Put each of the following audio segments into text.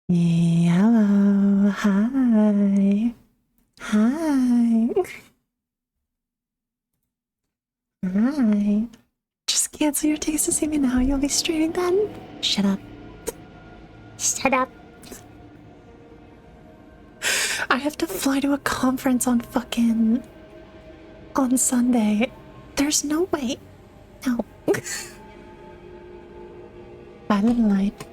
Hello. Hi. Hi. Hi. Just cancel your tickets to see me now. You'll be streaming then. Shut up. Shut up. I have to fly to a conference on Sunday. There's no way. No. Bye, little light.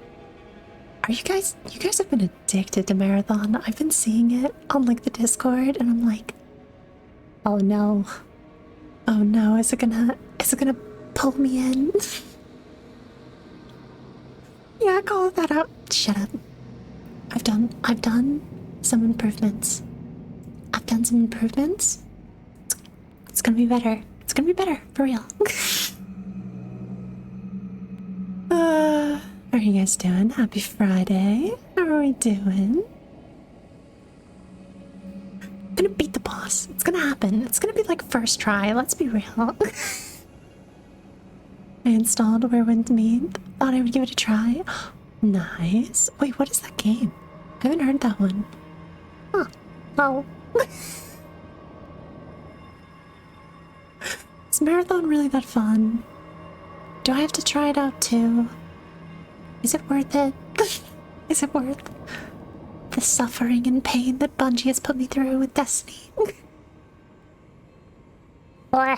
You guys have been addicted to Marathon. I've been seeing it on like the Discord and I'm like, oh no. Oh no, is it gonna pull me in? Yeah, call that out. Shut up. I've done some improvements. It's gonna be better. It's gonna be better, for real. How are you guys doing? Happy Friday. How are we doing? I'm gonna beat the boss. It's gonna happen. It's gonna be like first try. Let's be real. I installed Where Wind Meet. Thought I would give it a try. Nice. Wait, what is that game? I haven't heard that one. Huh. Oh. Is Marathon really that fun? Do I have to try it out too? Is it worth it? Is it worth the suffering and pain that Bungie has put me through with Destiny? My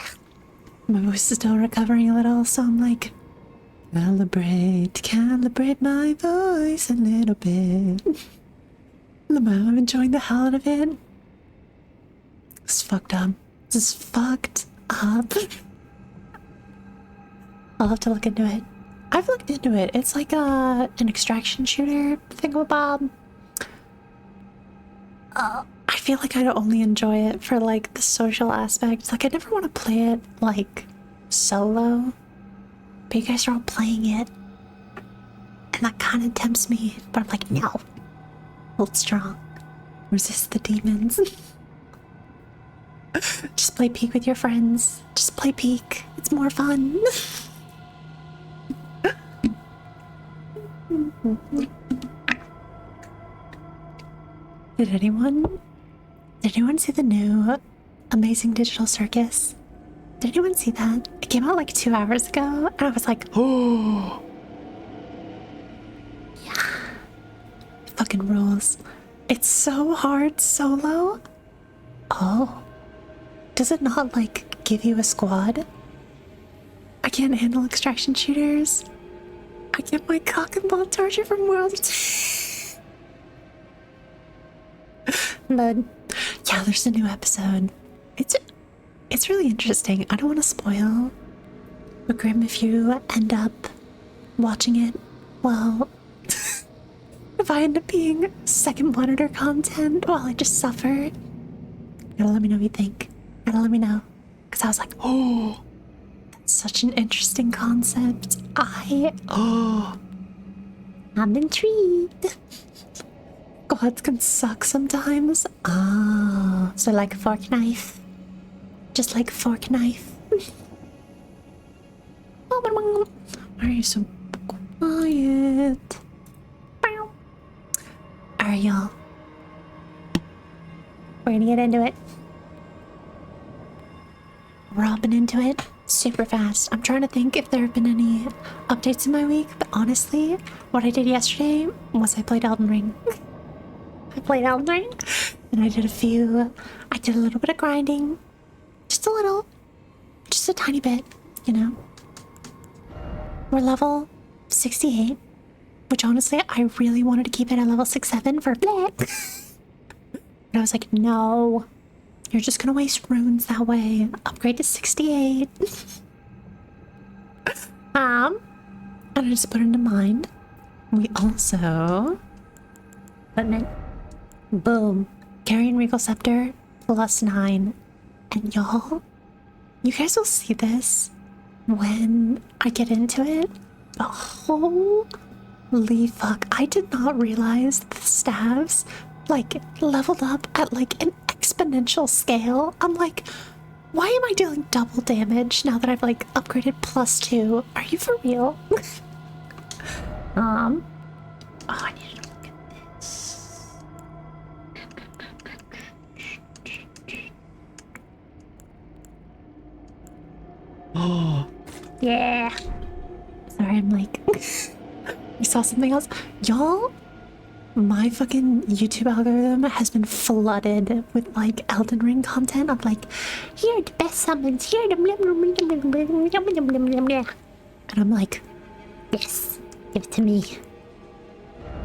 voice is still recovering a little, so I'm like, calibrate my voice a little bit. Lamau, I'm enjoying the hell out of it. This is fucked up. This is fucked up. I'll have to look into it. I've looked into it. It's like an extraction shooter thingamabob. I feel like I'd only enjoy it for like the social aspect. Like I never want to play it like solo. But you guys are all playing it. And that kind of tempts me. But I'm like, no. Hold strong. Resist the demons. Just play Peak with your friends. Just play Peak. It's more fun. Did anyone see the new Amazing Digital Circus? Did anyone see that? It came out like 2 hours ago, and I was like, oh, yeah, it fucking rules. It's so hard solo. Oh, does it not like give you a squad? I can't handle extraction shooters. I get my cock and ball torture from World. But yeah, there's a new episode. It's really interesting. I don't want to spoil. But Grim, if you end up watching it, well, if I end up being second monitor content while I just suffer, you gotta let me know what you think. You gotta let me know. Because I was like, oh, that's such an interesting concept. I'm intrigued. Gods can suck sometimes. Ah, so like a fork knife. Just like a fork knife. Why are you so quiet? Alright, y'all. We're gonna get into it. We're hopping into it super fast. I'm trying to think if there have been any updates in my week, but honestly, what I did yesterday was I played Elden Ring. I played Elden Ring, and I did a little bit of grinding. Just a little. Just a tiny bit, you know. We're level 68, which honestly, I really wanted to keep it at level 67 for Black. But I was like, no. You're just gonna waste runes that way. Upgrade to 68. And I just put into mind. We also... putting it... Boom. Carrying Regal Scepter +9. And y'all, you guys will see this when I get into it. But holy fuck, I did not realize the staves like leveled up at like an exponential scale. I'm like, why am I dealing double damage now that I've like upgraded +2? Are you for real? Oh, I need to look at Oh, yeah. Sorry, I'm like, you saw something else? Y'all, my fucking YouTube algorithm has been flooded with like Elden Ring content. I'm like, here are the best summons, here are the blah, blah, blah, blah, blah, blah, blah, blah, blah, blah. And I'm like, yes, give it to me.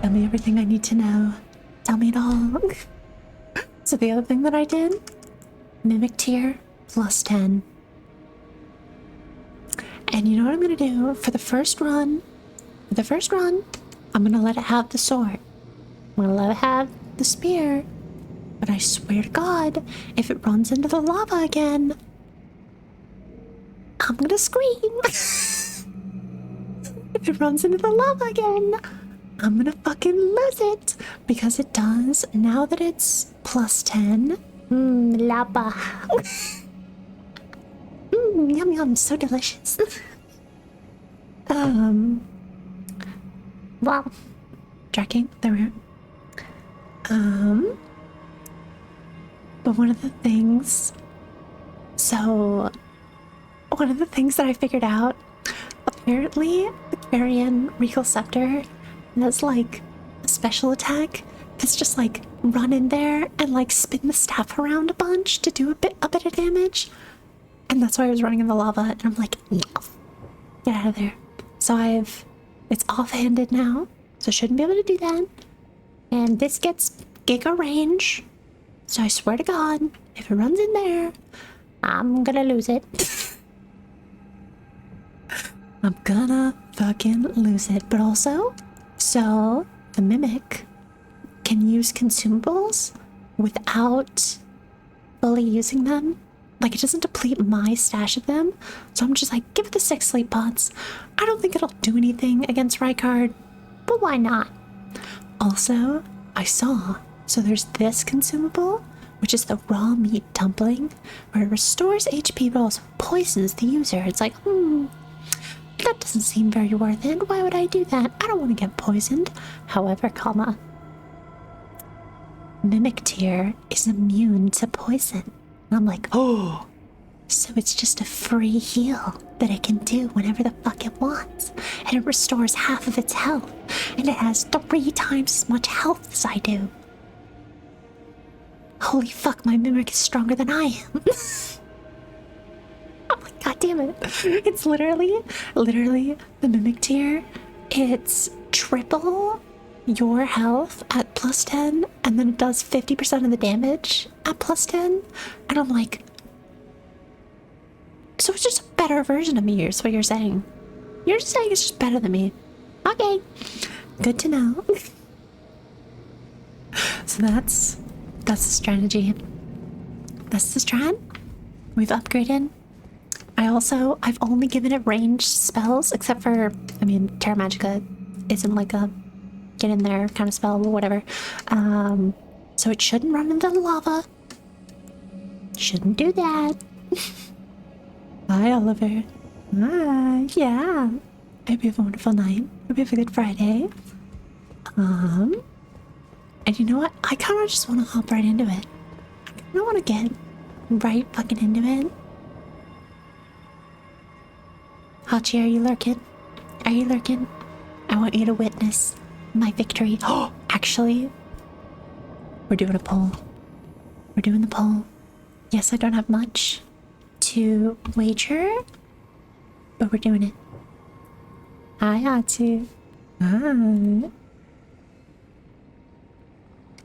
Tell me everything I need to know. Tell me it all. So the other thing that I did, Mimic tier plus 10. And you know what I'm gonna do for the first run? For the first run, I'm gonna let it have the sword. I'm gonna let it have the spear. But I swear to God, if it runs into the lava again, I'm gonna scream. If it runs into the lava again, I'm gonna fucking lose it. Because it does, now that it's plus 10. Lava. Yum yum, so delicious. Well, tracking the route. But one of the things that I figured out, apparently the Quarian Regal Scepter has like a special attack that's just like run in there and like spin the staff around a bunch to do a bit of damage. And that's why I was running in the lava, and I'm like, no, get out of there. So it's off-handed now, so I shouldn't be able to do that. And this gets giga range, so I swear to God, if it runs in there, I'm gonna lose it. I'm gonna fucking lose it. But also, so the Mimic can use consumables without fully using them. Like, it doesn't deplete my stash of them. So I'm just like, give it the 6 sleep pots. I don't think it'll do anything against Rykard, but why not? Also, I saw, so there's this consumable, which is the raw meat dumpling, where it restores HP but also poisons the user. It's like, that doesn't seem very worth it. Why would I do that? I don't want to get poisoned. However, Mimic tier is immune to poison. And I'm like, oh, so it's just a free heal that it can do whenever the fuck it wants. And it restores half of its health. And it has 3 times as much health as I do. Holy fuck, my Mimic is stronger than I am. Oh my god damn it. It's literally the Mimic tier. It's triple your health at plus 10, and then it does 50% of the damage at plus 10. And I'm like, so it's just a better version of me, is what you're saying. You're just saying it's just better than me. Okay, good to know. So that's the strategy. That's the strat. We've upgraded. I've only given it ranged spells, except for, I mean, Terra Magica isn't like a get in there kind of spell or whatever. So it shouldn't run into the lava. Shouldn't do that. Hi, Oliver. Hi. Yeah. I hope you have a wonderful night. Hope you have a good Friday. And you know what? I kind of just want to hop right into it. I kind of want to get right fucking into it. Hachi, are you lurking? Are you lurking? I want you to witness my victory. Oh, actually, we're doing a poll. We're doing the poll. Yes, I don't have much to wager, but we're doing it. Hi, Hachi. Hi.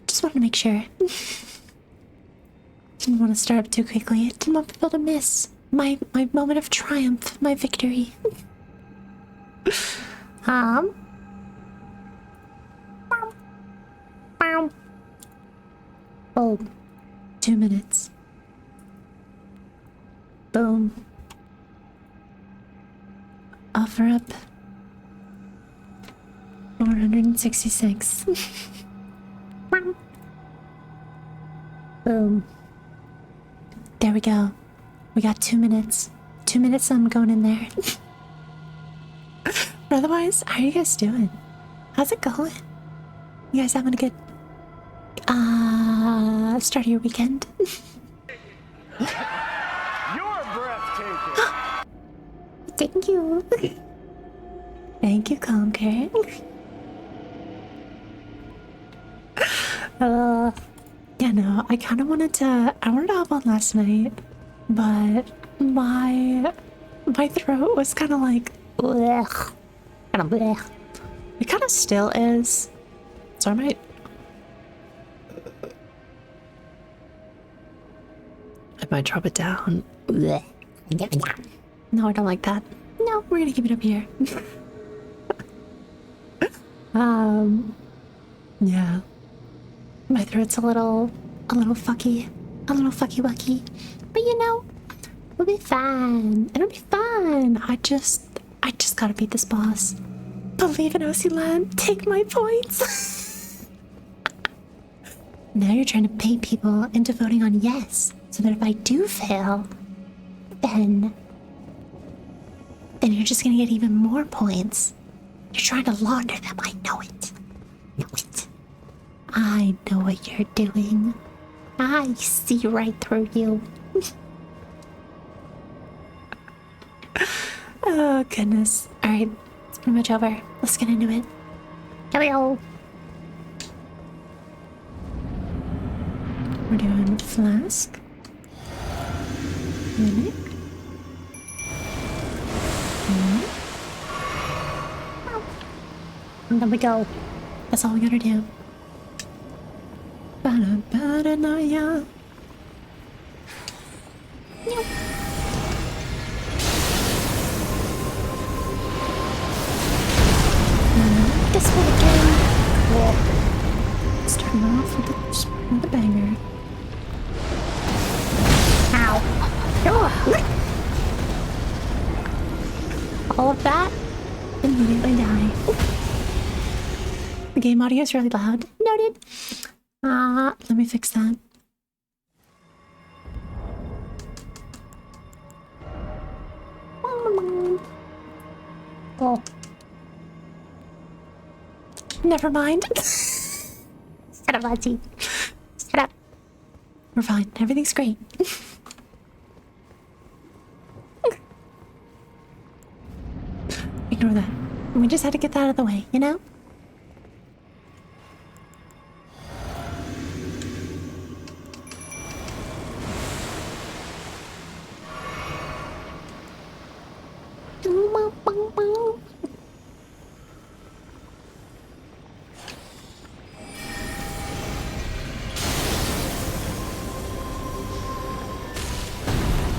Just want to make sure. Didn't want to start up too quickly. Didn't want people to miss my moment of triumph, my victory. Oh, 2 minutes. Boom. Offer up 466. Boom. There we go. We got 2 minutes. 2 minutes, I'm going in there. But otherwise, how are you guys doing? How's it going? You guys having a good start of your weekend? You're breathtaking. Thank you. Thank you, Conker. Yeah, no, I kind of wanted to. I wanted to hop on last night, but my throat was kind of like blech, kind of blech. It kind of still is, so I might drop it down. Blech. No, I don't like that. No, we're gonna keep it up here. Yeah. My throat's a little fucky. A little fucky wucky. But you know, we'll be fine. It'll be fine. I just gotta beat this boss. Believe in OC Land. Take my points. Now you're trying to bait people into voting on yes. So that if I do fail, then you're just gonna get even more points. You're trying to launder them. I know it. Know it. I know what you're doing. I see right through you. Oh, goodness. Alright, it's pretty much over. Let's get into it. Here we go. We're doing Flask. Mimic. And then we go. That's all we gotta do. Ba-da-ba-da-na-ya. Nope. This one again. Cool. Starting off with a banger. Ow. All of that, immediately die. The game audio is really loud. Noted. Let me fix that. Oh. Never mind. Shut up, Auntie. Shut up. We're fine. Everything's great. Ignore that. We just had to get that out of the way, you know?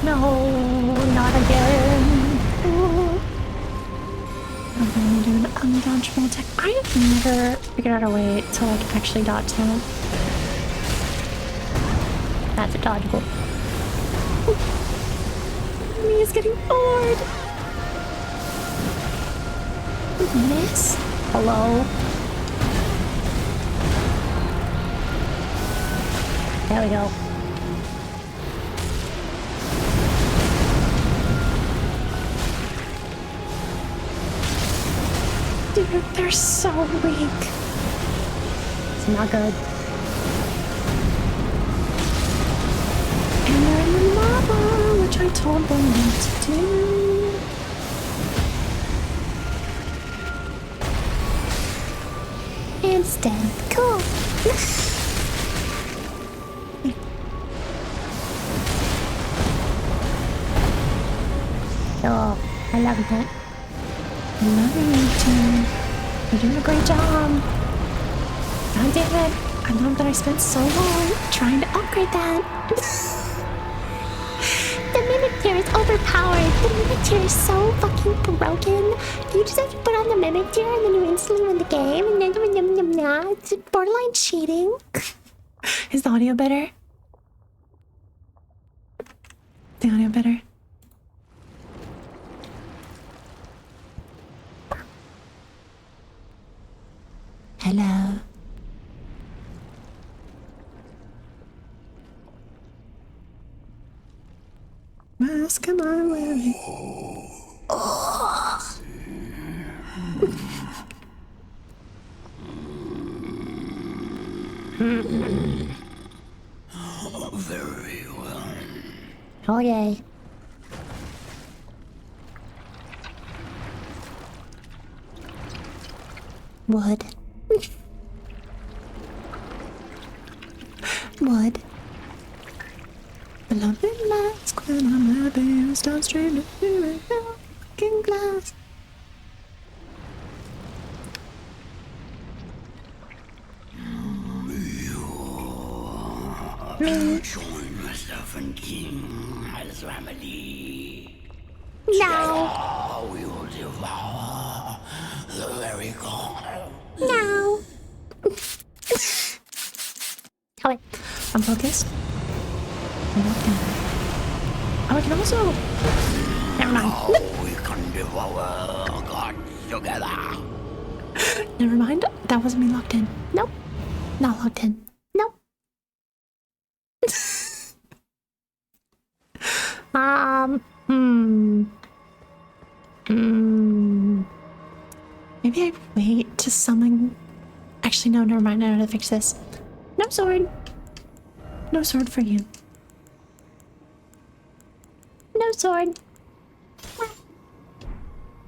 No, not again. I'm gonna do an undodgeable attack. I have never figured out a way to like actually dodge that. That's a dodgeable. Me is getting bored. Miss? Hello? There we go. Dude, they're so weak. It's not good. And they're in the lava, which I told them not to do. Instead, cool. Oh, I love that. Loving you too. You're doing a great job. God damn it. I love that I spent so long trying to upgrade that. The mimic tier is overpowered. The mimic tier is so fucking broken. You just have to put on the mimic tier and then you instantly win the game. And then it's borderline cheating. Is the audio better? The audio better? Hello. Mask am I wearing? Oh. Very well. Oh yay. Wood. Wood. Beloved mask when I'm happy, you stop streaming through fucking glass. Join myself and King as family. No. We will devour the very core. No. Oh wait, I'm focused. I'm locked in. Oh, I can also... Never mind. We can devour gods together. Never mind. That wasn't me locked in. Nope. Not locked in. Nope. Maybe I wait to summon... Actually, no, never mind. I know how to fix this. No sword. No sword for you. No sword.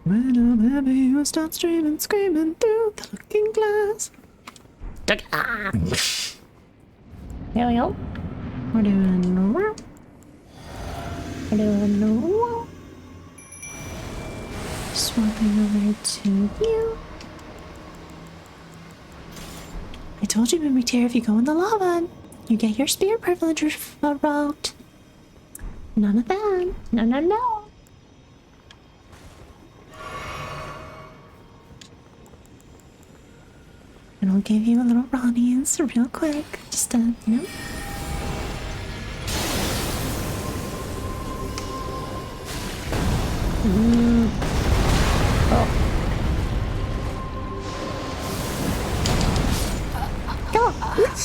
When I'm happy, you start streaming, screaming through the looking glass. Here we go. We're doing... We're doing... Swapping over to you. I told you, Mimic Tear, if you go in the lava, you get your spear privilege revoked. None of that. No, no, no. And I'll give you a little Ronnie's real quick. Just you know. Oh. Go on.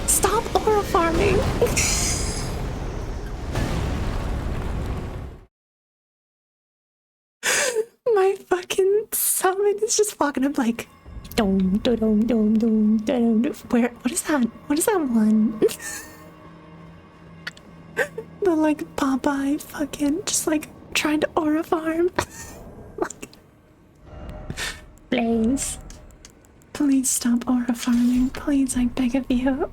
Stop aura farming. My fucking summon is just walking up like dom dom dom dom dom dom. Where? What is that? What is that one? The like Popeye fucking just like trying to aura farm. Like, please, please stop aura farming. Please, I beg of you.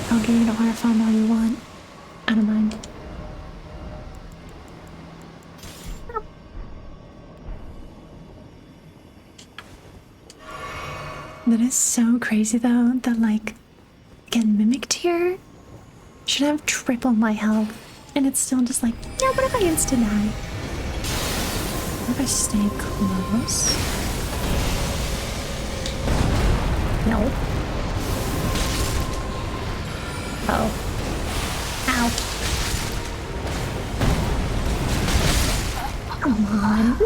I'll give you the aura farm all you want. I don't mind. That is so crazy though, that like, again, Mimic Tier should have triple my health, and it's still just like, yeah, what if I instant die? What if I stay close? No. Oh. Ow. Come on.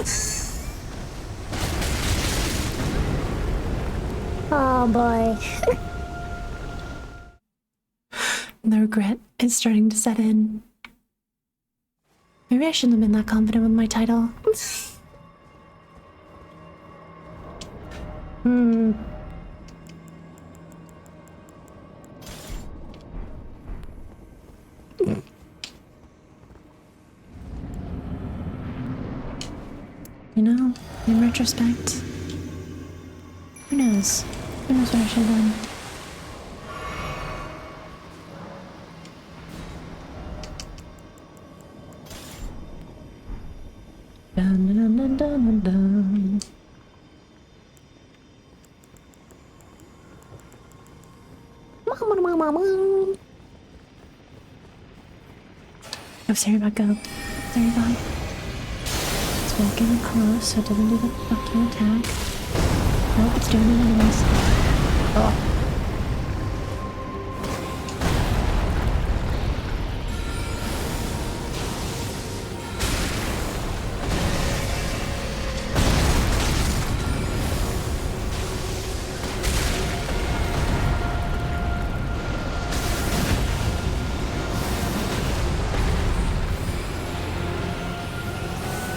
Oh boy. The regret is starting to set in. Maybe I shouldn't have been that confident with my title. You know, in retrospect, who knows? Who knows what I should have done? Dun dun dun dun dun dun. Oh, sorry about go. Sorry about it. It's walking close so it doesn't do the fucking attack. Nope, it's doing it anyways. Oh.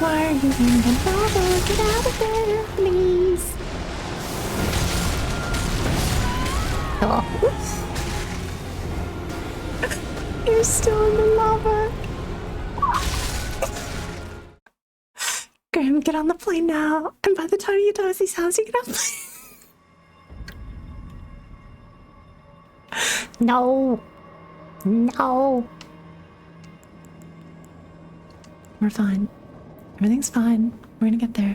Why are you even bother? Get out of there, please. Oh. You're still in the lava. Graham, get on the plane now. And by the time you get done with these sounds, you get off. No. No. We're fine. Everything's fine. We're gonna get there.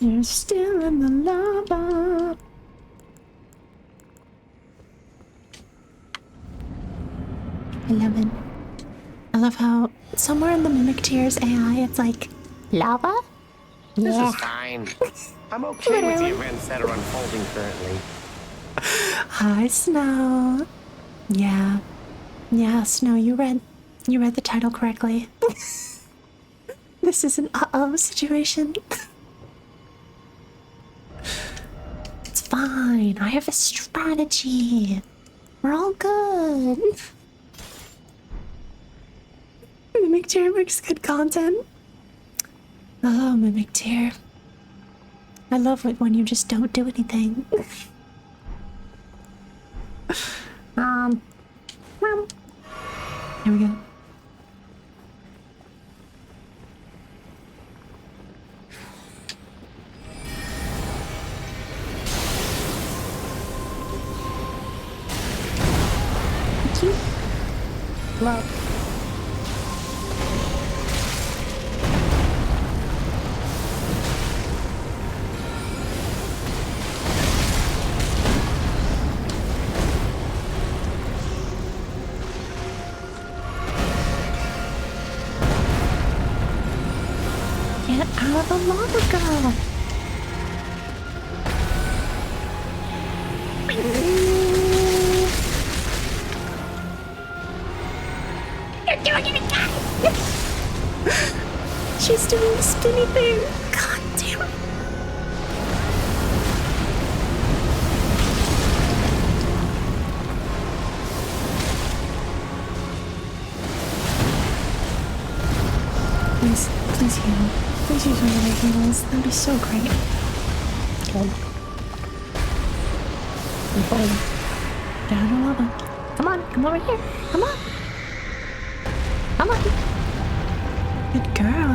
You're still in the lava. I love it. I love how somewhere in the Mimic Tears AI, it's like, lava? This Yeah. is fine. I'm okay with the events that are unfolding currently. Hi, Snow. Yeah. Yeah, Snow, you read the title correctly. This is an uh-oh situation. It's fine. I have a strategy. We're all good. Mimic Tear makes good content. Oh, Mimic Tear. I love it when you just don't do anything. Here we go. Thank you. Love. Get out of the lava, girl! You're doing it again! She's doing the spinny thing! God damn it! Please heal. Please use one of my heals. That'd be so great. Good. Down to lava. Come on, come over here. Come on. Come on. Good girl.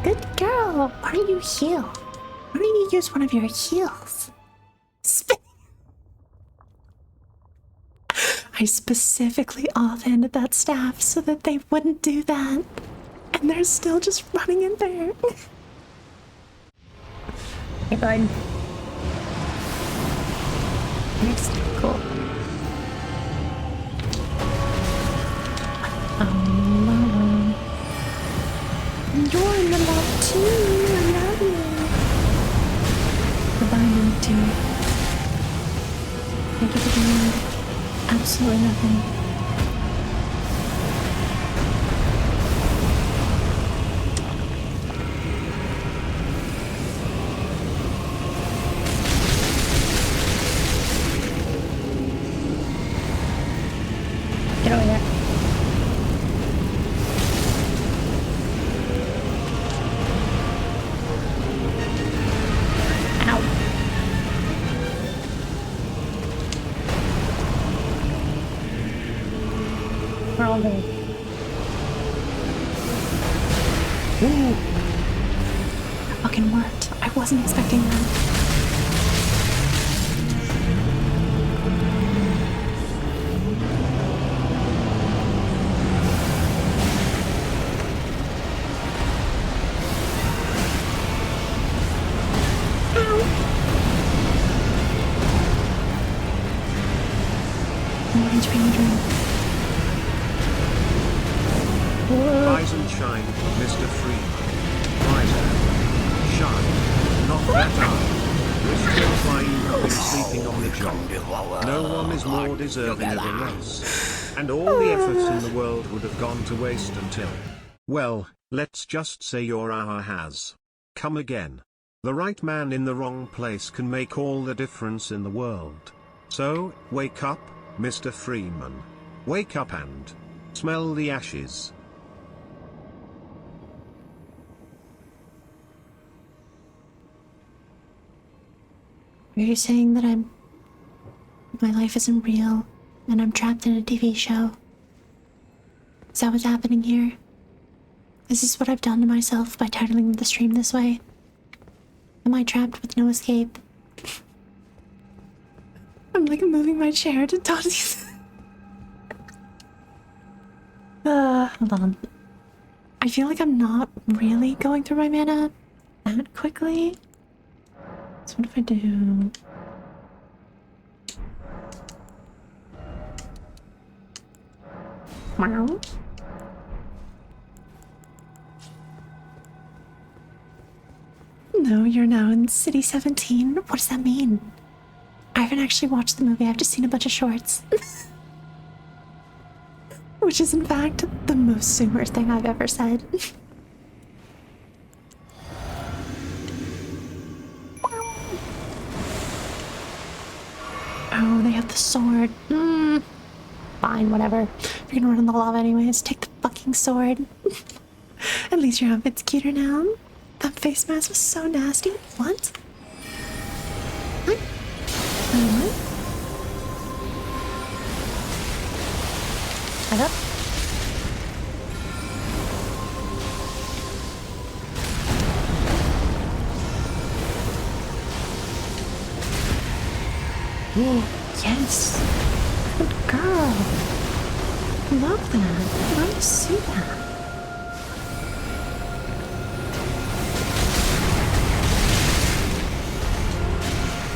Good girl. Why don't you heal? Why don't you use one of your heals? I specifically offhanded that staff so that they wouldn't do that. And they're still just running in there. You're fine. Next, cool. You're in the love too. I love you. Goodbye, me too. Thank you for doing absolutely nothing. Get over there. Ow. We're all good. Ooh. That fucking worked. I wasn't expecting that. Rise and shine, Mr. Freeman. Rise and shine. Not that eye. We're still flying up and sleeping on the job. No one is more deserving of a rest. And all the efforts in the world would have gone to waste until... Well, let's just say your hour has come again. The right man in the wrong place can make all the difference in the world. So, wake up, Mr. Freeman. Wake up and smell the ashes. Are you saying that I'm my life isn't real and I'm trapped in a TV show. Is that what's happening here? Is this what I've done to myself by titling the stream this way? Am I trapped with no escape? I'm like moving my chair to Tottie's. Hold on. I feel like I'm not really going through my mana that quickly. So what if I do... Wow. No, you're now in City 17. What does that mean? I haven't actually watched the movie, I've just seen a bunch of shorts. Which is in fact the most Zoomer thing I've ever said. Oh, they have the sword. Fine, whatever. If you're gonna run in the lava anyways, take the fucking sword. At least your outfit's cuter now. That face mask was so nasty. What? What? What? Back up. Oh, yes. Good girl. Love that. Love to see that.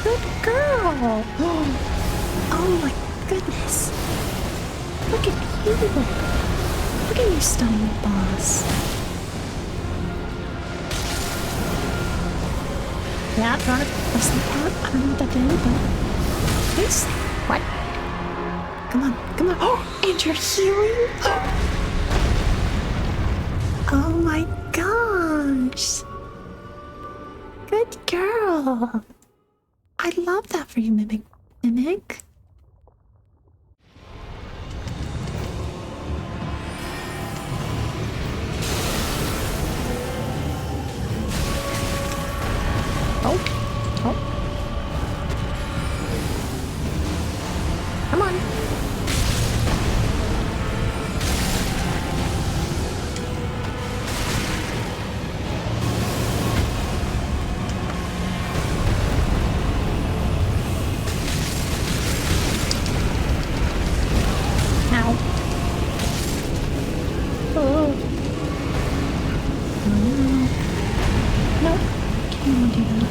Good girl. Oh my goodness. Look at you. Look at you stunning boss. Yeah, trying to press that. I don't know what that did, but this. What? Come on, come on. Oh, and you're healing? Oh my gosh. Good girl. I love that for you, Mimic. Mimic? Oh. Oh. Come on. Ow. Oh. No. Can't do that.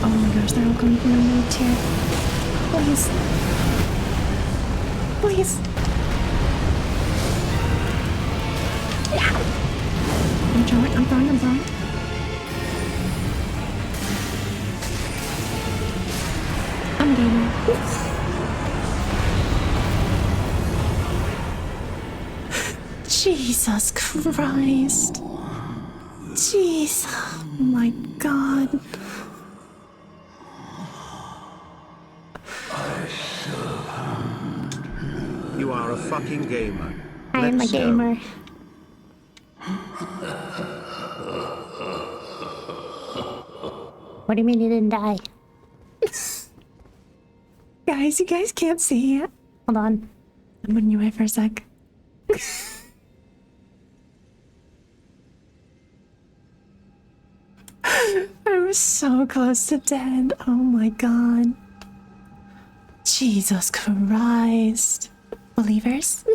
Oh my gosh, they're all coming from my notes here. Please. Please. Yeah. I'm trying, I'm trying. I'm gamer. Jesus Christ. Jeez. Oh my god. You are a fucking gamer. I am a Let's go. gamer. What do you mean you didn't die? Guys, you guys can't see. Hold on. I'm putting you away for a sec. I was so close to dead. Oh my god. Jesus Christ. Believers?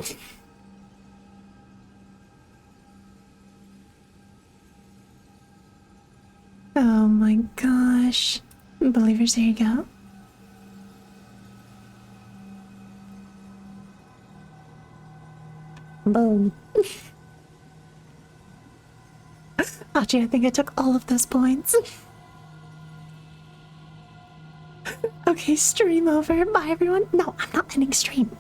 Oh my gosh. Believers, here you go. Boom. Achi, I think I took all of those points. Okay, stream over. Bye, everyone. No, I'm not ending stream.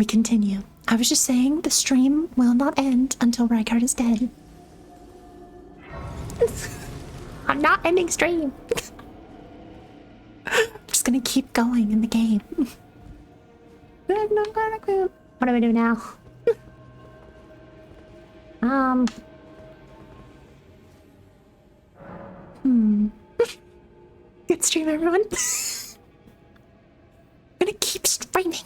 we continue. I was just saying the stream will not end until Rykard is dead. I'm not ending stream. I'm just gonna keep going in the game. What do we do now? Good stream, everyone. I'm gonna keep streaming.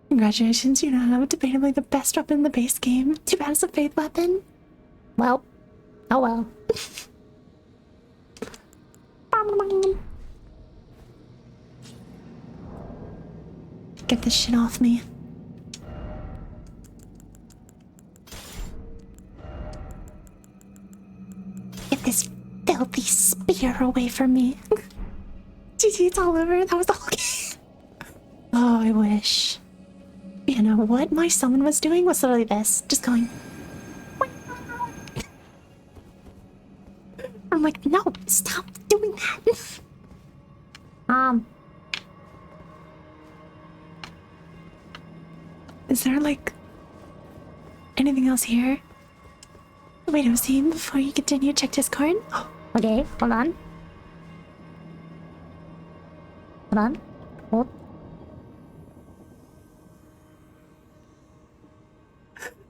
Congratulations, you now have debatably the best weapon in the base game. Too bad it's a faith weapon. Well, oh well. Get this shit off me. Get this filthy spear away from me. GG, it's all over. That was the whole game. Oh, I wish. You know, what my summon was doing was literally this. Just going. I'm like, no, stop doing that. Is there, like, anything else here? Wait, I was seeing before you continue, check Discord. Okay, hold on. Hold on. Hold.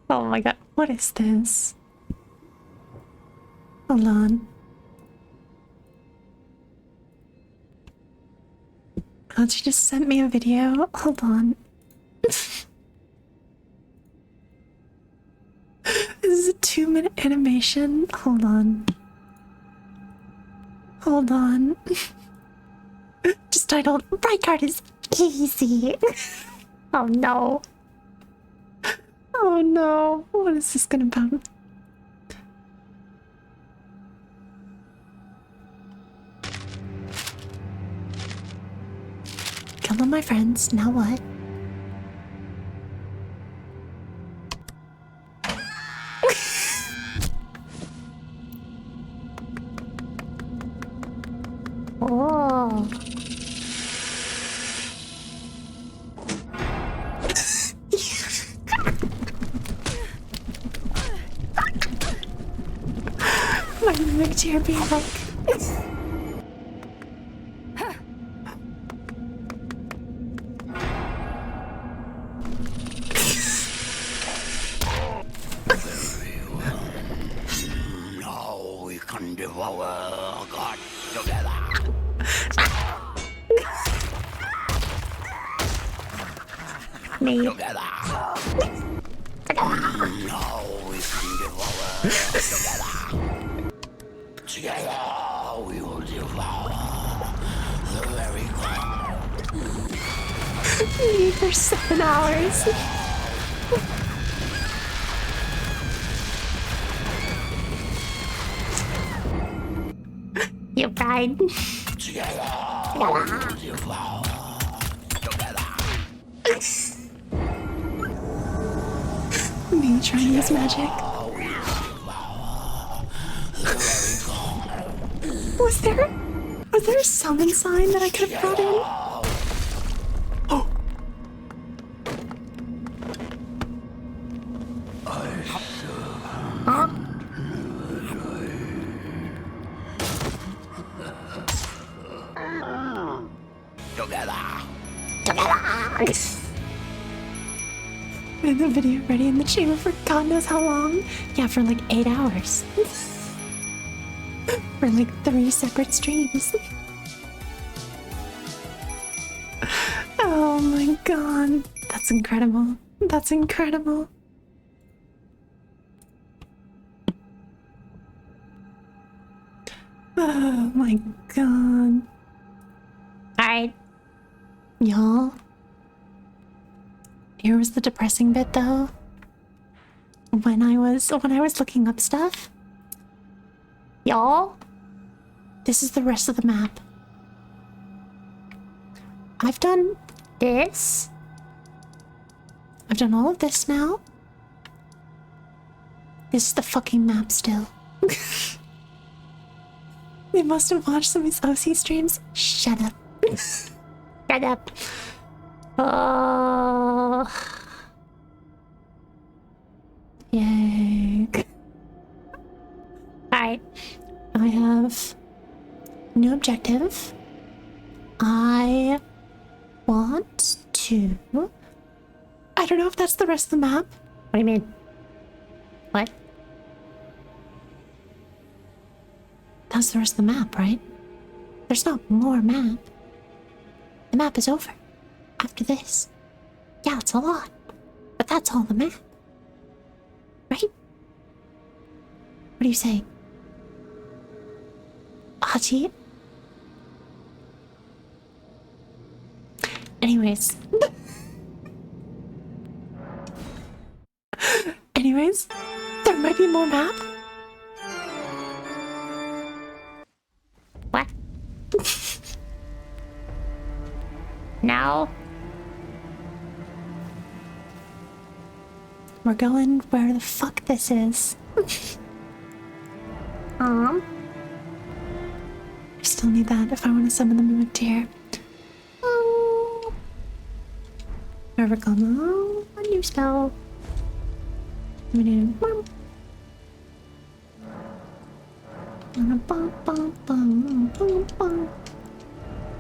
Oh my god, what is this? Hold on. Oh, she just sent me a video. Hold on. This is a 2-minute animation. Hold on. Hold on. Just titled, Rykard is easy. Oh no. Oh no. What is this gonna be? Killed all my friends. Now what? Oh. My mimic here being like. Now we can devour God together. Me. Together. Now we can devour together. Together we will devour the very God. Me for 7 hours. You pride. Together we will devour together. Me trying to use magic. Was there a summon sign that I could have brought in? Oh. Huh? And the video ready in the chamber for God knows how long. Yeah, for like 8 hours. For like 3 separate streams. Oh my god. That's incredible. That's incredible. Oh my god. Alright. Y'all. Here was the depressing bit though. When I was looking up stuff. Y'all. This is the rest of the map. I've done this. I've done all of this now. This is the fucking map still. They must have watched some of these OC streams. Shut up. Shut up. Oh. Oh. Yay. Alright. I have new objective. I want to... I don't know if that's the rest of the map. What do you mean? What? That's the rest of the map, right? There's not more map. The map is over. After this. Yeah, it's a lot. But that's all the map. Right? What are you saying? Hachi? Anyways. Anyways, there might be more map. What? No. We're going where the fuck this is. I still need that if I want to summon the mimic deer. Never come. Oh, a new spell. We need.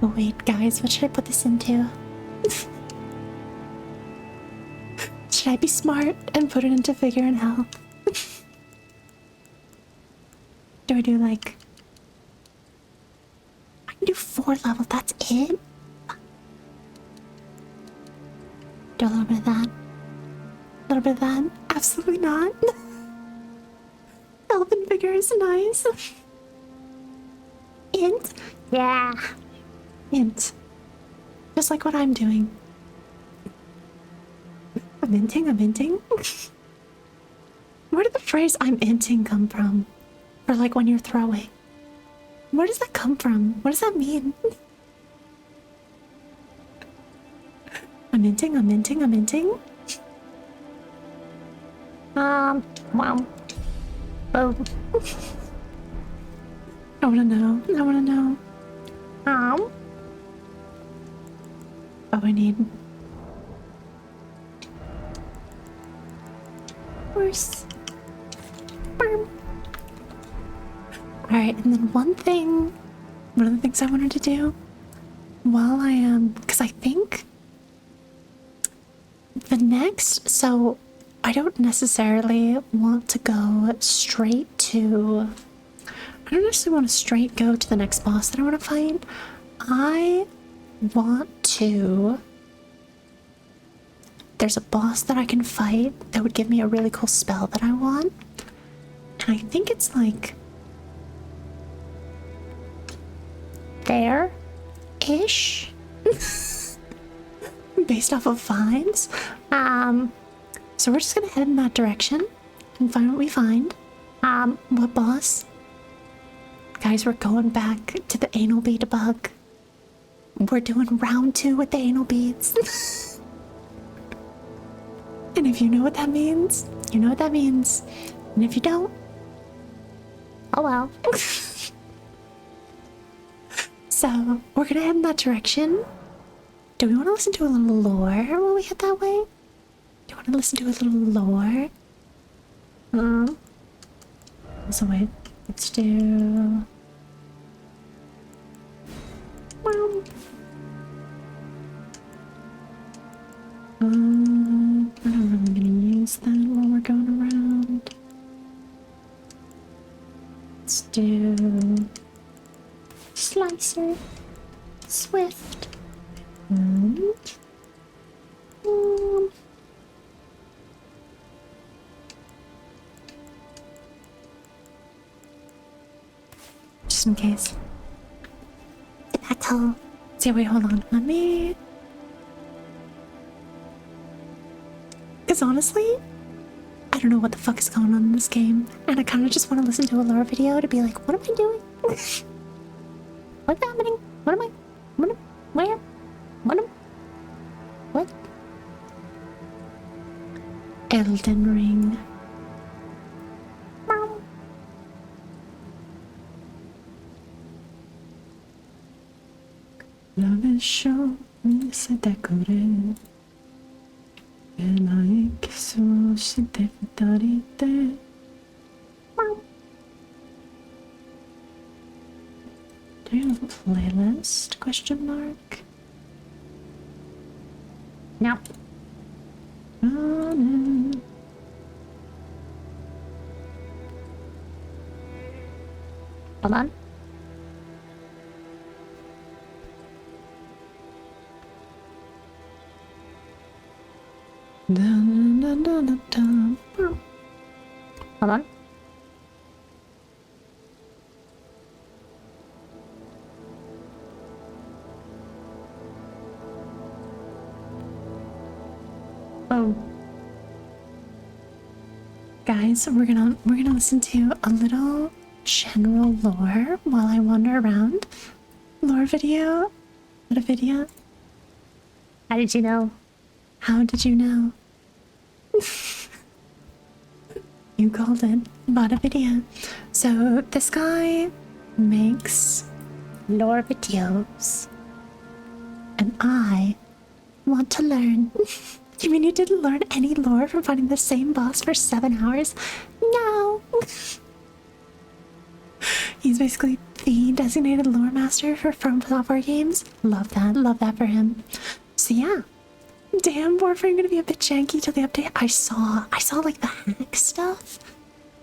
Oh wait, guys, what should I put this into? Should I be smart and put it into figure and health? Do I do like... I can do 4 levels, that's it? Do a little bit of that. A little bit of that. Absolutely not. Elven figure is nice. Int? Yeah. Int. Just like what I'm doing. I'm inting? Where did the phrase I'm inting come from? Or like when you're throwing? Where does that come from? What does that mean? I'm inting? Well. Boom. I wanna know. Oh, I need... Horse. Alright, and then one of the things I wanted to do while I am, because I think the next, so I don't necessarily want to go straight to, I don't necessarily want to straight go to the next boss that I want to fight. I want to, there's a boss that I can fight that would give me a really cool spell that I want. And I think it's like there-ish. Based off of vines. So we're just gonna head in that direction and find what we find. What boss? Guys, we're going back to the anal bead bug. We're doing round 2 with the anal beads. And if you know what that means, you know what that means. And if you don't, oh well. So, we're gonna head in that direction. Do we want to listen to a little lore while we head that way? Do you want to listen to a little lore? So wait, let's do... Well... I don't really gonna use that while we're going around. Let's do... Slicer. Swift. And... just in case. The battle. See, wait, hold on. Let me... Because honestly, I don't know what the fuck is going on in this game. And I kind of just want to listen to a lore video to be like, what am I doing? What's happening? What am I? What am... Where? What am... What? Elden Ring. Love is shown, it's decorated. Do you have a playlist? Question mark. No. Running. Hold on. Hold on. Oh. Guys, we're gonna listen to a little general lore while I wander around. Lore video? What a video? How did you know? How did you know? You called it. Bought a video. So this guy makes lore videos. And I want to learn. You mean you didn't learn any lore from fighting the same boss for 7 hours? No! He's basically the designated lore master for From Software games. Love that for him. So yeah. Damn, Warframe gonna be a bit janky till the update. I saw like the hack stuff.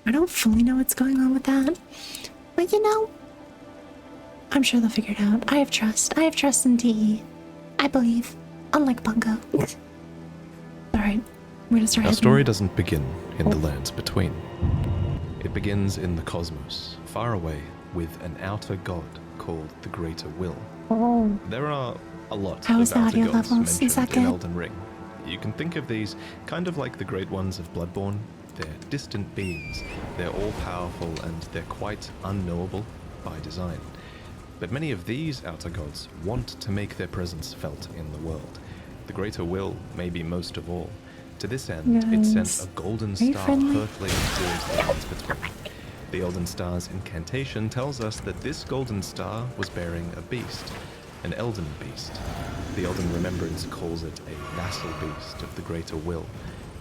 I don't fully know what's going on with that. But you know, I'm sure they'll figure it out. I have trust in DE. I believe. Unlike Bungo. Alright, we're gonna start. Our story doesn't begin in the lands between. It begins in the cosmos, far away, with an outer god called the Greater Will. Oh. There are a lot How is of the outer audio gods levels? Is that mentioned in good? Elden Ring. You can think of these kind of like the great ones of Bloodborne. They're distant beings, they're all-powerful, and they're quite unknowable by design. But many of these outer gods want to make their presence felt in the world. The Greater Will, maybe most of all. To this end, it sent a golden star hurtling towards the lands between. The Elden Star's incantation tells us that this golden star was bearing a beast, an Elden beast. The Elden Remembrance calls it a vassal beast of the Greater Will.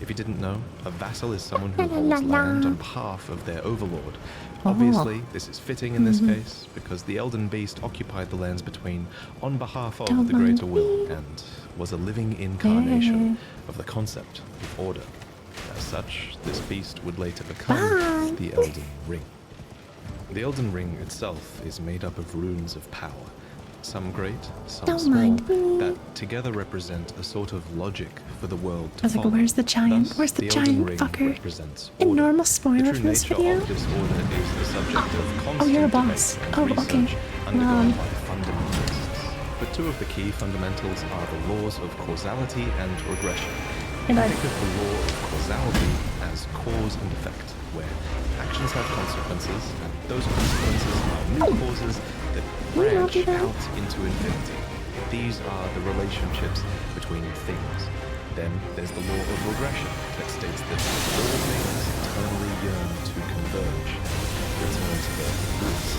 If you didn't know, a vassal is someone who holds land on behalf of their overlord. Obviously, this is fitting in this case, because the Elden Beast occupied the lands between on behalf of the Greater Will, and was a living incarnation of the concept of order. As such, this beast would later become the Elden Ring. The Elden Ring itself is made up of runes of power, some great, some small, that together represent a sort of logic for the world to follow. Where's the giant? Thus, Where's the Elden giant Ring fucker? represents A order. normal The spoiler true for this nature video? of this order is the subject of constant Oh, you're a debate boss. and Oh, research okay. undergone by fundamentalists. But two of the key fundamentals are the laws of causality and regression. Think of the law of causality as cause and effect, where actions have consequences, and those consequences are new causes that branch out into infinity. These are the relationships between things. Then there's the law of regression that states that all things eternally yearn to converge, return to their roots.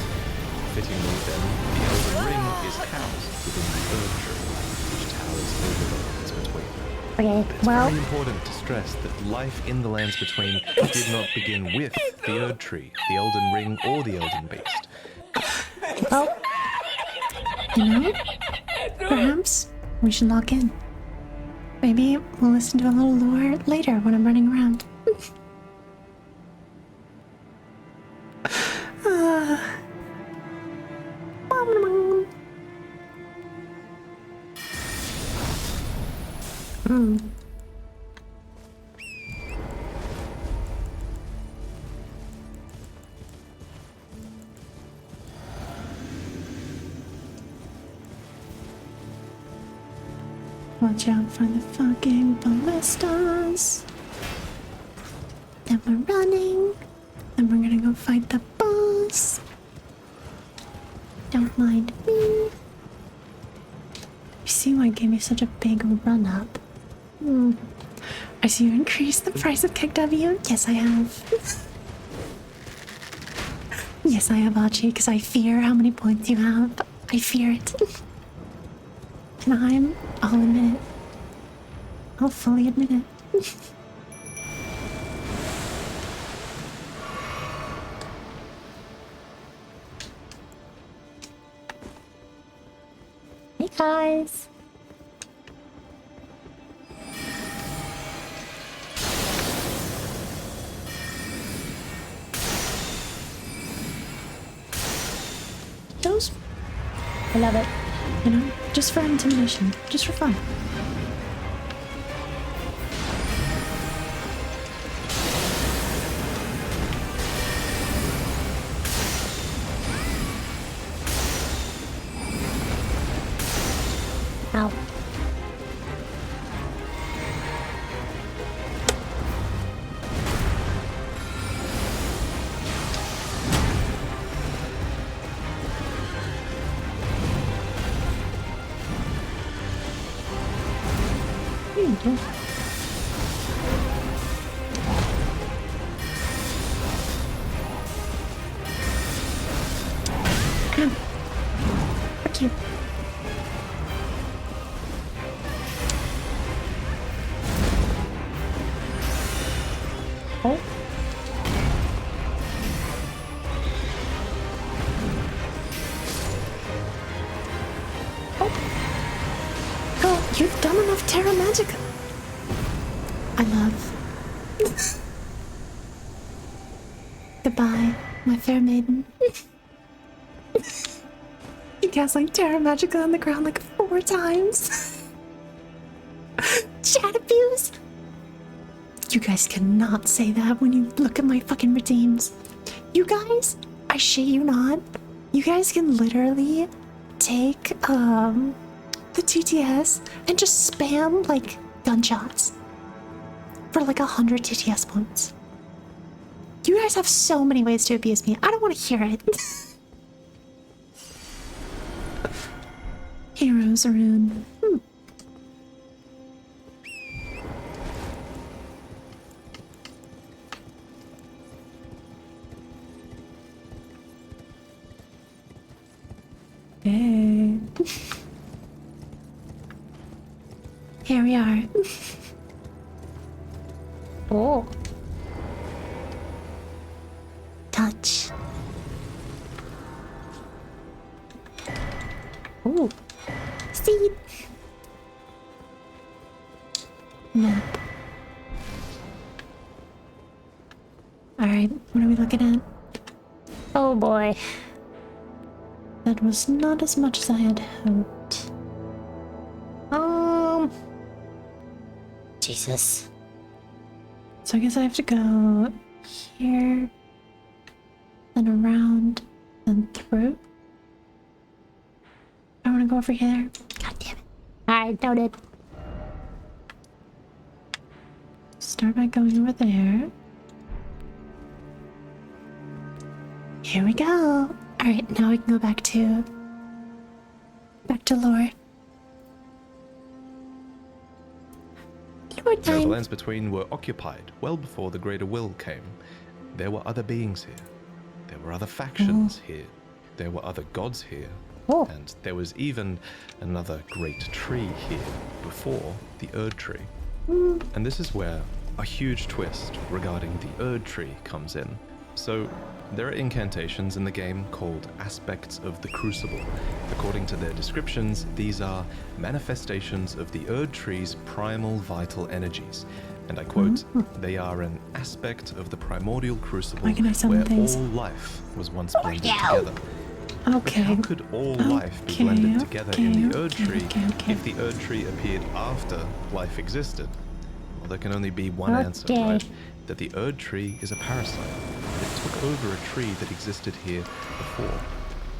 Fittingly then, the Elden Ring is housed within the Earth Tree, which towers over the lands between. Okay, It's very important to stress that life in the lands between did not begin with the Erd Tree, the Elden Ring, or the Elden Beast. Well, you know, perhaps we should lock in. Maybe we'll listen to a little lore later when I'm running around. Watch out for the fucking ballistas. Then we're running. Then we're gonna go fight the boss. Don't mind me. You see why it gave me such a big run up? I see you increased the price of KW. Yes, I have. Yes, I have, Archie, because I fear how many points you have. I fear it. And I'll admit it. I'll fully admit it. Hey guys. Those, I love it. You know, just for intimidation, just for fun. Ow. Thank you. Come. Fuck you. Oh. Oh. Girl, you've done enough Terra Magica. I love. Goodbye, my fair maiden. You cast like Terra Magica on the ground like 4 times. Chat abuse. You guys cannot say that when you look at my fucking redeems. You guys, I shit you not. You guys can literally take the TTS and just spam like gunshots for like 100 TTS points. You guys have so many ways to abuse me. I don't want to hear it. Heroes rune. Hey. Here we are. Oh. Touch. Ooh. Seed. Map. Alright, what are we looking at? Oh boy. That was not as much as I had hoped. Jesus. So I guess I have to go here, then around, then through. I want to go over here. God damn it. Alright, noted. Start by going over there. Here we go. Alright, now we can go back to lore. Lore Now, time. the lands between were occupied well before the Greater Will came. There were other beings here. There were other factions here. There were other gods here. Oh. And there was even another great tree here before the Erd Tree. And this is where a huge twist regarding the Erd Tree comes in. So, there are incantations in the game called Aspects of the Crucible. According to their descriptions, these are manifestations of the Erd Tree's primal vital energies. And I quote, they are an aspect of the primordial crucible Why can I summon where things? all life was once blended together. Okay. But how could all life be blended together in the Erd Tree if the Erd Tree appeared after life existed? Well, there can only be one answer, right? That the Erd Tree is a parasite. It took over a tree that existed here before.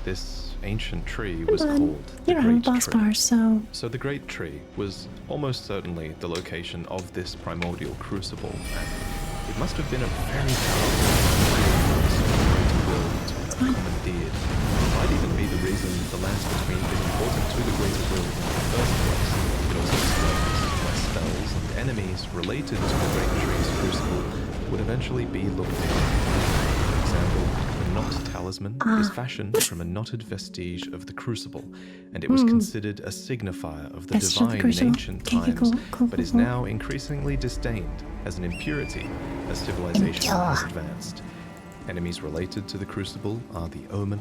This ancient tree was called the You're on Great boss Tree. bar, so So the Great Tree was almost certainly the location of this primordial crucible, and it must have been a very powerful will to have commandeered. It might even be the reason the lands between being important to the Greater Will in the first place. It also explains why spells and enemies related to the Great Tree's crucible would eventually be looked into. For example, when knot talisman is fashioned from a knotted vestige of the crucible, and it was considered a signifier of the Vestige of the divine in crucible. ancient Okay, times, cool, but is now increasingly disdained as an impurity as civilization has advanced. Enemies related to the crucible are the Omen,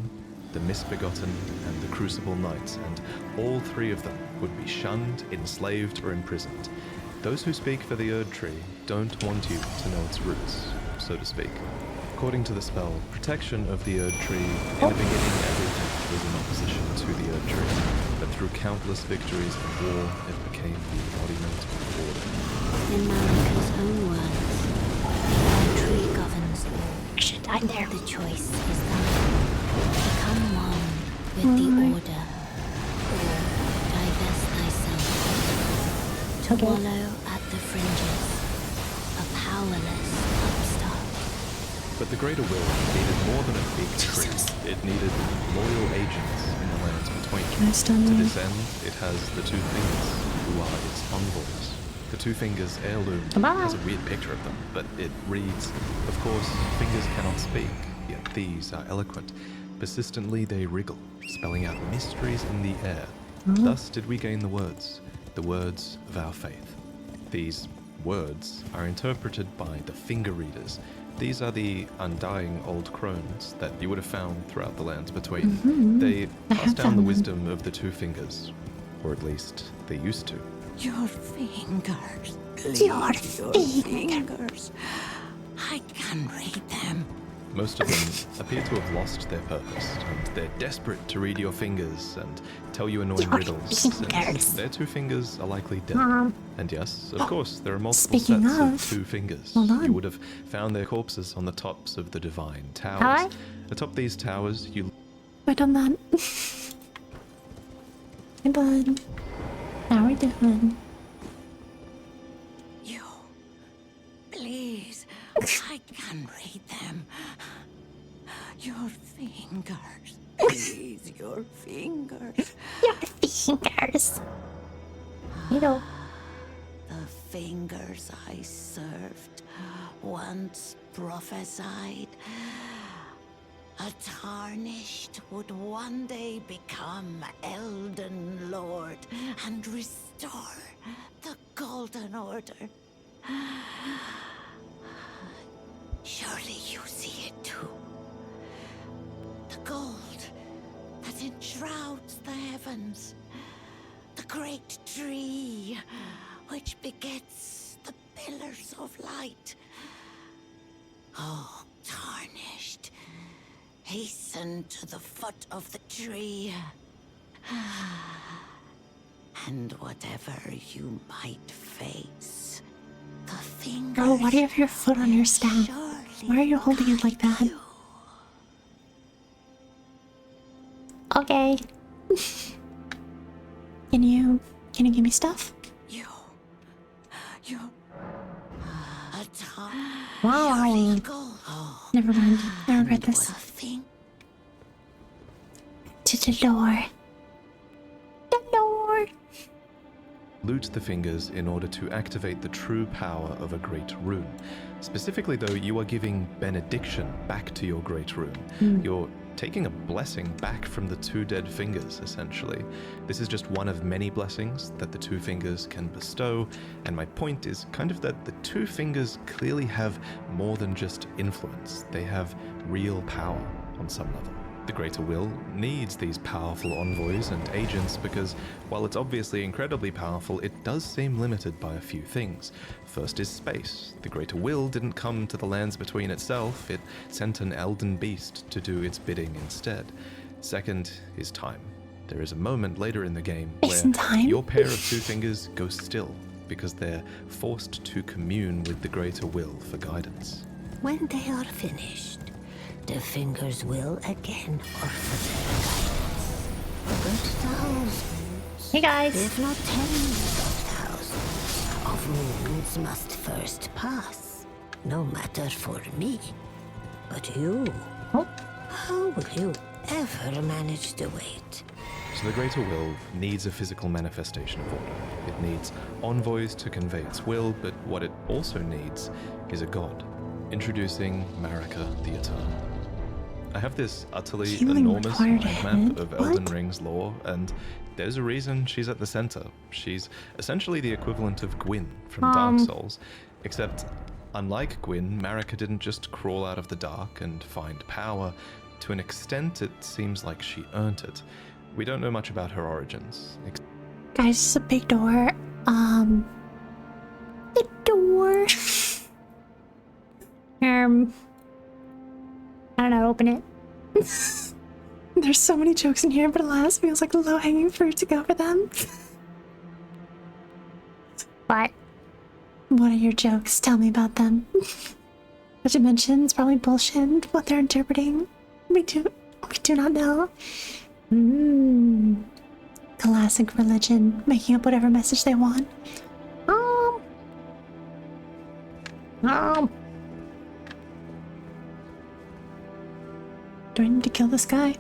the Misbegotten, and the Crucible Knight, and all three of them would be shunned, enslaved, or imprisoned. Those who speak for the Erd Tree don't want you to know its roots, so to speak. According to the spell, protection of the Erd Tree, in the beginning everything was in opposition to the Erd Tree, but through countless victories and war, it became the embodiment of order. In Margot's own words, the Erd Tree governs all. I should die there. The choice is thine. Become one with the order, or divest thyself. To wallow at the fringes, a powerless upstart. But the Greater Will needed more than a big tree. It needed loyal agents in the lands between. Can I stun To you? this end, it has the two fingers, who are its envoys. The two fingers heirloom has a weird picture of them, but it reads, of course, fingers cannot speak, yet these are eloquent. Persistently they wriggle, spelling out mysteries in the air. Thus did we gain the words of our faith. These words are interpreted by the finger readers. These are the undying old crones that you would have found throughout the lands between. They pass down the wisdom of the two fingers, or at least they used to. Your fingers. Your fingers. I can read them. Most of them appear to have lost their purpose, and they're desperate to read your fingers and tell you annoying Your riddles. And fingers. their two fingers are likely dead. And yes, of course, there are multiple Speaking sets of of, two fingers. hold on. You would have found their corpses on the tops of the divine towers. Hi? Atop these towers, you We're done that. Hey, bud. How we doing? You. Please. I can read them. Your fingers. Please, your fingers. Your fingers. You know. The fingers I served once prophesied a tarnished would one day become Elden Lord and restore the Golden Order. Surely you see it too. The gold that enshrouds the heavens. The great tree which begets the pillars of light. Oh, tarnished, hasten to the foot of the tree. And whatever you might face, the fingers. Girl, why do you have your foot on your staff? Why are you holding it like that? Okay. Can you give me stuff? You. Wow. Never mind. I regret What this. a thing. To the door. The door. loot the fingers in order to activate the true power of a great rune. Specifically though, you are giving benediction back to your great rune. You're taking a blessing back from the two dead fingers, essentially. This is just one of many blessings that the two fingers can bestow, and my point is kind of that the two fingers clearly have more than just influence. They have real power on some level. The Greater Will needs these powerful envoys and agents because, while it's obviously incredibly powerful, it does seem limited by a few things. First is space. The Greater Will didn't come to the lands between itself, it sent an Elden beast to do its bidding instead. Second is time. There is a moment later in the game Isn't time? your pair of two fingers go still because they're forced to commune with the Greater Will for guidance. When they are finished, the fingers will again offer their guidance. But thousands, Hey guys. if not tens of thousands, of runes must first pass. No matter for me. But you, Oh, how will you ever manage to wait? So the Greater Will needs a physical manifestation of order. It needs envoys to convey its will, but what it also needs is a god. Introducing Marika the Eternal. I have this utterly Healing enormous required mind ahead? map of Elden What? Ring's lore, and there's a reason she's at the center. She's essentially the equivalent of Gwyn from Dark Souls, except unlike Gwyn, Marika didn't just crawl out of the dark and find power. To an extent, it seems like she earned it. We don't know much about her origins. Guys, it's a big door. The door. I don't know, open it. There's so many jokes in here, but alas, feels like low-hanging fruit to go for them. What? What are your jokes? Tell me about them. What you mentioned is probably bullshit. What they're interpreting, we do not know. Classic religion, making up whatever message they want. Do I need to kill this guy?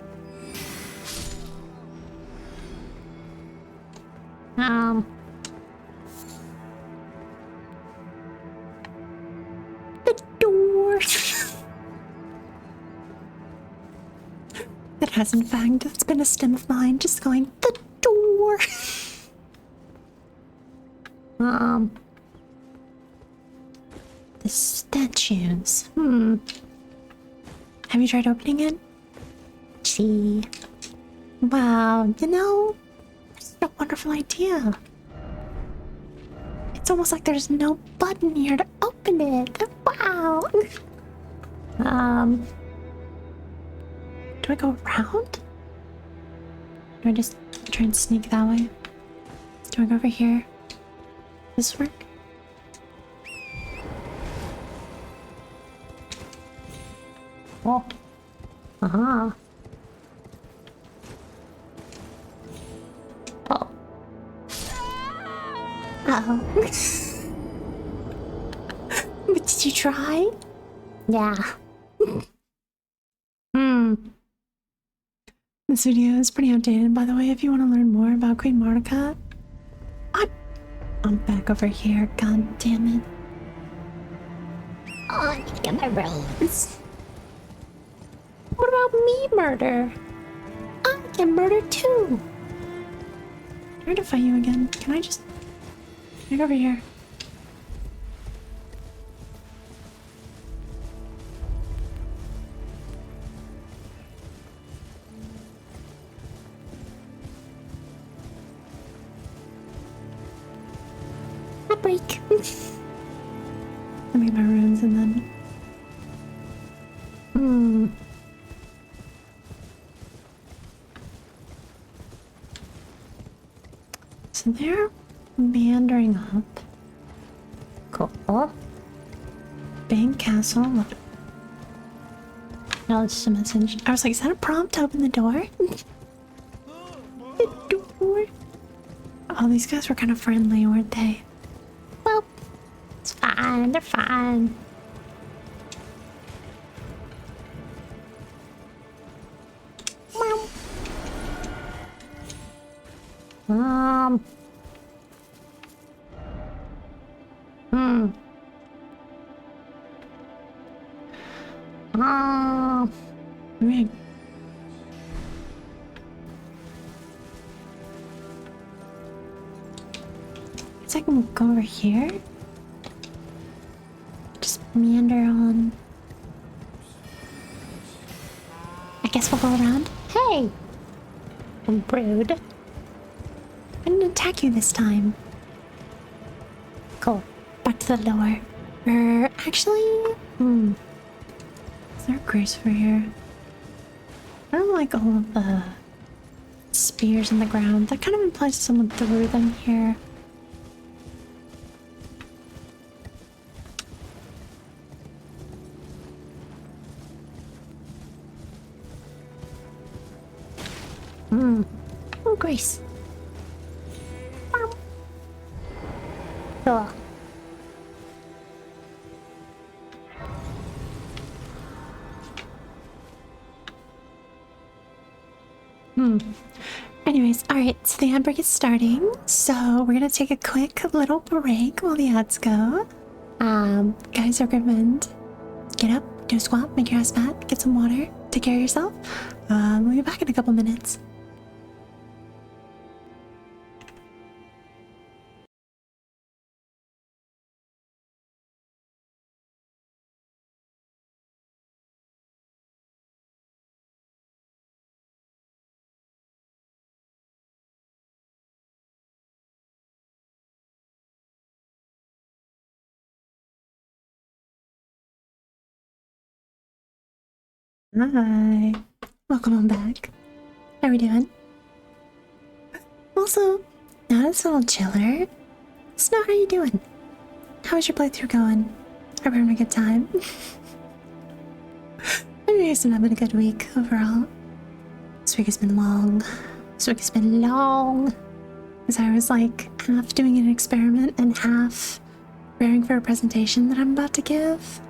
The door. That has in fact, it's been a stem of mine, just going, the door. The statues. Have you tried opening it? Gee. Wow, you know, that's a wonderful idea. It's almost like there's no button here to open it. Wow. Do I go around? Do I just try and sneak that way? Do I go over here? Does this work? Oh. Uh-huh. Oh. Uh-oh. But did you try? Yeah. This video is pretty outdated, by the way, if you want to learn more about Queen Margot. I'm back over here, god damn it. Oh, I need to get my rose. What about me murder? I get murdered too. Trying to fight you again. Can I just get over here? A break. Let me get my runes and then. So they're meandering up. Cool. Bank Castle. No, it's just a message. I was like, is that a prompt to open the door? The door. Oh, these guys were kind of friendly, weren't they? Well, it's fine. They're fine. Maybe I can go over here. Just meander on. I guess we'll go around. Hey! I'm rude. I didn't attack you this time. Cool. Back to the door. Actually, is there a grace over here? I don't like all of the spears in the ground. That kind of implies someone threw them here. Oh, grace. Cool. Anyways, alright, so the ad break is starting. So we're gonna take a quick little break while the ads go. Guys, I recommend get up, do a squat, make your ass fat, get some water, take care of yourself. We'll be back in a couple minutes. Hi. Welcome on back. How are we doing? Also, now that it's a little chiller, Snow, how are you doing? How's your playthrough going? Hope you're having a good time. I'm guessing having a good week overall. This week has been long. Because I was like half doing an experiment and half preparing for a presentation that I'm about to give.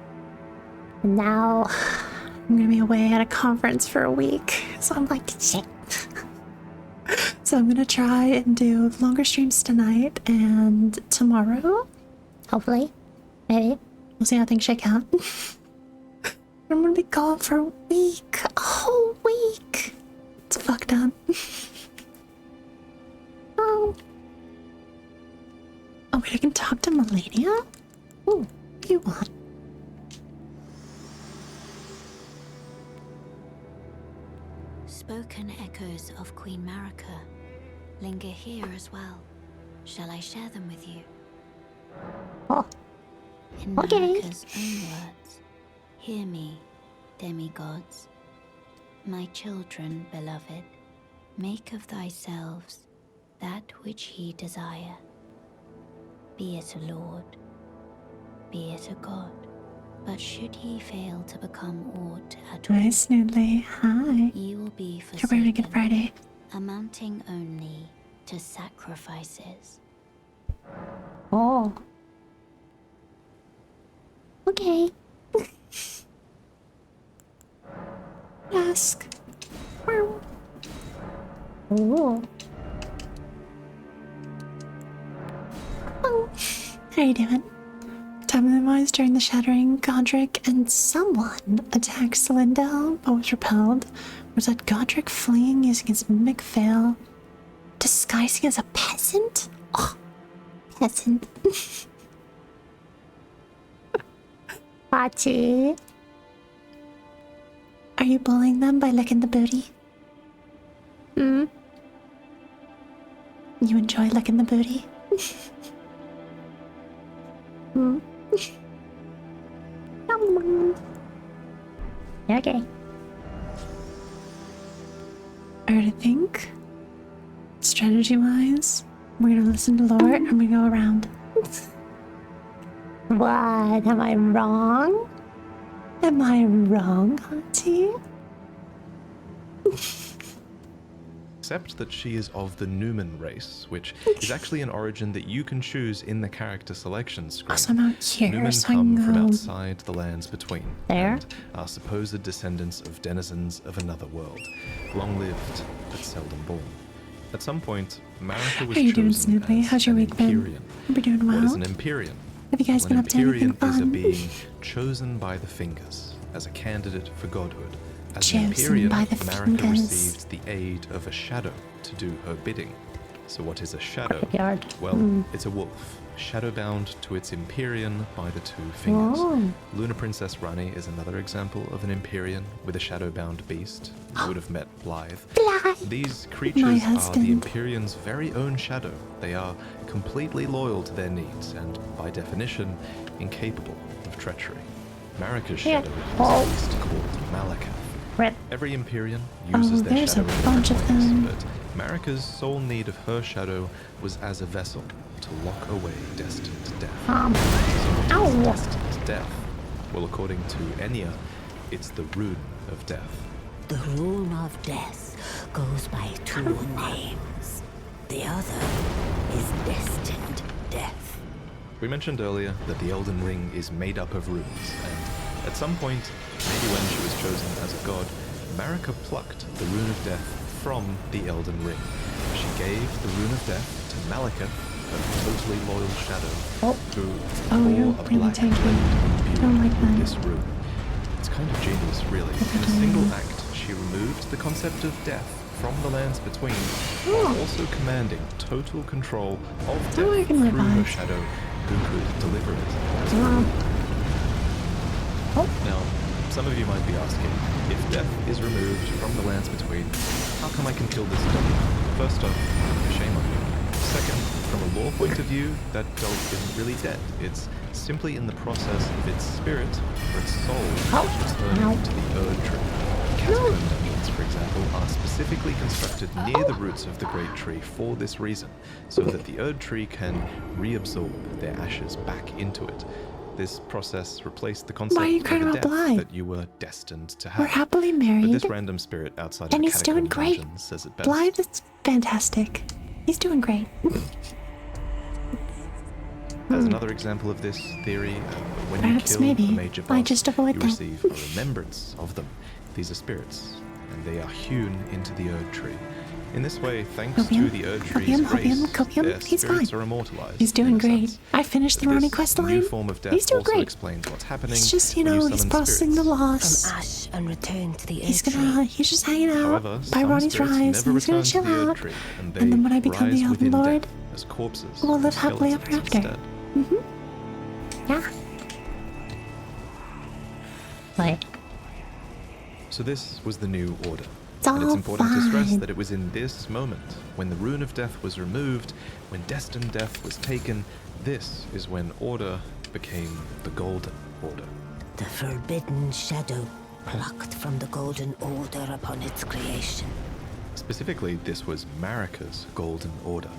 And now I'm gonna be away at a conference for a week, so I'm like, shit. So I'm gonna try and do longer streams tonight and tomorrow. Hopefully. Maybe. We'll see how things shake out. I'm gonna be gone for a week. A whole week. It's fucked up. Oh, wait, I can talk to Melania? Ooh, what do you want? Spoken echoes of Queen Marika linger here as well. Shall I share them with you? Oh, In okay. Marika's own words, hear me, demigods. My children, beloved, make of thyselves that which ye desire. Be it a lord, be it a god. But should ye fail to become aught at all, Hi, Snoodley. Hi. ye will be Hope you're having a good forsaken, Friday. amounting only to sacrifices. Oh. Okay. Ask. Ooh. Oh. How you doing? Time-wise during the shattering, Godric and someone attacked Cylindel, but was repelled. Was that Godric fleeing using his mimic veil, disguising as a peasant? Oh, peasant. Pachi. Are you bullying them by licking the booty? Hmm? You enjoy licking the booty? Hmm? Come on. Okay. Alright, I think strategy-wise, we're gonna listen to lore and we go around. What? Am I wrong? Am I wrong, Auntie? Except that she is of the Newman race, which is actually an origin that you can choose in the character selection screen. Also, I'm out here, Newmen so I come can from go outside the lands between, there. and are supposed descendants of denizens of another world, long-lived but seldom born. At some point, Marika was How you doing, chosen Snoopy? as How's your an week been? Empyrean. Hope you're doing well. What is an Empyrean? Have you guys Well, been an up to anything Empyrean is a fun? being chosen by the fingers as a candidate for godhood. As Chosen an Empyrean, by the Marika fingers. receives the aid of a shadow to do her bidding. So what is a shadow? Graveyard. Well, it's a wolf, shadowbound to its Empyrean by the two fingers. Oh. Luna Princess Rani is another example of an Empyrean with a shadowbound beast. You would have met Blythe. Blythe. These My creatures are the husband. Empyrean's very own shadow. They are completely loyal to their needs and, by definition, incapable of treachery. Marika's Yeah. shadow is Oh. a beast called Malakath. Rip. Every Empyrean Oh, uses their there's a shadow in bunch different of ways, them. but Marika's sole need of her shadow was as a vessel to lock away destined death. So what is Ow. destined death? Well, according to Enya, it's the rune of death. The rune of death goes by two names. The other is destined death. We mentioned earlier that the Elden Ring is made up of runes, and at some point, maybe when she was chosen as a god, Marika plucked the rune of death from the Elden Ring. She gave the rune of death to Malika, her totally loyal shadow, who you're bore a really black tanky. blade imbued Don't like with that. this rune. It's kind of genius, really. In a single act, she removed the concept of death from the lands between, while also commanding total control of death I can through her revive. shadow, who could deliver it. as a Um, reward. Now, some of you might be asking, if death is removed from the lands between, how come I can kill this dog? First off, shame on you. Second, from a lore point of view, that dog isn't really dead. It's simply in the process of its spirit or its soul returning to the Erd Tree. Catacomb dungeons, for example, are specifically constructed near the roots of the Great Tree for this reason, so that the Erd Tree can reabsorb their ashes back into it. This process replaced the concept Why are you of crying the about death Bly? that you were destined to have. We're happily But married, this random spirit outside and of the he's doing Catacomb great. dungeon says it best. Blythe is fantastic. He's doing great. As another example of this theory, when Perhaps you kill maybe a major I boss, just avoid you that. receive a remembrance of them. These are spirits, and they are hewn into the Erd Tree. In this way, thanks Copium, to the Erd copium, Tree's copium, grace, copium. their He's spirits fine. are immortalized. He's doing in a great. sense. I finished the This Ronnie quest new line. form of death He's doing also great. explains what's happening. It's just, when he's summon processing spirits. the loss. From ash and return to the He's Erd gonna, Tree. he's just hanging out However, by some Ronnie's spirits rise, never and he's gonna return to chill the Erd out. Tree, and they And then when I become rise the Elden within Lord, death as corpses. we'll live and happily ever skeletons after. instead. Yeah. What? So this was the new order. It's And it's all important to stress fine. that it was in this moment, when the rune of death was removed, when destined death was taken, this is when order became the golden order. The forbidden shadow plucked from the golden order upon its creation. Specifically, this was Marika's golden order.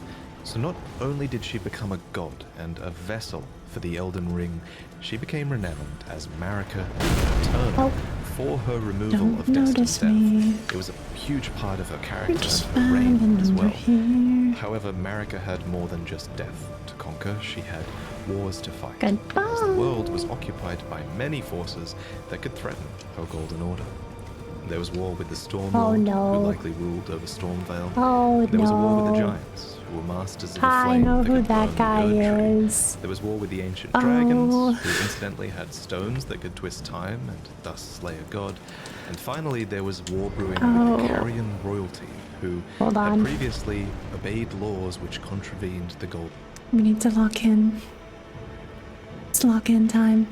So not only did she become a god and a vessel for the Elden Ring, she became renowned as Marika the Eternal for her removal Don't of destined notice death. me. It was a huge part of her We're character just and her reign vibing as over well. here. However, Marika had more than just death to conquer. She had wars to fight. Goodbye. As the world was occupied by many forces that could threaten her golden order. There was war with the Storm Oh, Lord, no. who likely ruled over Stormvale. Oh, There was a war with the no. giants, who were masters of the I flame know that who could that burn guy the Erd Tree. is. There was war with the ancient Oh. dragons, who incidentally had stones that could twist time and thus slay a god. And finally, there was war brewing Oh. with the Carian royalty, who Hold had on. previously obeyed laws which contravened the gold. We need to lock in. It's lock in time.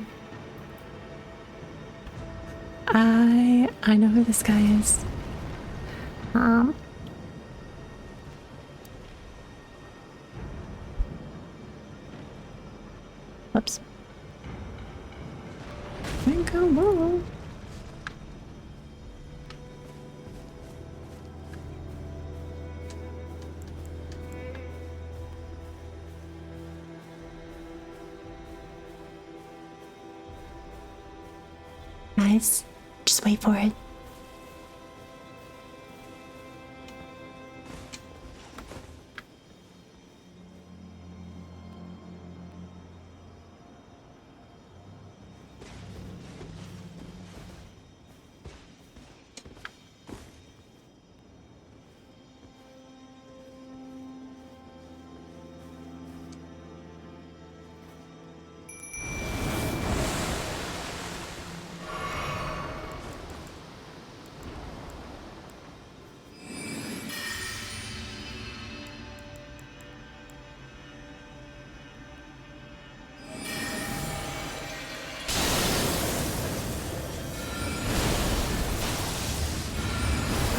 I know who this guy is. Whoops. Come on. Guys, just wait for it.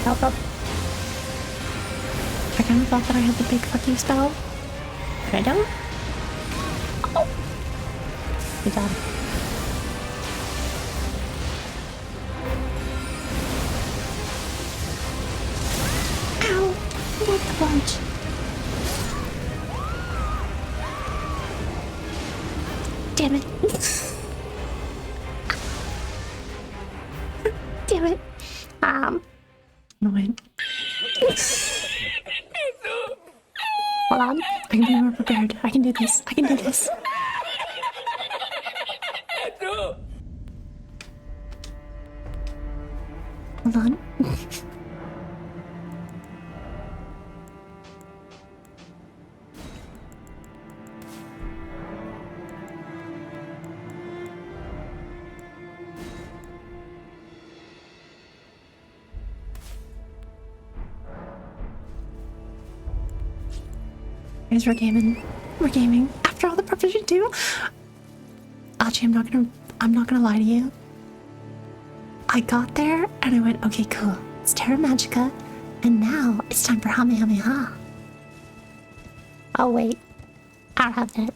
Help up. I kind of thought that I had the big fuck you spell, but I don't. Oh! Good job. Ow! What the bunch? Damn it. Damn it. No, wait. Hold on. I can be more prepared. I can do this. I can do this. Hold on. Guys, we're gaming. We're gaming. After all the preparation too. Achi, I'm not gonna lie to you. I got there and I went, okay, cool. It's Terra Magica, and now it's time for Hamehameha. Oh wait. I don't have that.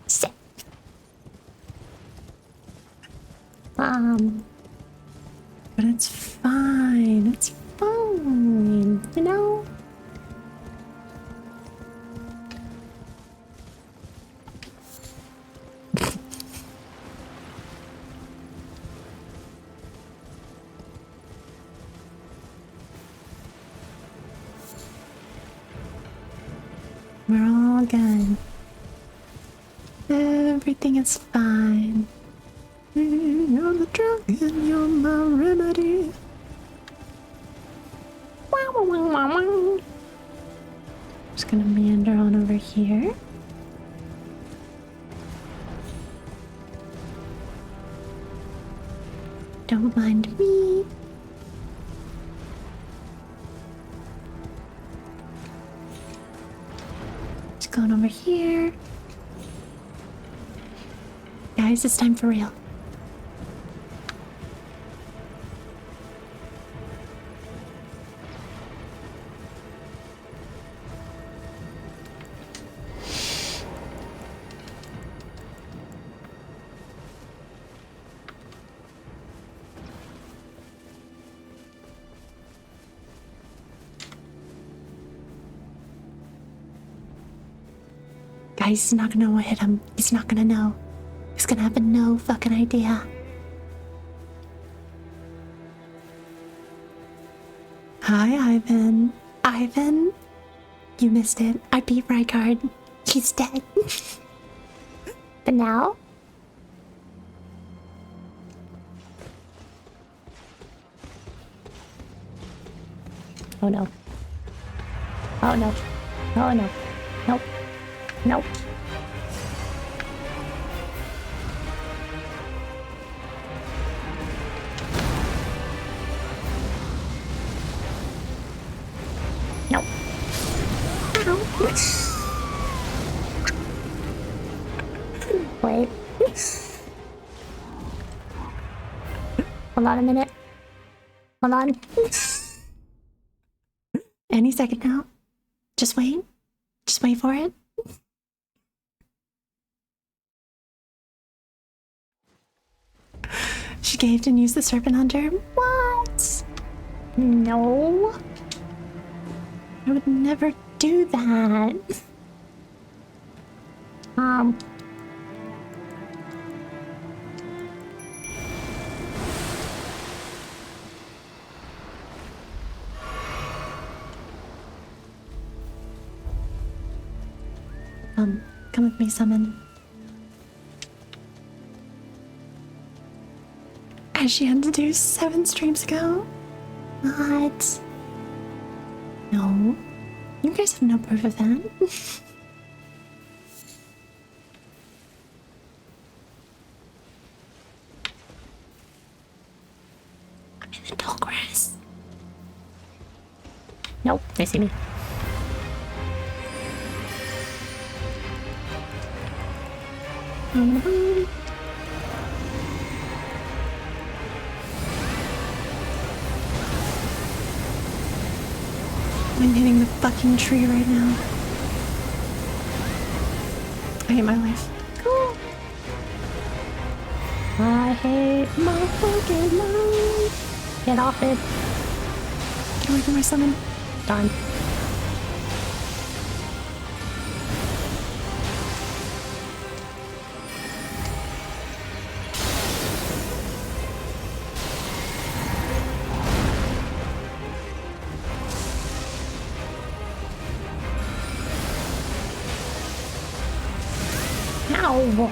Sick. But it's fine. It's fine. You know? We're all good. Everything is fine. You're the drug and you're my remedy. Wow, wow, wow, wow, wow. Just gonna meander on over here. Don't mind me. Just going over here. Guys, it's time for real. Guys, he's not gonna know what hit him. He's not gonna know. He's gonna have no fucking idea. Hi, Ivan. Ivan? You missed it. I beat Rykard. He's dead. But now? Oh no. Oh no. Oh no. Nope. Nope. Nope. Ow. Wait. Hold on a minute. Hold on. Any second now. Just wait. Just wait for it. She caved and used the Serpent Hunter. What? No. I would never do that. Come with me, Summon. As she had to do 7 streams ago? What? No. You guys have no proof of that. I'm in the tall grass. Nope, they see me. I'm hitting the fucking tree right now. I hate my life. Cool. I hate my fucking life. Get off it. Get away from my summon. Darn. Ow.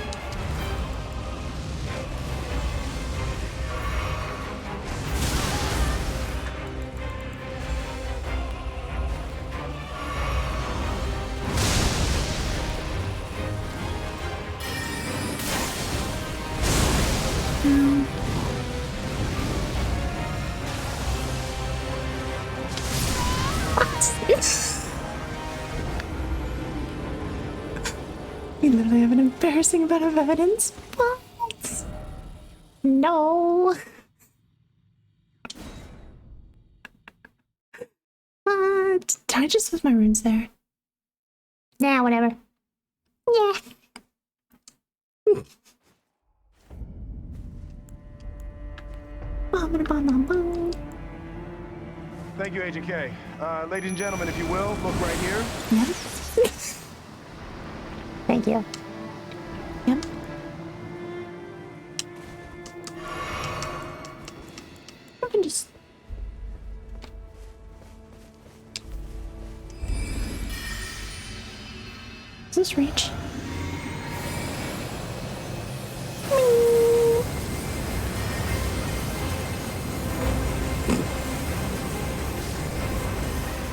literally have an embarrassing amount of evidence. What? No. Did I just lose my runes there? Nah, whatever. Yeah. Thank you, Agent K. Ladies and gentlemen, if you will, look right here. Yep. Thank you. Yep. I can just... Does this reach?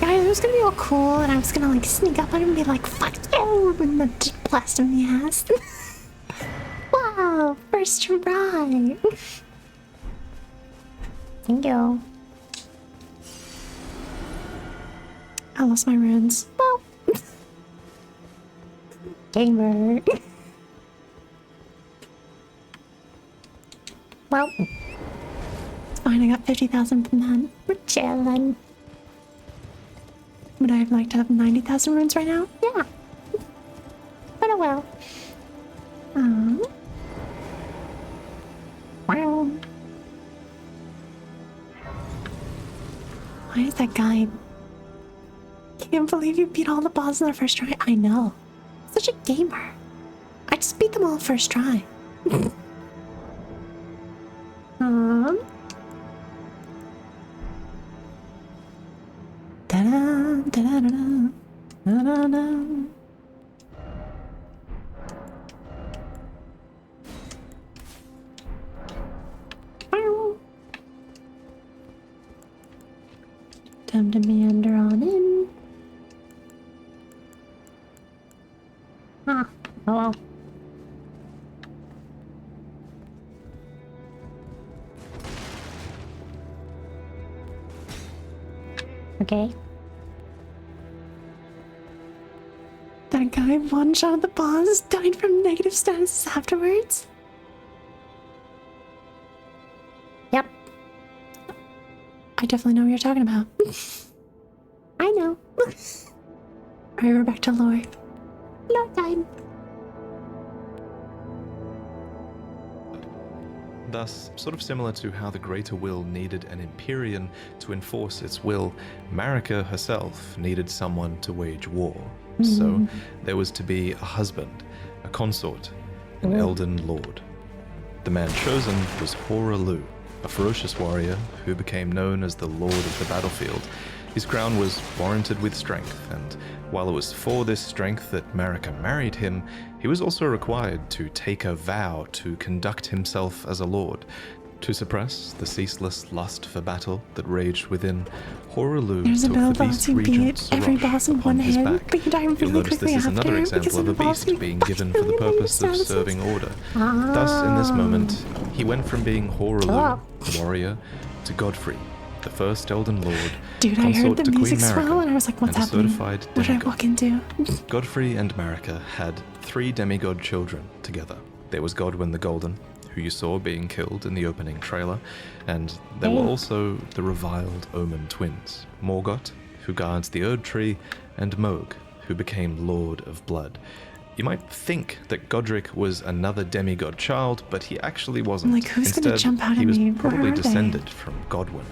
Guys, it was gonna be all cool, and I was gonna like sneak up on him and be like, "Fuck you!" and then just blast him in the ass. Wow, first try. Thank you. I lost my runes. Well, gamer. Well, it's fine. I got 50,000 from that. We're chilling. Would I like to have 90,000 runes right now? Yeah. But oh well. Wow. Why is that guy? Can't believe you beat all the bosses on the first try. I know. Such a gamer. I just beat them all first try. Da-da, da-da-da-da, da-da-da. Time to meander on in. Ah, oh well. Okay. That guy one-shot the boss, died from negative status afterwards? Yep. I definitely know what you're talking about. I know. Alright, we're back to lore. Lore time. Thus, sort of similar to how the Greater Will needed an Empyrean to enforce its will, Marika herself needed someone to wage war. So there was to be a husband, a consort, an Elden Lord. The man chosen was Horalu, a ferocious warrior who became known as the Lord of the Battlefield. His crown was warranted with strength, and while it was for this strength that Marika married him, he was also required to take a vow to conduct himself as a lord. To suppress the ceaseless lust for battle that raged within, Horalu There's took another the boss beast who beat regent every Sirach boss in upon one his hand, back. but he died You'll really notice quickly this is after another because example of a the boss beast being being given for the fucking purpose of statuses. serving order. Thus, in this moment, he went from being Horalu, warrior, to Godfrey, the first Elden Lord, Dude, I heard consort the to Queen music swell Marika, and I was like, what's and a happening? certified What did I demigod. walk into? Godfrey and Marika had 3 demigod children together. There was Godwin the Golden, who you saw being killed in the opening trailer, and there were also the reviled Omen twins, Margot, who guards the Erd Tree, and Moog, who became Lord of Blood. You might think that Godric was another demigod child, but he actually wasn't. Like, who's gonna Instead, jump out he at was me? Where probably are they? descended from Godwin.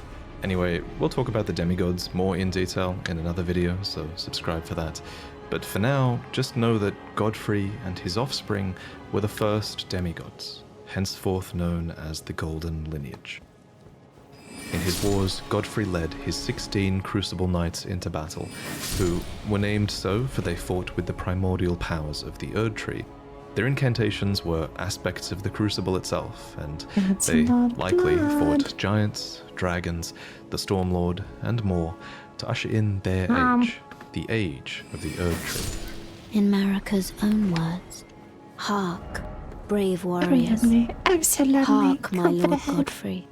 Anyway, we'll talk about the demigods more in detail in another video, so subscribe for that. But for now, just know that Godfrey and his offspring were the first demigods, henceforth known as the Golden Lineage. In his wars, Godfrey led his 16 Crucible Knights into battle, who were named so for they fought with the primordial powers of the Erd Tree. Their incantations were aspects of the Crucible itself, and That's they not likely blood. fought giants, dragons, the Stormlord, and more to usher in their age, the age of the Erd Tree. In Marika's own words, hark, brave Very warriors. lonely. I'm so lonely. Hark, my Come for the lord head. Godfrey.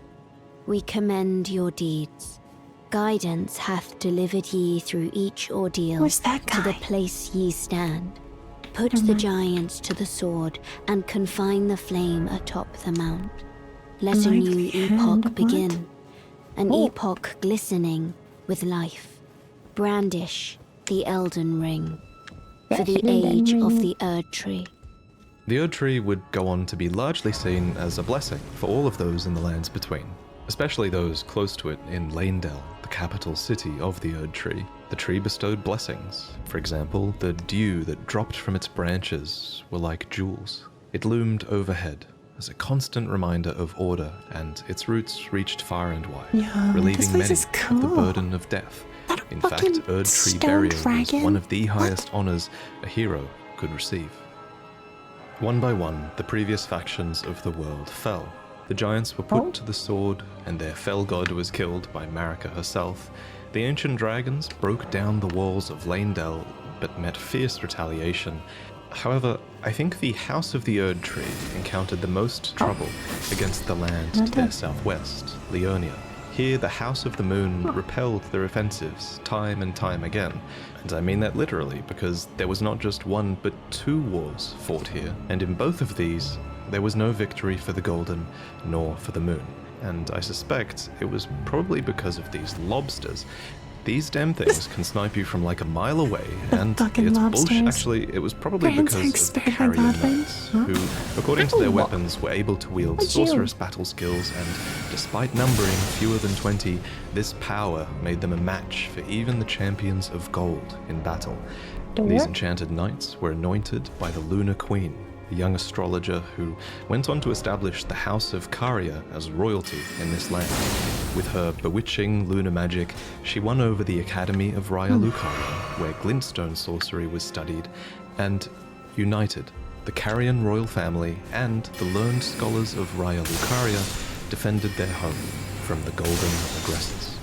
We commend your deeds. Guidance hath delivered ye through each ordeal Who's that to the guy? place ye stand. Put the giants to the sword and confine the flame atop the mount. Let a new epoch begin. An epoch glistening with life. Brandish the Elden Ring for the age of the Erd Tree. The Erd Tree would go on to be largely seen as a blessing for all of those in the lands between, especially those close to it in Leyndell, the capital city of the Erd Tree. The tree bestowed blessings. For example, the dew that dropped from its branches were like jewels. It loomed overhead as a constant reminder of order, and its roots reached far and wide, relieving many of the burden of death. In fact, Erd Tree burial was one of the highest honors a hero could receive. One by one, the previous factions of the world fell. The giants were put to the sword, and their fell god was killed by Marika herself. The ancient dragons broke down the walls of Leyndell, but met fierce retaliation. However, I think the House of the Erd Tree encountered the most trouble against the land to their southwest, Leonia. Here, the House of the Moon repelled their offensives time and time again. And I mean that literally, because there was not just one, but 2 wars fought here. And in both of these, there was no victory for the Golden, nor for the Moon. And I suspect it was probably because of these lobsters. These damn things can snipe you from like a mile away, and it's bullshit. Actually, it was probably because of the carrier knights, who, according to their weapons, were able to wield sorcerous battle skills, and despite numbering fewer than 20, this power made them a match for even the champions of gold in battle. These enchanted knights were anointed by the Lunar Queen, a young astrologer who went on to establish the House of Caria as royalty in this land. With her bewitching lunar magic, she won over the Academy of Rykard, where glintstone sorcery was studied, and united the Carian royal family and the learned scholars of Rykard defended their home from the golden aggressors.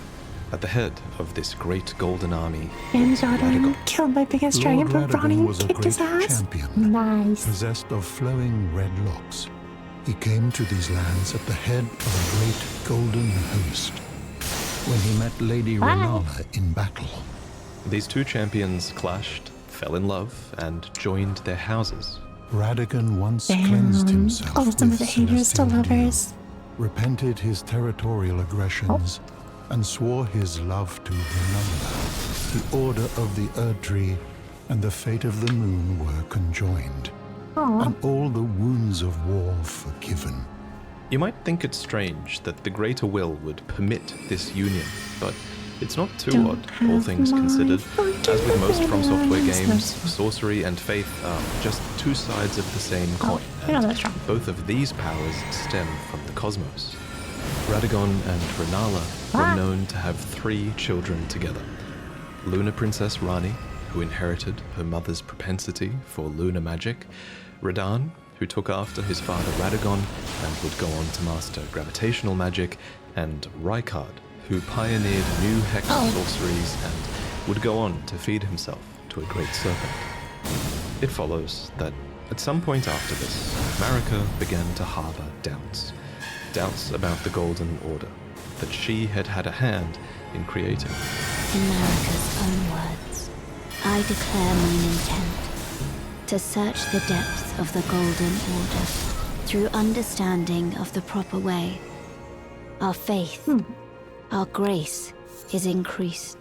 At the head of this great golden army was Godwin killed my biggest dragon, but Ronnie kicked his ass. Champion, Nice. possessed of flowing red locks. He came to these lands at the head of a great golden host when he met Lady Rennala in battle. These 2 champions clashed, fell in love, and joined their houses. Radagon once cleansed himself Some with of the haters to celestial dew, lovers. repented his territorial aggressions, and swore his love to Rennala. The order of the Erd Tree and the fate of the moon were conjoined, and all the wounds of war forgiven. You might think it strange that the Greater Will would permit this union, but it's not too odd, all things considered. As with most From Software games, sorcery and faith are just 2 sides of the same coin, and both of these powers stem from the cosmos. Radagon and Rennala were known to have 3 children together. Lunar Princess Rani, who inherited her mother's propensity for lunar magic, Radahn, who took after his father Radagon and would go on to master gravitational magic, and Rykard, who pioneered new hex sorceries and would go on to feed himself to a great serpent. It follows that at some point after this, Marika began to harbor doubts. Doubts about the Golden Order, that she had had a hand in creating. In Marika's own words, I declare mine intent to search the depths of the Golden Order through understanding of the proper way. Our faith, our grace is increased.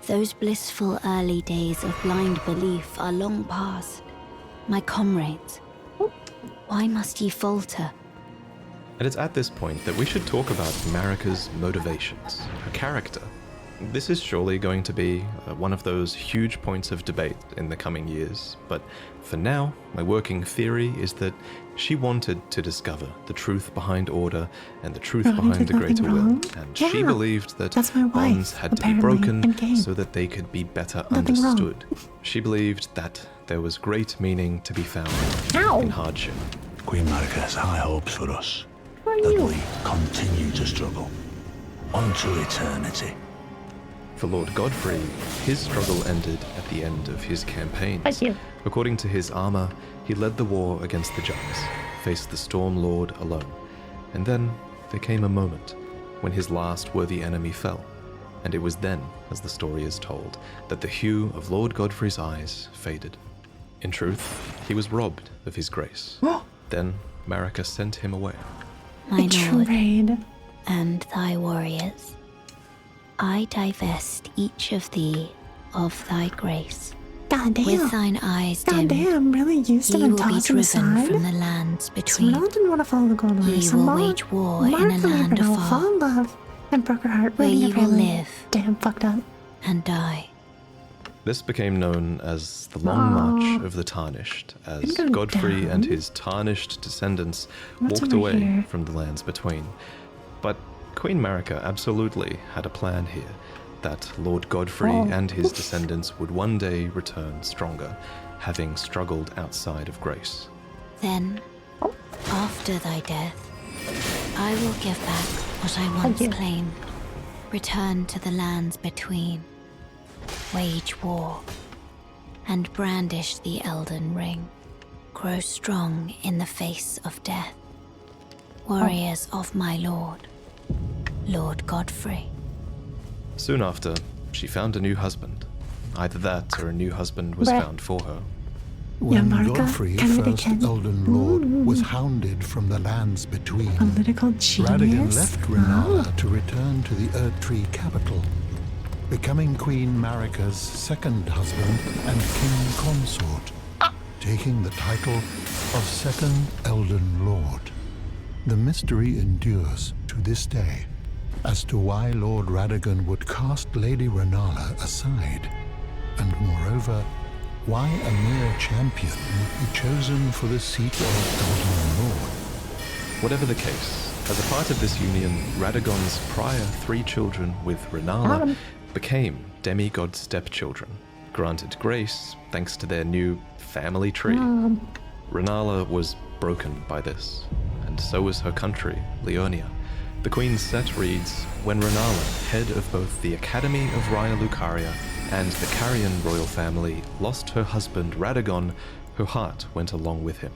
Those blissful early days of blind belief are long past. My comrades, why must ye falter? And it's at this point that we should talk about Marika's motivations, her character. This is surely going to be one of those huge points of debate in the coming years, but for now, my working theory is that she wanted to discover the truth behind order and the truth behind the greater will, and she believed that bonds had to be broken so that they could be better understood. She believed that there was great meaning to be found in hardship. Queen Marika has high hopes for us, that we continue to struggle unto eternity. For Lord Godfrey, his struggle ended at the end of his campaigns. According to his armor, he led the war against the giants, faced the Storm Lord alone. And then there came a moment when his last worthy enemy fell. And it was then, as the story is told, that the hue of Lord Godfrey's eyes faded. In truth, he was robbed of his grace. Then Marika sent him away. My lord, Betrayed. and thy warriors, I divest each of thee of thy grace. God damn. With thine eyes God dimmed, damn, really used him ye and will be tossed him driven aside. from the lands So between. Renala didn't want to follow the golden way. Ye So will Mark, wage war Mark in a believed land Renala afar, fall in love and broke her heart, where ruining ye her will family. live Damn, fucked up. and die. This became known as the Long March of the Tarnished, as Didn't go Godfrey down. and his tarnished descendants What's walked over away here? from the lands between. But Queen Marika absolutely had a plan here, that Lord Godfrey and his descendants would one day return stronger, having struggled outside of grace. Then, after thy death, I will give back what I once you. claimed. Return to the lands between, wage war, and brandish the Elden Ring. Grow strong in the face of death. Warriors of my lord, Lord Godfrey. Soon after, she found a new husband. Either that or a new husband was Bruh. found for her. When Marika, Godfrey, can we first begin? Elden Lord, was hounded from the lands between, Political genius. Radagon left Renala to return to the Erdtree capital, becoming Queen Marika's second husband and king consort, taking the title of Second Elden Lord. The mystery endures to this day as to why Lord Radagon would cast Lady Renala aside, and moreover, why a mere champion would be chosen for the seat of Elden Lord. Whatever the case, as a part of this union, Radagon's prior 3 children with Renala became demigod stepchildren, granted grace thanks to their new family tree. Renala was broken by this, and so was her country, Leonia. The Queen's set reads, when Renala, head of both the Academy of Raya Lucaria and the Carian royal family, lost her husband Radagon, her heart went along with him.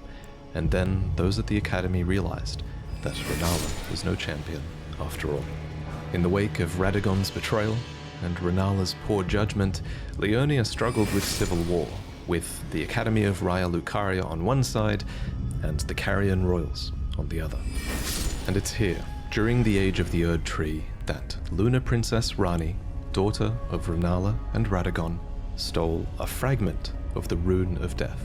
And then those at the Academy realized that Renala was no champion after all. In the wake of Radagon's betrayal and Renala's poor judgment, Leonia struggled with civil war, with the Academy of Raya Lucaria on one side and the Carian royals on the other. And it's here, during the age of the Erdtree, that Lunar Princess Rani, daughter of Renala and Radagon, stole a fragment of the Rune of Death.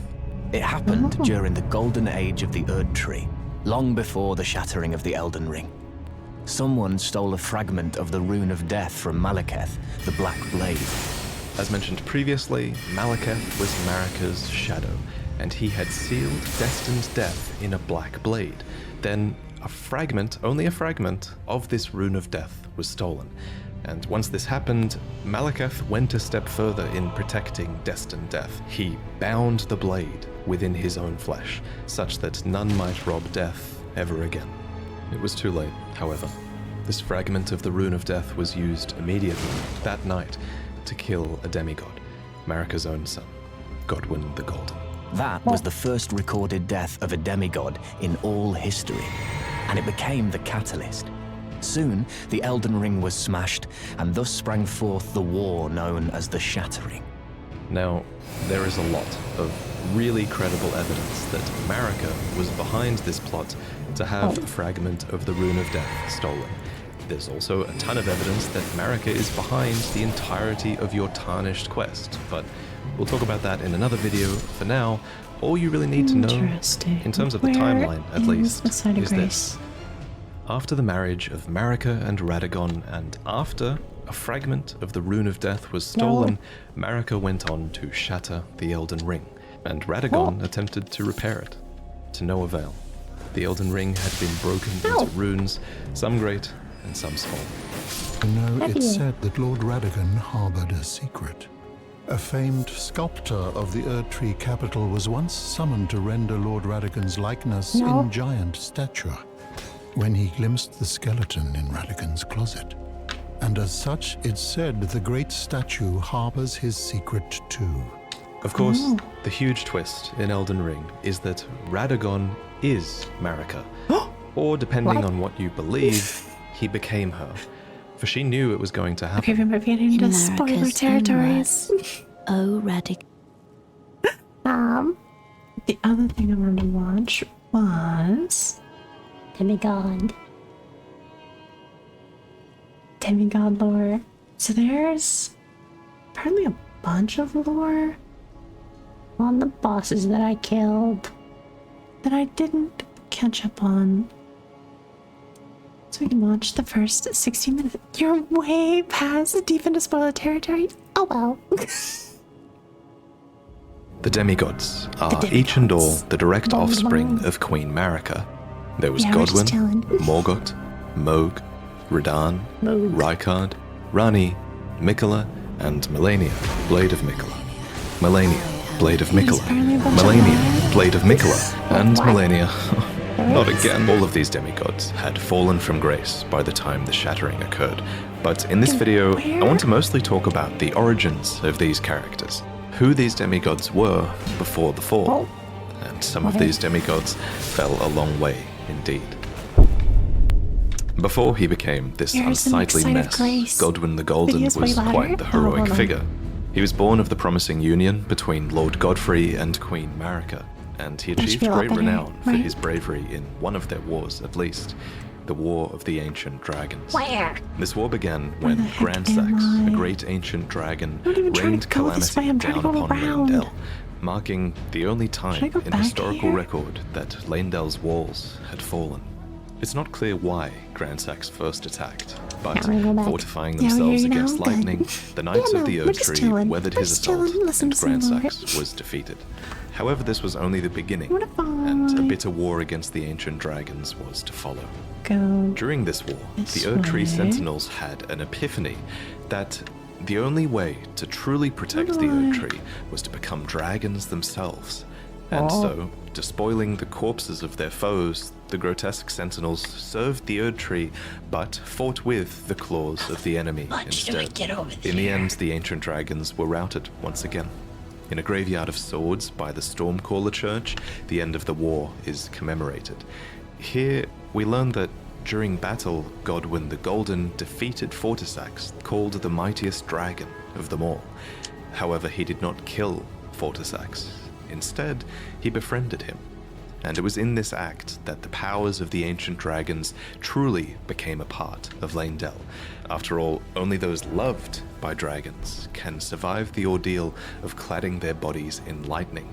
It happened during the golden age of the Erdtree, long before the shattering of the Elden Ring. Someone stole a fragment of the Rune of Death from Malekith, the Black Blade. As mentioned previously, Malekith was Marika's shadow, and he had sealed destined death in a black blade. Then a fragment, only a fragment, of this Rune of Death was stolen. And once this happened, Malekith went a step further in protecting destined death. He bound the blade within his own flesh, such that none might rob death ever again. It was too late, however. This fragment of the Rune of Death was used immediately, that night, to kill a demigod, Marika's own son, Godwin the Golden. That was the first recorded death of a demigod in all history, and it became the catalyst. Soon, the Elden Ring was smashed, and thus sprang forth the war known as the Shattering. Now, there is a lot of really credible evidence that Marika was behind this plot to have a fragment of the Rune of Death stolen. There's also a ton of evidence that Marika is behind the entirety of your tarnished quest, but we'll talk about that in another video. For now, all you really need to know, Interesting. in terms of the Where timeline at is least, the side of is grace? this. After the marriage of Marika and Radagon, and after a fragment of the Rune of Death was stolen, Marika went on to shatter the Elden Ring, and Radagon attempted to repair it, to no avail. The Elden Ring had been broken into runes, some great and some small. You know, it's said that Lord Radagon harbored a secret. A famed sculptor of the Erdtree capital was once summoned to render Lord Radagon's likeness in giant stature, when he glimpsed the skeleton in Radagon's closet. And as such, it's said the great statue harbors his secret too. Of course, the huge twist in Elden Ring is that Radagon is Marika, or depending on what you believe, he became her, for she knew it was going to happen. Okay, we might be getting into spoiler Marika's territories. Oh, Radic. The other thing I wanted to watch was Demigod. Demigod lore. So there's apparently a bunch of lore On the bosses that I killed. that I didn't catch up on. So we can watch the first 60 minutes. You're way past deep into spoiler territory. Oh well. The demigods are demigods. each and all the direct Bong, offspring bong. of Queen Marika. There was Yeah, we're just Godwin, chilling. Morgot, Mohg, Radahn, Rykard, Rani, Mikola, and Melania, Blade of Mikola. Melania, Blade of Mikola. apparently a bunch of Melania, liars. Blade of Mikola. And What? Melania. Not again. All of these demigods had fallen from grace by the time the shattering occurred. But in this video, I want to mostly talk about the origins of these characters, who these demigods were before the fall. And some of these demigods fell a long way indeed. Before he became this Here's an unsightly excited mess, Grace. Godwin the Golden Video's way was louder. quite the Oh, heroic hold on. figure. He was born of the promising union between Lord Godfrey and Queen Marika, and he That should achieved be a lot great better, renown for right? his bravery in one of their wars, at least, the War of the Ancient Dragons. Where? This war began Where when the heck Grandsax, am I? a great ancient dragon, I'm not even trying rained to go this way, calamity I'm trying to down go upon around. Leyndell, marking the only Should I time go in back historical here? record that Leyndell's walls had fallen. It's not clear why Grandsax first attacked, but Now we go back. fortifying Yeah, we're themselves here now, against good. lightning, the Knights Yeah, of no, the we're Erd just Tree chilling. weathered We're his just assault, chilling, listen and to some more. Grandsax was defeated. However, this was only the beginning, What if and a I bitter war against the ancient dragons was to follow. go? During this war, This the Erd Tree way. Sentinels had an epiphany that the only way to truly protect the Why? Erd Tree was to become dragons themselves. And so, despoiling the corpses of their foes, the grotesque Sentinels served the Erd Tree, but fought with the claws of the enemy instead. In the end, the ancient dragons were routed once again. In a graveyard of swords by the Stormcaller Church, the end of the war is commemorated. Here, we learn that during battle, Godwin the Golden defeated Fortisax, called the mightiest dragon of them all. However, he did not kill Fortisax. Instead, he befriended him. And it was in this act that the powers of the ancient dragons truly became a part of Leyndell. After all, only those loved by dragons can survive the ordeal of cladding their bodies in lightning.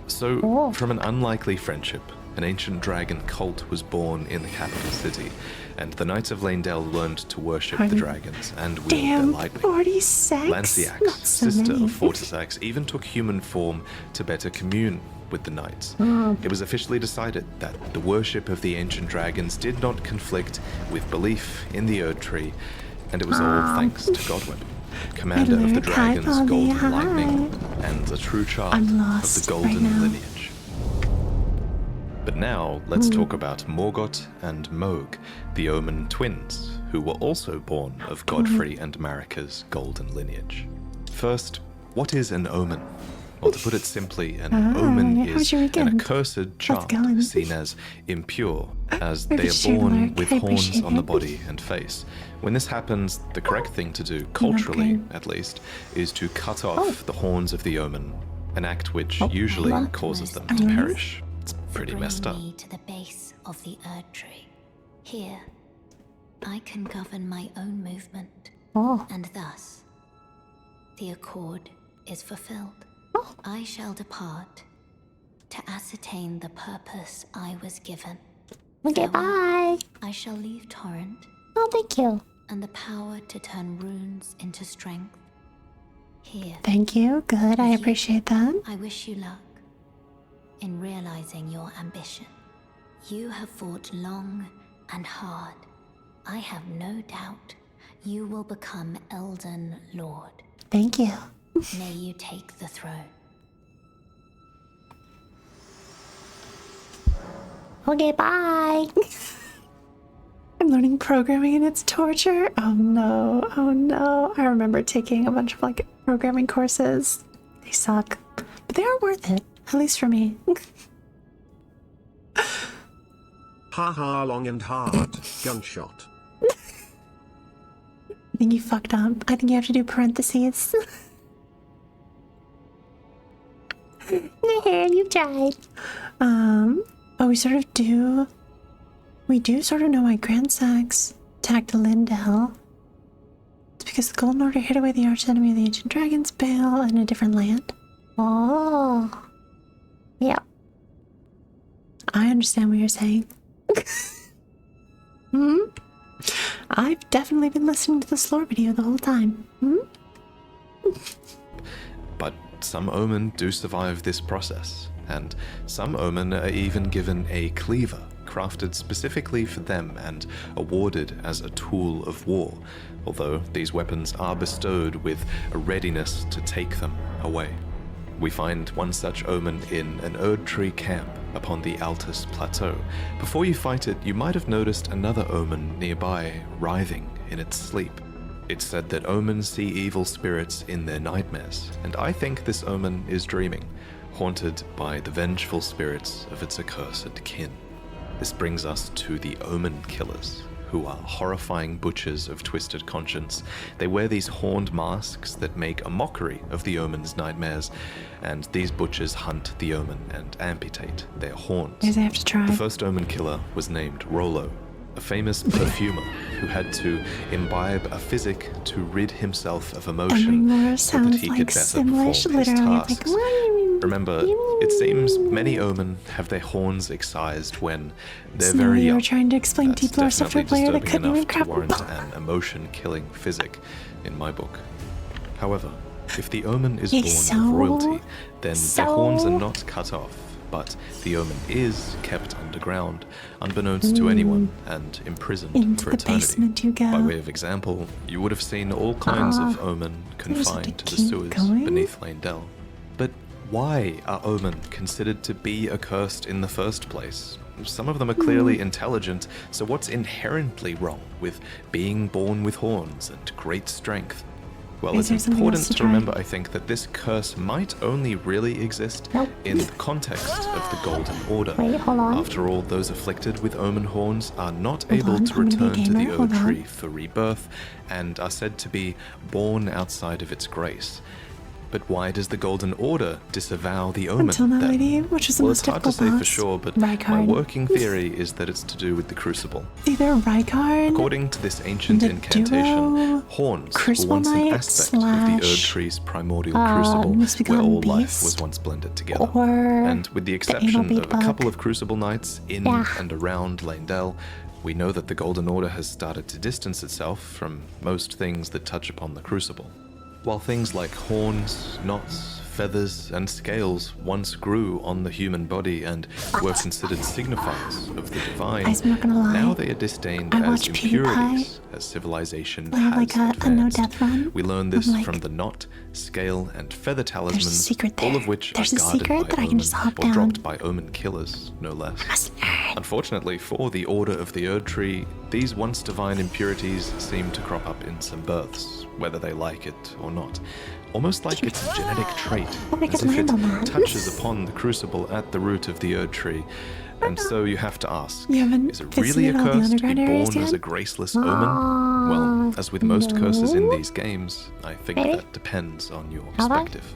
So, from an unlikely friendship, an ancient dragon cult was born in the capital city, and the Knights of Leyndell learned to worship the dragons and wield their Damn, lightning. 46? Lanciax, Not so sister many. of Fortisax, even took human form to better commune with the knights. It was officially decided that the worship of the ancient dragons did not conflict with belief in the Erd Tree, and it was all thanks to Godwin, commander of the Hello, hi, dragons' Bobby, golden hi. lightning, and the true child I'm of lost the right golden now. lineage. But now, let's talk about Morgot and Mohg, the Omen twins, who were also born of Godfrey and Marika's golden lineage. First, what is an omen? Well, to put it simply, an omen how's is your an weekend? accursed child going? seen as impure, as Maybe they are share born Mark, with I horns appreciate on the it. body and face. When this happens, the correct thing to do, culturally okay. at least, is to cut off the horns of the omen, an act which Oh, usually what? causes them Are to you ready? perish. It's pretty Bring messed up. me to the base of the Erd Tree. Here, I can govern my own movement, and thus, the accord is fulfilled. I shall depart to ascertain the purpose I was given. Okay, bye. I shall leave Torrent Oh, thank you. and the power to turn runes into strength. Here, Thank you. Good. I You- appreciate that. I wish you luck in realizing your ambition. You have fought long and hard. I have no doubt you will become Elden Lord. Thank you. May you take the throne. Okay, bye. I'm learning programming and it's torture. Oh no. Oh no. I remember taking a bunch of like programming courses. They suck. But they are worth it. At least for me. Ha ha, long and hard. Gunshot. I think you fucked up. I think you have to do parentheses. You tried. But we do sort of know why Grandsax attacked Lindell. It's because the Golden Order hid away the arch enemy of the ancient dragons, Bale, in a different land. Oh. Yeah. I understand what you're saying. I've definitely been listening to this lore video the whole time. But some omen do survive this process, and some omen are even given a cleaver, crafted specifically for them and awarded as a tool of war, although these weapons are bestowed with a readiness to take them away. We find one such omen in an Erdtree camp upon the Altus Plateau. Before you fight it, you might have noticed another omen nearby, writhing in its sleep. It's said that omens see evil spirits in their nightmares, and I think this omen is dreaming, haunted by the vengeful spirits of its accursed kin. This brings us to the Omen Killers, who are horrifying butchers of twisted conscience. They wear these horned masks that make a mockery of the Omen's nightmares, and these butchers hunt the Omen and amputate their horns. Guys, I have to try. The first Omen Killer was named Rollo, a famous perfumer who had to imbibe a physic to rid himself of emotion so that he could better perform his tasks. Remember, it seems many omen have their horns excised when they're very young. You were trying to explain That's deep lore stuff to a player that couldn't even to craft warrant an emotion-killing physic in my book. However, if the omen is born of royalty, then their horns are not cut off, but the omen is kept underground, unbeknownst to anyone, and imprisoned into for the eternity. Basement you go. By way of example, you would have seen all kinds of omen confined to the sewers beneath Lindell. But why are omen considered to be accursed in the first place? Some of them are clearly intelligent, so what's inherently wrong with being born with horns and great strength? Well, it's important to remember, I think, that this curse might only really exist in the context of the Golden Order. Wait, hold on. After all, those afflicted with omen horns are not able to return to the Erdtree for rebirth, and are said to be born outside of its grace. But why does the Golden Order disavow the omen Until now, then? lady, which is the Well, most it's hard to difficult say for boss. sure, but Rykard. my working theory is that it's to do with the Crucible. Either Rykard, According to this ancient the incantation, duo horns were Crucible once an Knight aspect of the Erdtree's primordial crucible, where all life was once blended together. And with the exception of a couple of Crucible Knights in and around Lindell, we know that the Golden Order has started to distance itself from most things that touch upon the Crucible. While things like horns, knots, feathers, and scales once grew on the human body and were considered signifiers of the divine, I'm not gonna lie. now they are disdained I as watch impurities, as civilization I have has like a advanced. no-death run. We learn this I'm like, from the knot, scale, and feather there's a talismans, secret there. all of which There's are a guarded secret by that I can omen, just hop or down. dropped by omen killers, no less. Unfortunately for the Order of the Erdtree, these once divine impurities seem to crop up in some births, whether they like it or not. Almost like it's a genetic trait, as if it touches upon the Crucible at the root of the Erdtree. And so you have to ask, is it really a curse to be born as a graceless omen? Well, as with most curses in these games, I think that depends on your perspective.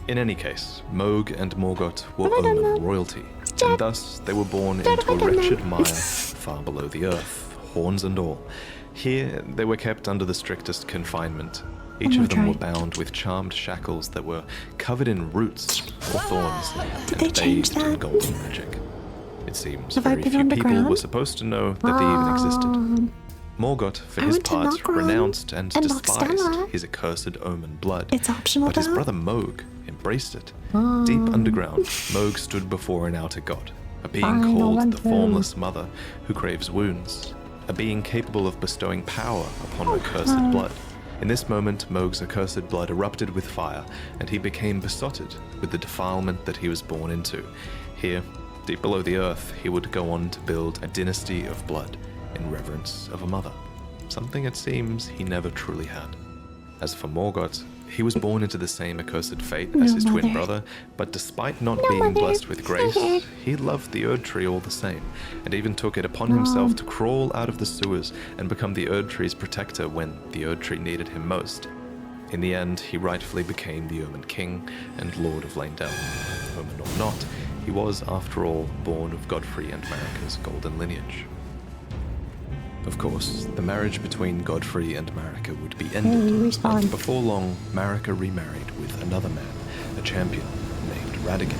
In any case, Moog and Margot were omen royalty, and thus they were born into a wretched mire far below the earth, horns and all. Here, they were kept under the strictest confinement. Each of them were bound with charmed shackles that were covered in roots or thorns and bathed in golden magic. It seems very few people were supposed to know that they even existed. Margot, for his part, renounced and despised his accursed omen blood, It's optional, but his though. brother Moog embraced it. Deep underground, Moog stood before an outer god, a being called the Formless Mother, who craves wounds, a being capable of bestowing power upon accursed blood. In this moment, Moog's accursed blood erupted with fire, and he became besotted with the defilement that he was born into. Here, deep below the earth, he would go on to build a dynasty of blood in reverence of a mother, something it seems he never truly had. As for Margot, he was born into the same accursed fate as his twin brother, but despite not being blessed with grace, he loved the Erdtree all the same, and even took it upon himself to crawl out of the sewers and become the Erdtree's protector when the Erdtree needed him most. In the end, he rightfully became the Omen King and Lord of Leyndell. Omen or not, he was, after all, born of Godfrey and Marika's golden lineage. Of course, the marriage between Godfrey and Marika would be ended, but before long, Marika remarried with another man, a champion named Radagon,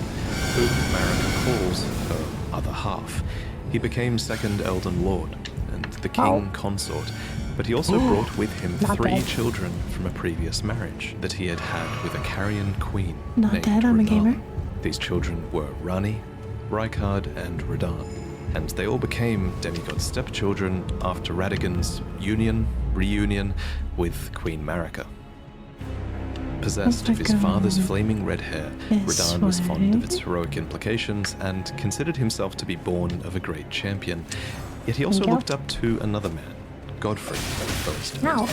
whom Marika calls her other half. He became second Elden Lord and the king consort, but he also brought with him three children from a previous marriage that he had had with a Carian queen named I'm a Renan. gamer. These children were Rani, Rykard, and Radahn, and they all became demigod stepchildren after Radagon's reunion with Queen Marika. Possessed of his father's flaming red hair, Radahn was fond of its heroic implications and considered himself to be born of a great champion. Yet he also looked up to another man, Godfrey, the first Lord,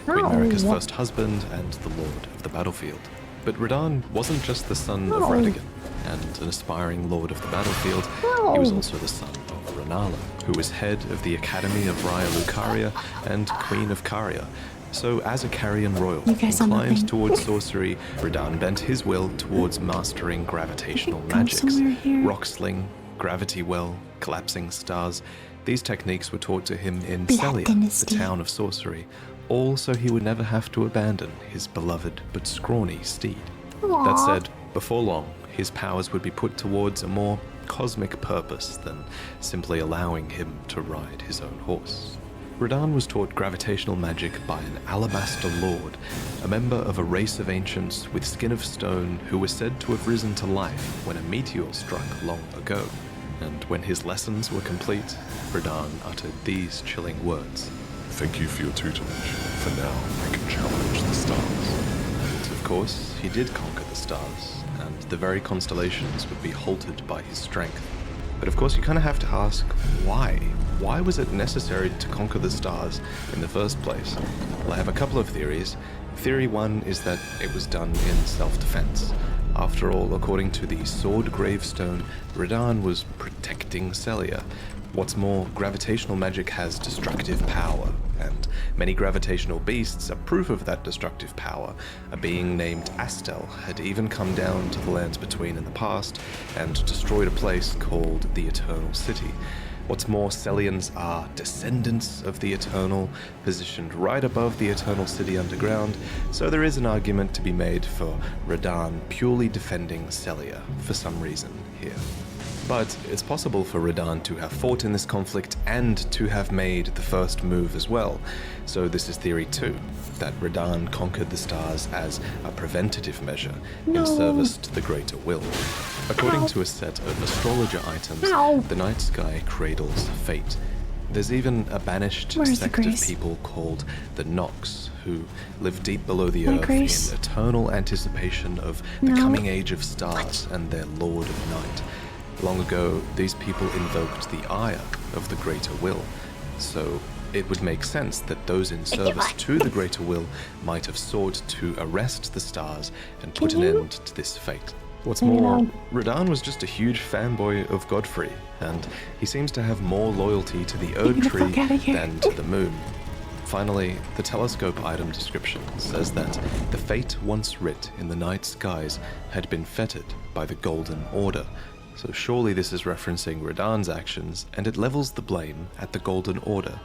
Queen Marika's first husband and the Lord of the battlefield. But Radahn wasn't just the son of Radagon and an aspiring Lord of the battlefield, he was also the son of Rennala, who was head of the Academy of Raya Lucaria and Queen of Caria. So as a Carian royal inclined towards sorcery, Radahn bent his will towards mastering gravitational magics. Rock sling, gravity well, collapsing stars. These techniques were taught to him in Sellia, the town of sorcery, all so he would never have to abandon his beloved but scrawny steed. That said, before long, his powers would be put towards a more cosmic purpose than simply allowing him to ride his own horse. Radahn was taught gravitational magic by an Alabaster Lord, a member of a race of ancients with skin of stone who was said to have risen to life when a meteor struck long ago. And when his lessons were complete, Radahn uttered these chilling words. Thank you for your tutelage. For now, I can challenge the stars. And of course, he did conquer the stars, and the very constellations would be halted by his strength. But of course, you kind of have to ask, why? Why was it necessary to conquer the stars in the first place? Well, I have a couple of theories. Theory one is that it was done in self-defense. After all, according to the Sword Gravestone, Radahn was protecting Sellia. What's more, gravitational magic has destructive power, and many gravitational beasts are proof of that destructive power. A being named Astel had even come down to the Lands Between in the past and destroyed a place called the Eternal City. What's more, Sellians are descendants of the Eternal, positioned right above the Eternal City underground, so there is an argument to be made for Radahn purely defending Sellia for some reason here. But it's possible for Radahn to have fought in this conflict and to have made the first move as well. So this is theory 2, that Radahn conquered the stars as a preventative measure in service to the greater will. According to a set of astrologer items, the night sky cradles fate. There's even a banished sect of people called the Nox, who live deep below the earth in eternal anticipation of the coming age of stars and their Lord of Night. Long ago, these people invoked the ire of the greater will, so it would make sense that those in service to the greater will might have sought to arrest the stars and put an end to this fate. What's more, Radahn was just a huge fanboy of Godfrey, and he seems to have more loyalty to the Erd Tree than to the moon. Finally, the telescope item description says that the fate once writ in the night skies had been fettered by the Golden Order. So surely this is referencing Radahn's actions, and it levels the blame at the Golden Order.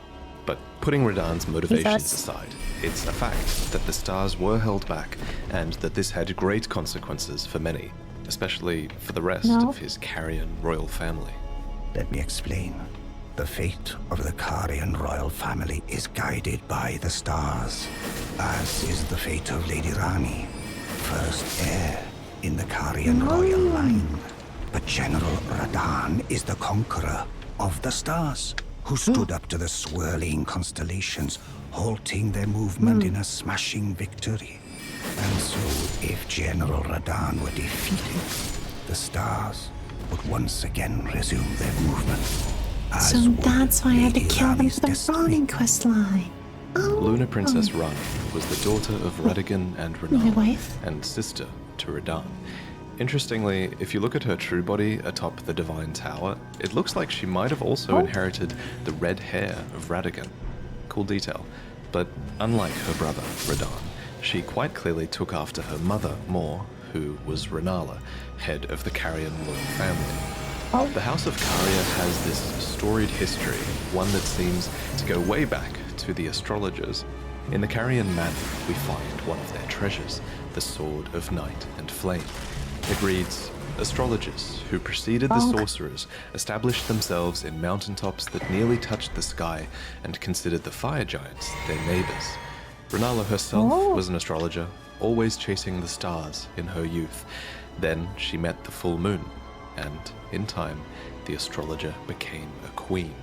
But putting Radahn's motivations aside, it's a fact that the stars were held back, and that this had great consequences for many, especially for the rest of his Carian royal family. Let me explain. The fate of the Carian royal family is guided by the stars, as is the fate of Lady Rani, first heir in the Carian royal line. But General Radahn is the conqueror of the stars, who stood up to the swirling constellations, halting their movement in a smashing victory. And so, if General Radahn were defeated, the stars would once again resume their movement. So that's why I had to kill them for the Ronin quest line. Lunar Princess Rani was the daughter of Radagon and Rennala, and sister to Radahn. Interestingly, if you look at her true body atop the Divine Tower, it looks like she might have also inherited the red hair of Radagon. Cool detail. But unlike her brother, Radahn, She quite clearly took after her mother more, who was Rennala, head of the Carian royal family. The House of Caria has this storied history, one that seems to go way back to the astrologers. In the Carian Manor, we find one of their treasures, the Sword of Night and Flame. It reads, astrologers who preceded the sorcerers established themselves in mountaintops that nearly touched the sky and considered the fire giants their neighbors. Rennala herself was an astrologer, always chasing the stars in her youth. Then she met the full moon, and in time, the astrologer became a queen,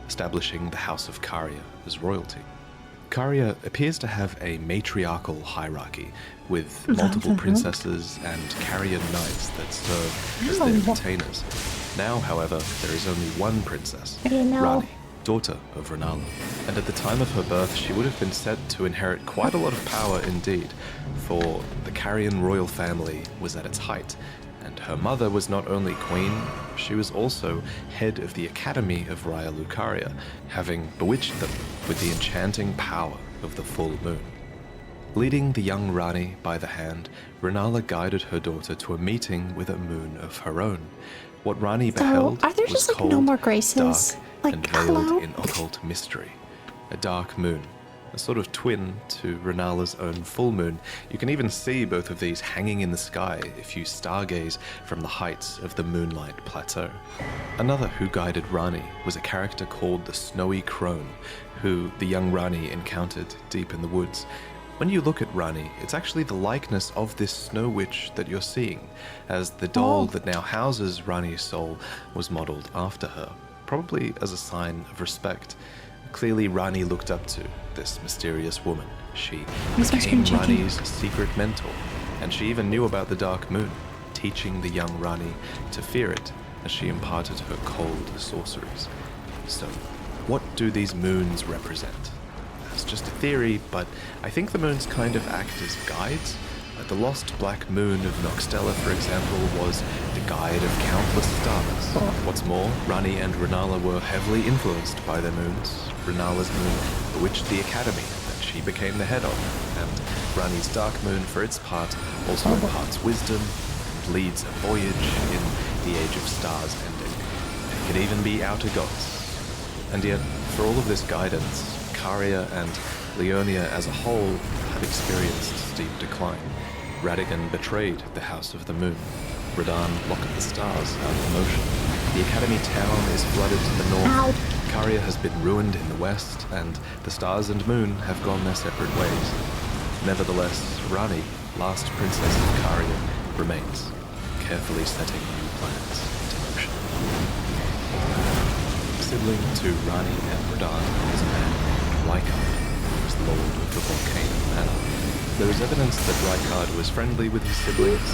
establishing the House of Caria as royalty. Caria appears to have a matriarchal hierarchy, with multiple princesses and Carian knights that serve as their retainers. Now, however, there is only one princess, Rani, daughter of Rennala, and at the time of her birth she would have been said to inherit quite a lot of power indeed, for the Carian royal family was at its height, and her mother was not only queen, she was also head of the Academy of Raya Lucaria, having bewitched them with the enchanting power of the full moon. Leading the young Rani by the hand, Rennala guided her daughter to a meeting with a moon of her own. What Rani beheld are there was just like cold, no more graces? dark, Like, and veiled hello? in occult mystery. A dark moon, a sort of twin to Rennala's own full moon. You can even see both of these hanging in the sky if you stargaze from the heights of the Moonlight Plateau. Another who guided Rani was a character called the Snowy Crone, who the young Rani encountered deep in the woods. When you look at Rani, it's actually the likeness of this snow witch that you're seeing, as the doll that now houses Rani's soul was modeled after her, probably as a sign of respect. Clearly, Rani looked up to this mysterious woman. She became Rani's secret mentor, and she even knew about the Dark Moon, teaching the young Rani to fear it as she imparted her cold sorceries. So, what do these moons represent? That's just a theory, but I think the moons kind of act as guides. The lost black moon of Noxtella, for example, was the guide of countless stars. What's more, Rani and Rennala were heavily influenced by their moons. Rennala's moon bewitched the academy that she became the head of, and Rani's dark moon, for its part, also imparts wisdom and leads a voyage in the Age of Stars ending. It could even be outer gods. And yet, for all of this guidance, Caria and Leonia as a whole had experienced steep decline. Radagon betrayed the House of the Moon. Radahn locked the stars out of motion. The Academy town is flooded to the north. Caria has been ruined in the west, and the stars and moon have gone their separate ways. Nevertheless, Rani, last princess of Caria, remains, carefully setting new plans into motion. Sibling to Rani and Radahn is a man named Rykard, who was lord of the Volcano Manor. There is evidence that Rykard was friendly with his siblings,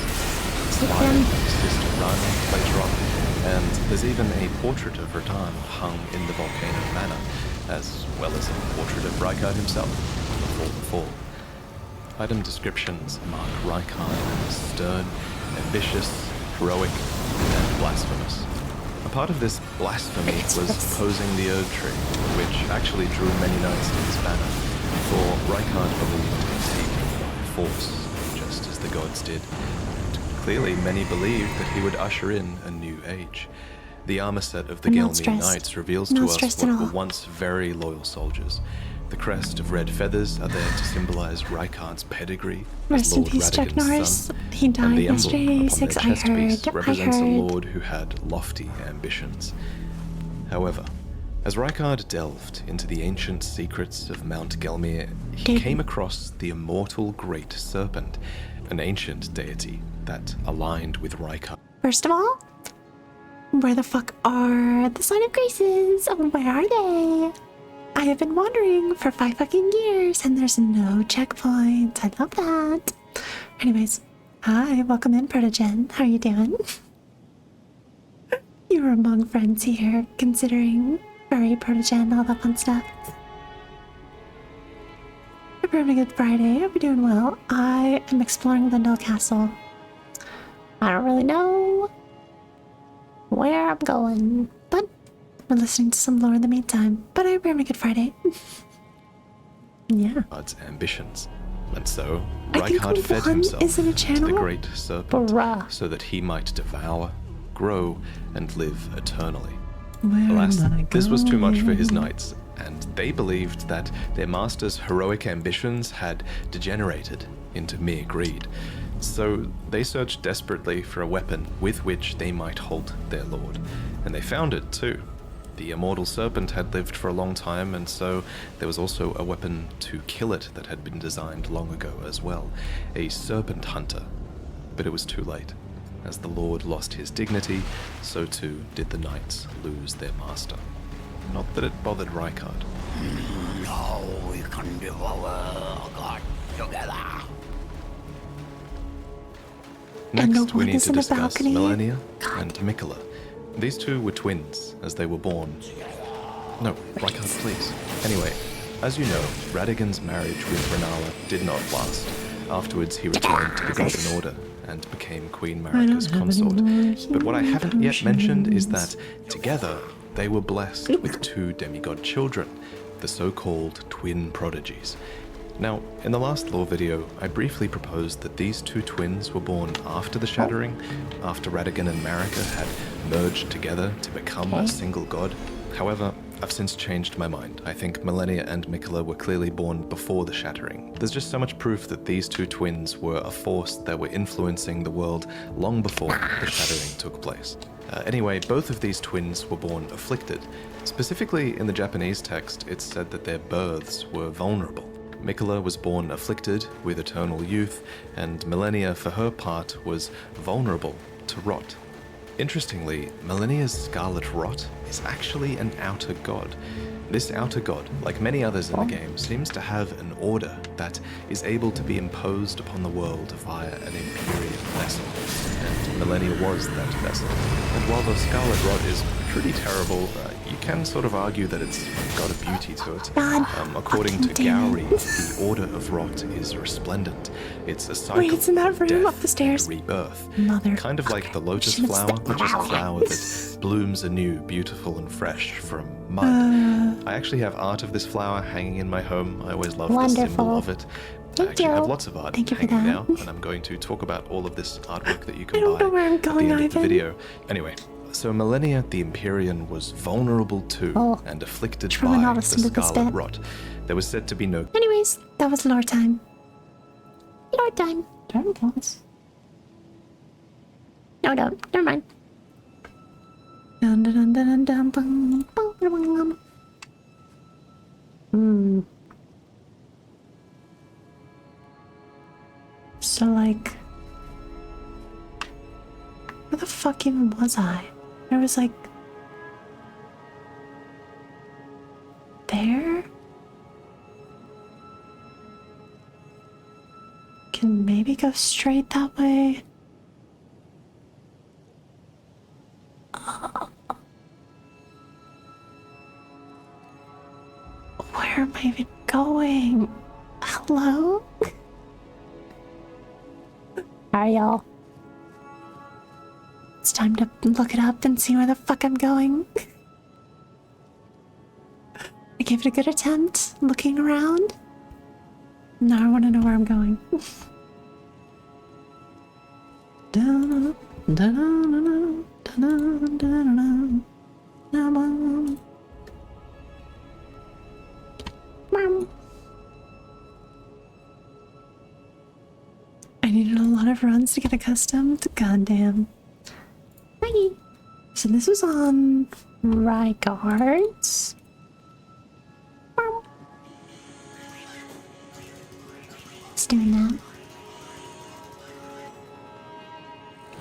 inspired by his sister Rani later on, and there's even a portrait of Radahn hung in the Volcano Manor, as well as a portrait of Rykard himself before the fall. Item descriptions mark Rykard as stern, ambitious, heroic, and blasphemous. A part of this blasphemy was opposing the Erd Tree, which actually drew many knights to his banner, for Rykard believed in taking by force, just as the gods did. And clearly, many believed that he would usher in a new age. The armor set of the Gelmir Knights reveals to us what were once very loyal soldiers. The crest of red feathers are there to symbolize Rykard's pedigree as Lord Radagon's son, He died and the yesterday. emblem upon 6, their I chest piece heard. represents a lord who had lofty ambitions. However, as Rykard delved into the ancient secrets of Mount Gelmir, he came across the immortal Great Serpent, an ancient deity that aligned with Rykard. First of all, where the fuck are the Sign of Graces? Where are they? I have been wandering for 5 fucking years and there's no checkpoint. I love that. Anyways, hi, welcome in, Protogen. How are you doing? You were among friends here, considering furry Protogen, all that fun stuff. Hope you're having a good Friday. Hope you're doing well. I am exploring Lindell Castle. I don't really know where I'm going, but we're listening to some lore in the meantime. But I hope you're having a good Friday. Yeah. God's ambitions. And so, I think Rykard fed one himself is in a to channel. the great serpent Bruh. so that he might devour, grow, and live eternally. Where Alas, am I this was too much for his going? knights, and they believed that their master's heroic ambitions had degenerated into mere greed. So they searched desperately for a weapon with which they might halt their lord. And they found it too. The immortal serpent had lived for a long time, and so there was also a weapon to kill it that had been designed long ago as well. A serpent hunter. But it was too late. As the lord lost his dignity, so too did the knights lose their master. Not that it bothered Rykard. Now we can devour God together. And the Next, we one need is to in a discuss balcony. Melania and Mikola. These two were twins as they were born. No, Rykard, please. Anyway, as you know, Radagon's marriage with Renala did not last. Afterwards, he returned to the Godwin Order and became Queen Marika's consort. But what I haven't yet mentioned is that, together, they were blessed with two demigod children, the so-called twin prodigies. Now, in the last lore video, I briefly proposed that these two twins were born after the Shattering, after Radagon and Marika had merged together to become a single god. However, I've since changed my mind. I think Melania and Mikola were clearly born before the Shattering. There's just so much proof that these two twins were a force that were influencing the world long before the Shattering took place. Anyway, both of these twins were born afflicted. Specifically, in the Japanese text, it's said that their births were vulnerable. Mikola was born afflicted with eternal youth, and Melania, for her part, was vulnerable to rot. Interestingly, Melania's scarlet rot is actually an outer god. This outer god, like many others in the game, seems to have an order that is able to be imposed upon the world via an imperial vessel. And Melania was that vessel. And while the scarlet rot is pretty terrible, you can sort of argue that it's got a beauty to it. According to Gowrie, the order of rot is resplendent. It's a cycle Wait, it's in that of room death up the stairs. and rebirth. Mother. Kind of like the lotus Should've flower, stepped which is a out. flower that blooms anew, beautiful and fresh from mud. I actually have art of this flower hanging in my home. I always love the symbol Wonderful. of it. I Thank actually have you. lots of art Thank you for hanging that. now, and I'm going to talk about all of this artwork that you can I don't buy know where I'm at the going, end of the Ivan. video. Anyway, so Melania the Empyrean was vulnerable to and afflicted try not by to the listen to this scarlet bit. rot. There was said to be no Anyways, that was lore time. Lore time. Darn gods. No, don't. Never mind. Dun, dun, dun, dun, dun, bum, bum, bum, bum. So, like, where the fuck even was I? There was like there? Can maybe go straight that way. Where am I even going? Hello? Hi, y'all. It's time to look it up and see where the fuck I'm going. I gave it a good attempt, looking around. Now I want to know where I'm going. Dun, dun, dun, dun, dun, dun, dun. I needed a lot of runs to get accustomed. Goddamn. Righty. So this was on Rykard's. It's doing that.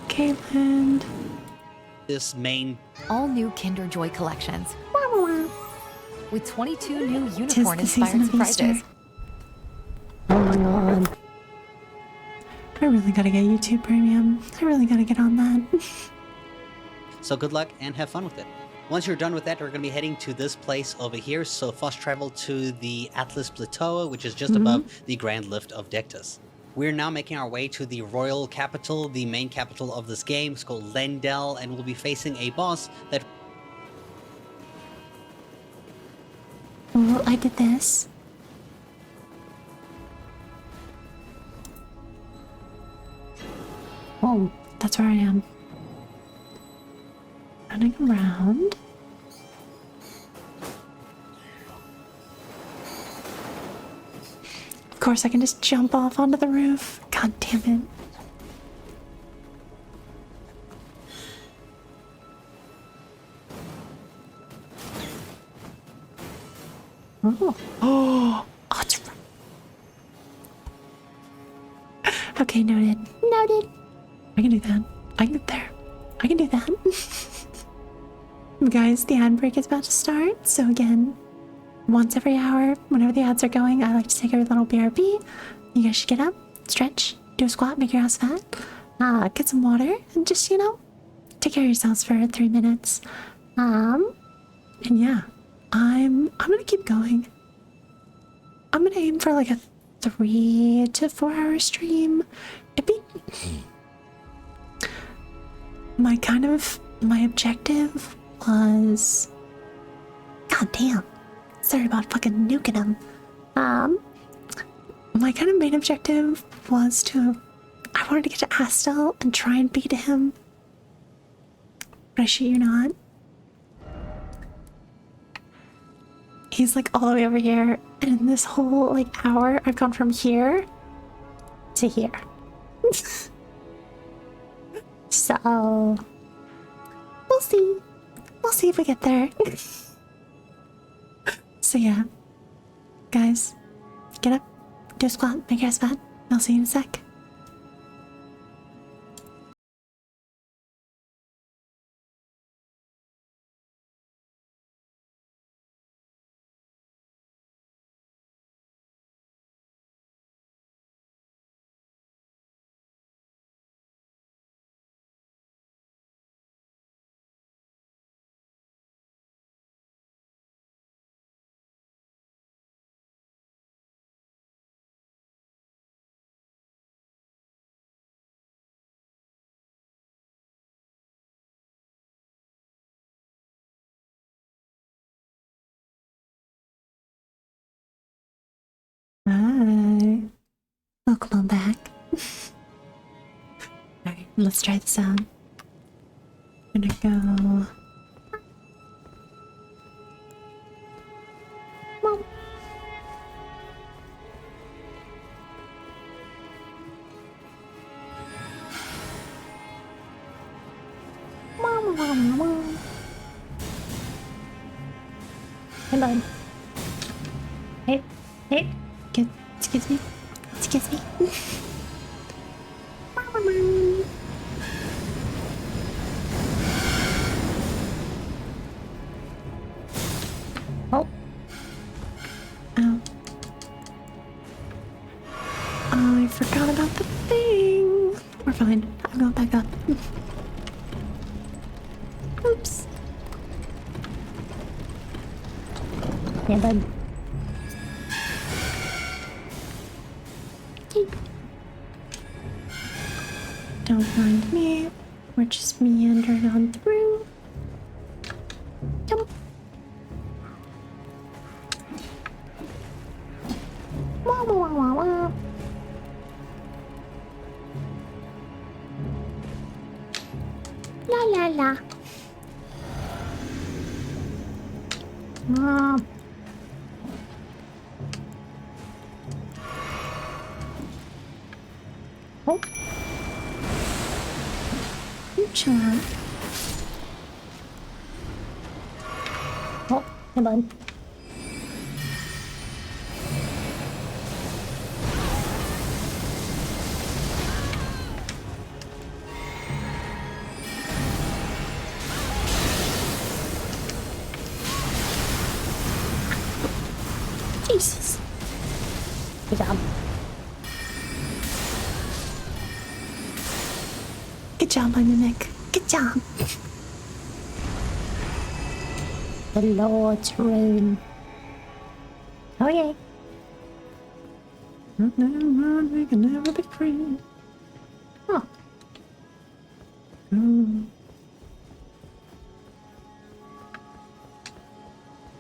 Caitlin. This main All new Kinder Joy collections with 22 new Tis the unicorn-inspired season of surprises. Easter. Oh my god. I really gotta get YouTube Premium. I really gotta get on that. So good luck and have fun with it. Once you're done with that, we're going to be heading to this place over here. So fast travel to the Atlas Plateau, which is just above the Grand Lift of Dectus. We're now making our way to the royal capital, the main capital of this game. It's called Lendel, and we'll be facing a boss that... Oh, I did this. Oh, that's where I am. Running around. Of course, I can just jump off onto the roof. God damn it. Oh, oh, it's right. Okay, noted. Noted. I can do that. I can get there. I can do that. Guys, the ad break is about to start. So again, once every hour, whenever the ads are going, I like to take a little BRB. You guys should get up, stretch, do a squat, make your ass fat, get some water, and just, you know, take care of yourselves for 3 minutes. And yeah, I'm gonna keep going. I'm gonna aim for like a 3 to 4 hour stream. It'd be my objective was, god damn, sorry about fucking nuking him. My kind of main objective was I wanted to get to Astel and try and beat him. But I shit you not, he's like all the way over here, and in this whole like hour, I've gone from here to here. So we'll see. We'll see if we get there. So yeah, guys, get up, do a squat, make your ass fat. I'll see you in a sec. Hi. Welcome on back. Alright, let's try this out. I'm gonna go. Mom. Mom. Hey, bud. Hey. Excuse me. Oh. Ow. I forgot about the thing. We're fine. I'm going back up. Oops. Yeah, bud. Don't mind me. We're just meandering on through. Jump. Wah, wah, wah, wah. La la la. Oh. Chill out. Oh, hey bud. Jesus. Good job. Good job, my mimic. Good job. The Lord's reign. Oh yeah. We can never be free. Oh.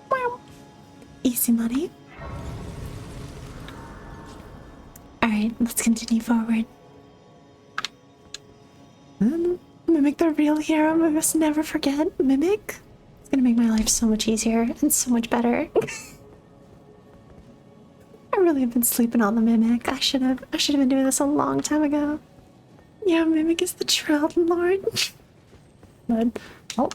Wow. Easy money. Alright, let's continue forward. like the real hero must never forget Mimic. It's gonna make my life so much easier and so much better. I really have been sleeping on the Mimic. I should have been doing this a long time ago. Yeah, Mimic is the true Elden Lord. But oh.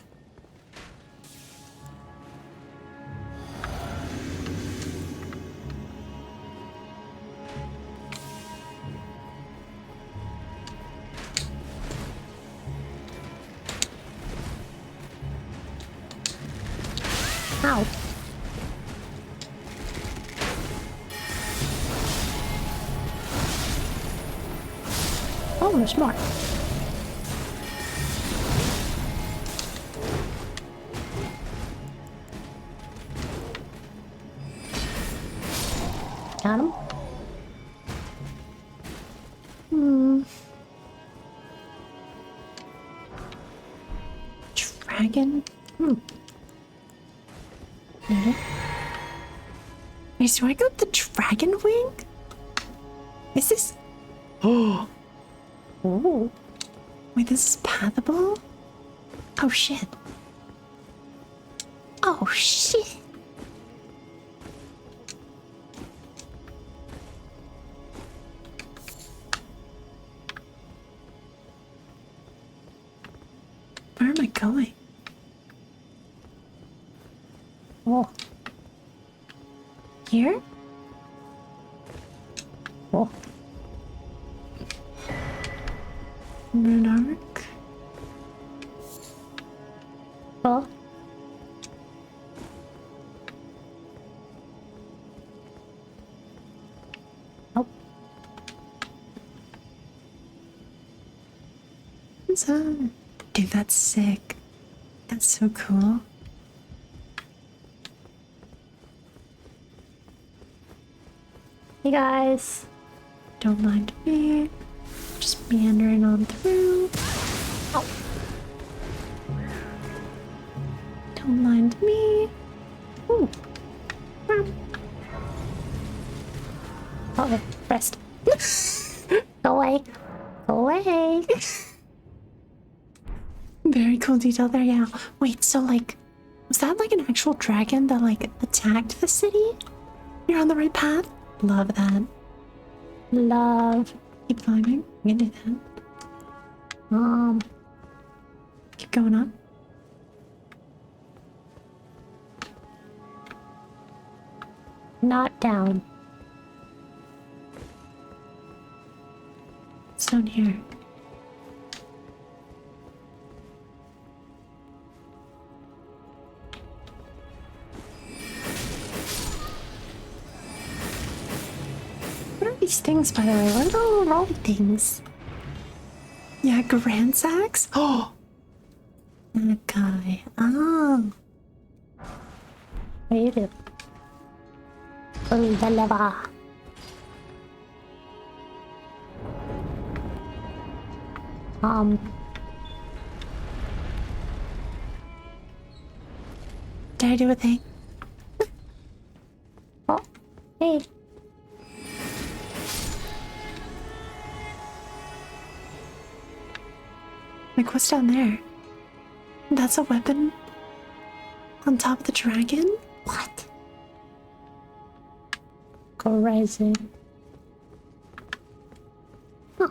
Ow. Oh, there's more. Got him. Dragon? Wait, so I got the dragon wing? Is this... Oh. Wait, this is pathable? Oh, shit. Oh, shit. Where am I going? Oh. Here? Oh. Monarch. Oh. Oh. What's up? Dude, that's sick. That's so cool. Hey guys. Don't mind me. Just meandering on through. Oh. Don't mind me. Ooh. Oh, rest. Go away. Go away. Very cool detail there, yeah. Wait, so like, was that like an actual dragon that like attacked the city? You're on the right path? Love that. Love. Keep climbing. We can do that. Keep going up. Not down. What's down here? What are these things, by the way? What are the little rolly things? Yeah, Grand Sacks? Oh! That guy. Oh. What do you do? Pull the lever. Did I do a thing? Oh, hey. Like, what's down there? That's a weapon? On top of the dragon? What? Crazy. Huh.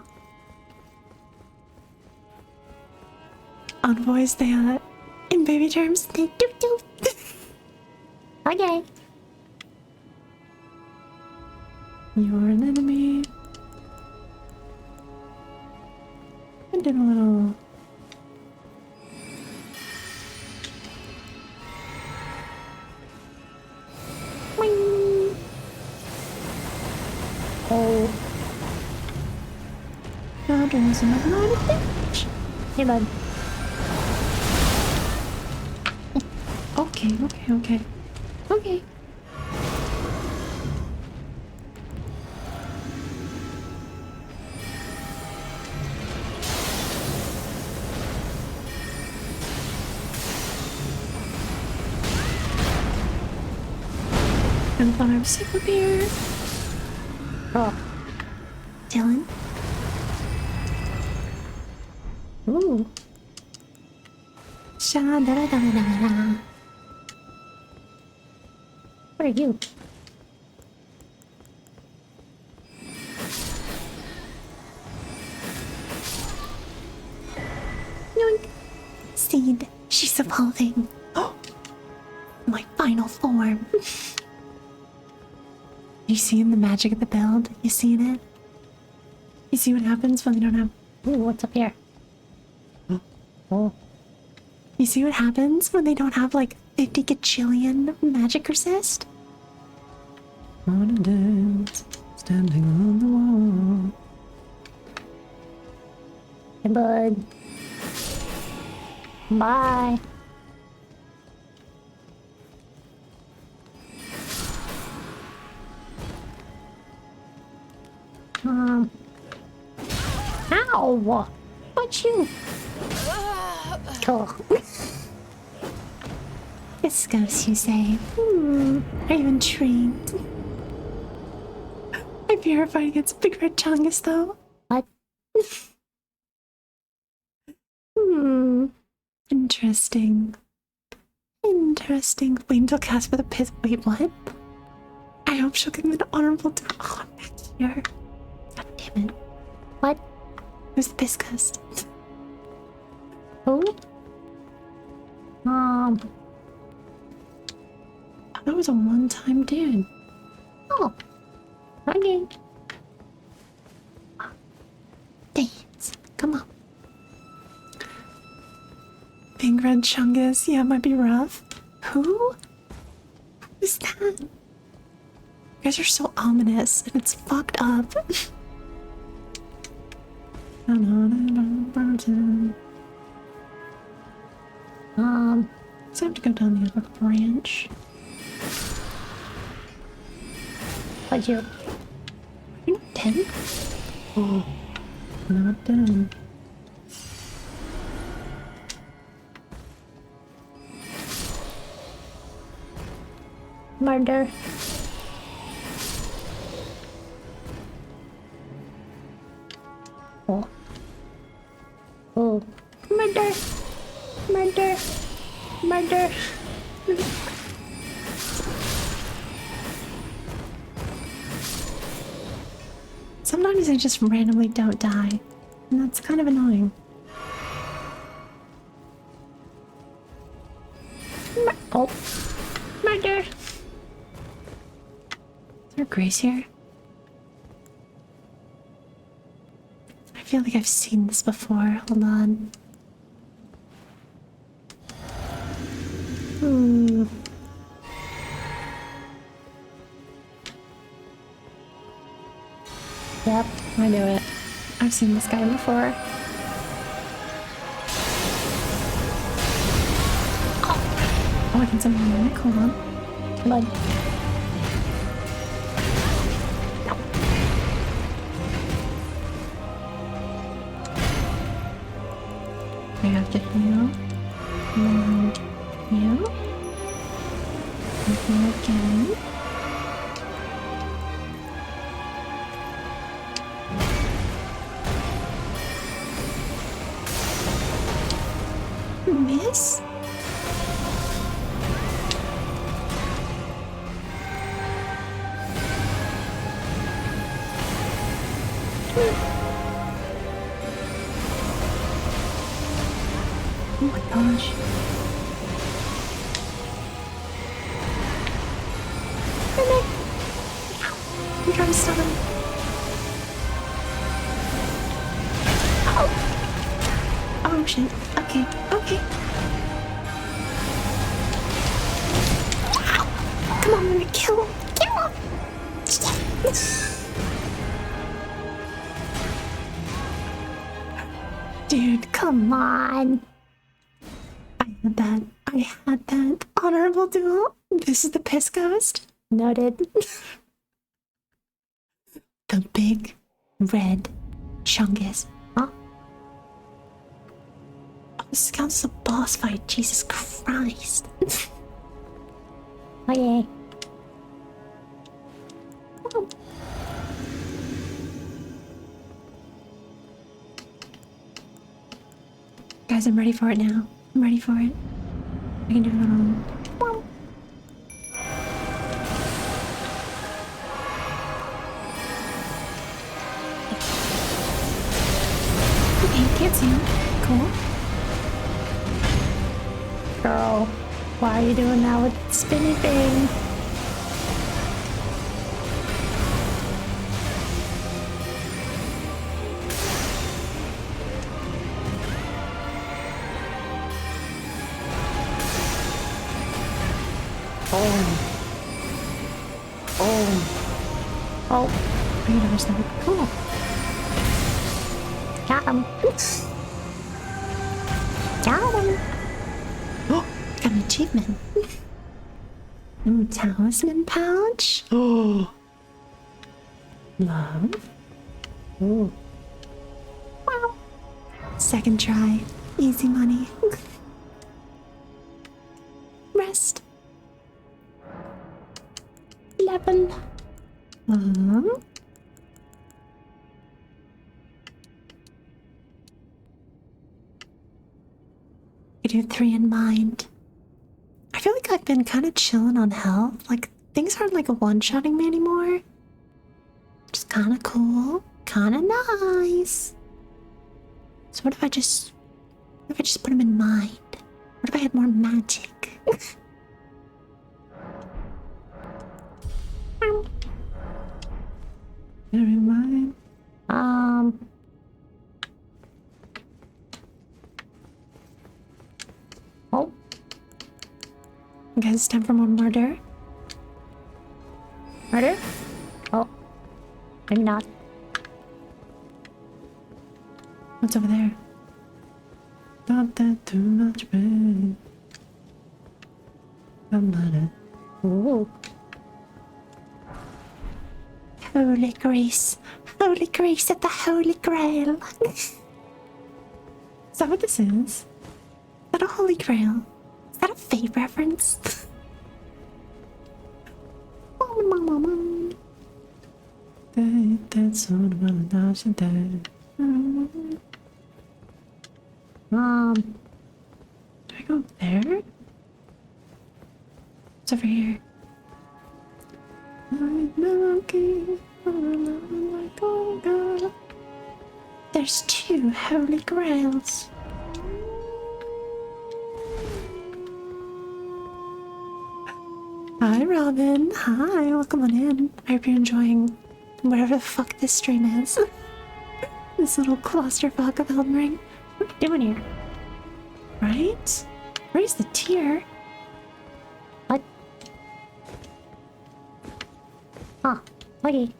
Envoys, they, in baby terms, they do. Okay. You're an enemy. I did a little... Wing. Oh. Now there's another bitch. Hey, bud. Okay. Okay. I thought I was safe up here. Oh. Dylan? Ooh. Sha-da-da-da-da-da. Where are you? Yoink. Seed. She's evolving. Oh, my final form. You seeing the magic of the build? You seen it? You see what happens when they don't have... Ooh, what's up here? Oh. You see what happens when they don't have like 50 gajillion magic resist? On a dance, standing on the wall. Hey, bud. Bye. Ow! What you? Cool. This goes, you say. Are you intrigued? I'm purified against Big Red Chungus, though. What? Interesting. Interesting. Wait until Casper the Pith. Wait, what? I hope she'll give him an honorable death. Oh, I'm back here. God damn it. What? Who's the Piscus? Who? That was a one-time dude. Oh. Okay. Dance. Come on. Big Red Chungus. Yeah, it might be rough. Who? Who's that? You guys are so ominous, and it's fucked up. So I have to go down the other branch. What'd you? You're not dead? Oh, not dead. Murder. Oh. Oh. Murder. Murder. Murder. Sometimes I just randomly don't die, and that's kind of annoying. Oh. Murder. Is there Grace here? I feel like I've seen this before. Hold on. Yep, I knew it. I've seen this guy before. Oh, I can summon him. Hold on. Come on. No. I have to heal. And heal. And heal again. Miss? Oh my gosh. I'm trying to stop him. Oh. Oh shit. Okay. Okay. Come on, I'm gonna kill him. Kill him. Dude, come on. I had that honorable duel. This is the Piss Ghost. Noted. The Big Red Chungus. Huh? Oh, this counts as a boss fight. Jesus Christ. Oh, yeah. Oh. Guys, I'm ready for it now. I'm ready for it. I can do a little... Okay, can't see him. Cool. Girl, why are you doing that with the spinny thing? Oh, I never said cool. Got him. Got him. Oh, got an achievement. Ooh, talisman pouch. Oh, love. Ooh. Wow. Second try. Easy money. Rest. Level. I do 3 in mind. I feel like I've been kind of chilling on health. Like, things aren't like one-shotting me anymore. Just kind of cool. Kind of nice. So what if I just put them in mind? What if I had more magic? Never mind. Oh. Okay, it's time for more murder. Murder? Oh. Maybe not. What's over there? Not that too much pain. Ooh. Holy grace. Holy grace at the Holy Grail. Is that what this is? Is that a Holy Grail? Is that a Fate reference? Do I go up there? What's over here? There's 2 Holy Grails. Hi, Robin. Hi, welcome on in. I hope you're enjoying whatever the fuck this stream is. This little clusterfuck of Elden Ring. What are you doing here? Right? Where's the tier? What? Huh. Lucky.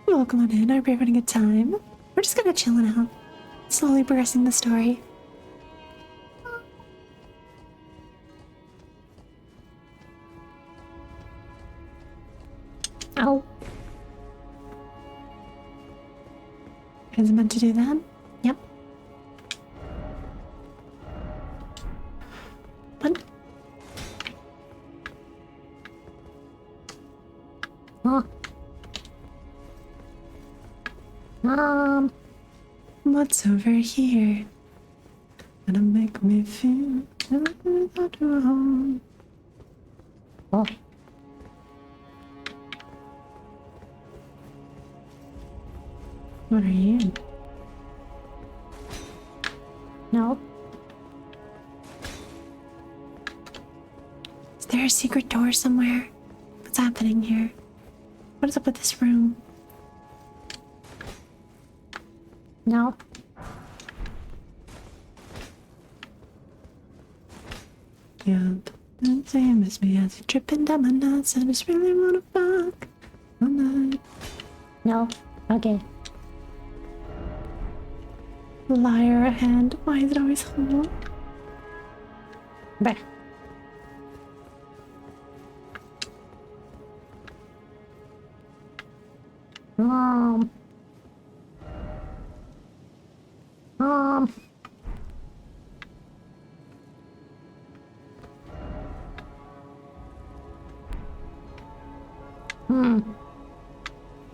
Welcome on in. I hope you're having a good time. We're just gonna chill out. Slowly progressing the story. Ow. Is it meant to do that? Yep. What? Oh. What's over here? Gonna make me feel like I'm home. Oh. What are you? No. Is there a secret door somewhere? What's happening here? What is up with this room? No. Yeah, the same as me as you tripping down my nuts. I just really wanna fuck all night. No. Okay. Liar hand. Why is it always full? Bah.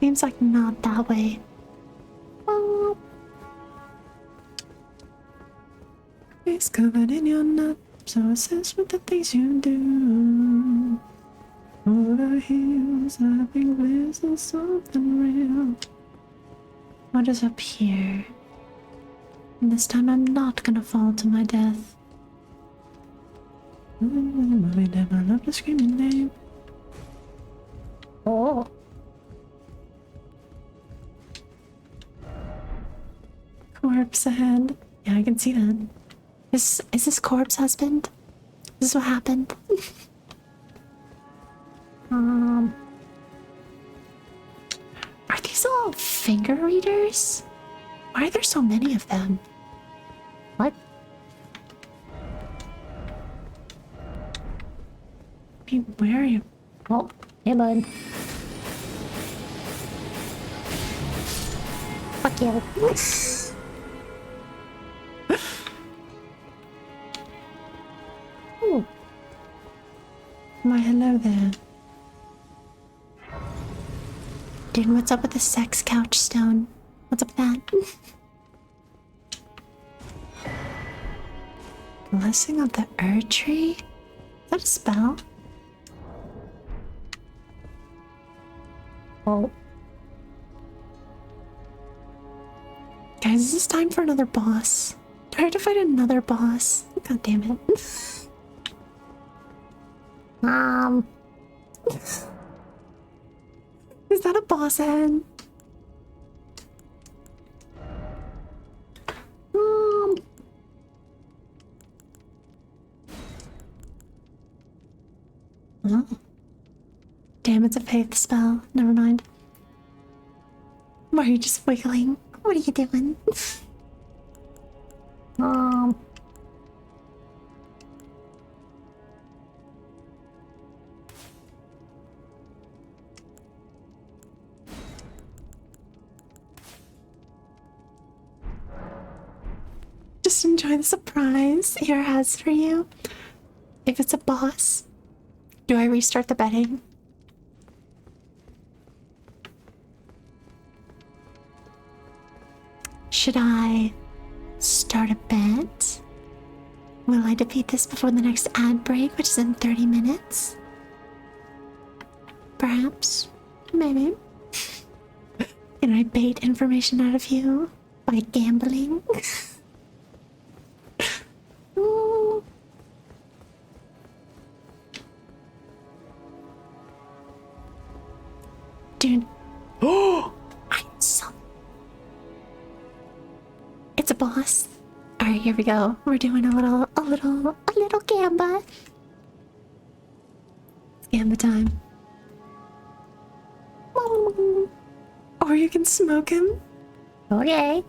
Seems like not that way. It's covered in your nut, so obsessed with the things you do. Over the hills, I think this is something real. What is up here? And this time I'm not gonna fall to my death. Moving down, I love the screaming name. Oh. Corpse ahead. Yeah, I can see that. Is this corpse husband? Is this what happened? Are these all finger readers? Why are there so many of them? What? Hey, where are you? Oh, hey bud. Fuck you. Ooh. Why, hello there. Dude, what's up with the sex couch stone? What's up with that? Blessing of the Erd Tree? Is that a spell? Oh. Guys, is this time for another boss? Do I have to fight another boss? God damn it. Is that a boss head? Oh. Damn, it's a faith spell. Never mind. Why are you just wiggling? What are you doing? Just enjoy the surprise Here has for you. If it's a boss, do I restart the betting? Should I start a bet? Will I defeat this before the next ad break, which is in 30 minutes? Perhaps. Maybe. Can I bait information out of you by gambling? Ooh. Dude. Oh! I'm so... It's a boss. Alright, here we go. We're doing a little gamba. It's gamba time. Or you can smoke him. Okay.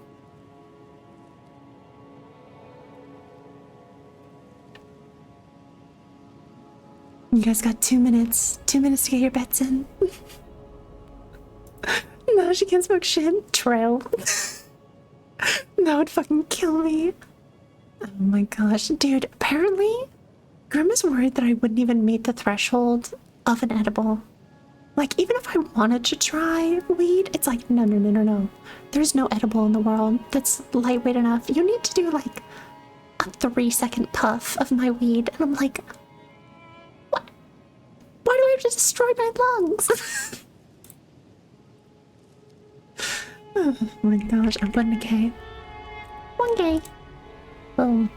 You guys got 2 minutes. 2 minutes to get your bets in. No, she can't smoke shit. True. That would fucking kill me. Oh my gosh. Dude, apparently Grim is worried that I wouldn't even meet the threshold of an edible. Like, even if I wanted to try weed, it's like, no, no, no, no, no. There's no edible in the world that's lightweight enough. You need to do, like, a 3-second puff of my weed. And I'm like, what? Why do I have to destroy my lungs? Oh my gosh, I'm putting a K. 1K. Boom.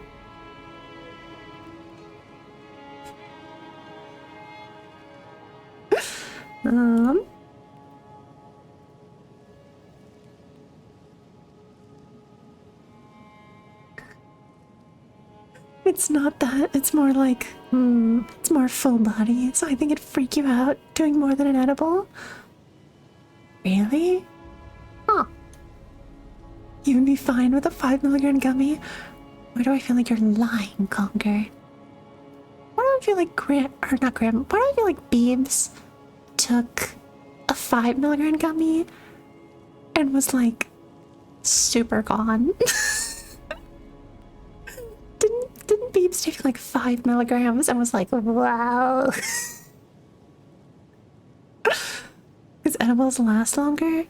It's not that. It's more like, it's more full body, so I think it'd freak you out doing more than an edible. Really? Huh. You would be fine with a 5mg gummy? Why do I feel like you're lying, Conker? Why do I feel like why do I feel like Beebs took a 5mg gummy and was like super gone? Didn't Beebs take like 5mg and was like, wow? Because edibles last longer?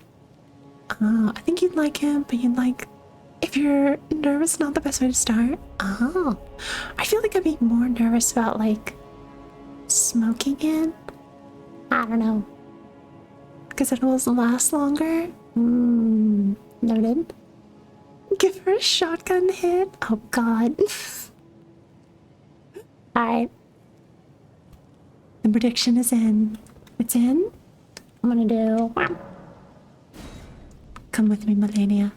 I think you'd like him, but you'd like... If If you're nervous, not the best way to start. Oh, I feel like I'd be more nervous about like smoking it. I don't know, because it will last longer. Noted. Give her a shotgun hit. Oh God. All right. The prediction is in. It's in. I'm gonna do. Come with me, Melania.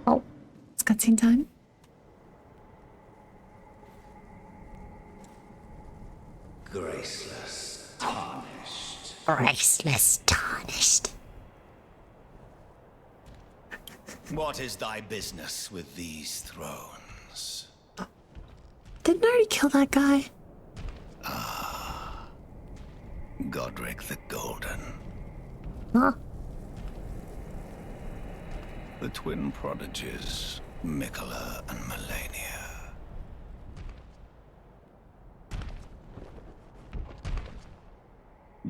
Oh, it's cutscene time. Graceless, tarnished. Graceless, tarnished. What is thy business with these thrones? Didn't I already kill that guy? Godric the Golden. Huh? The twin prodigies, Mikola and Melania.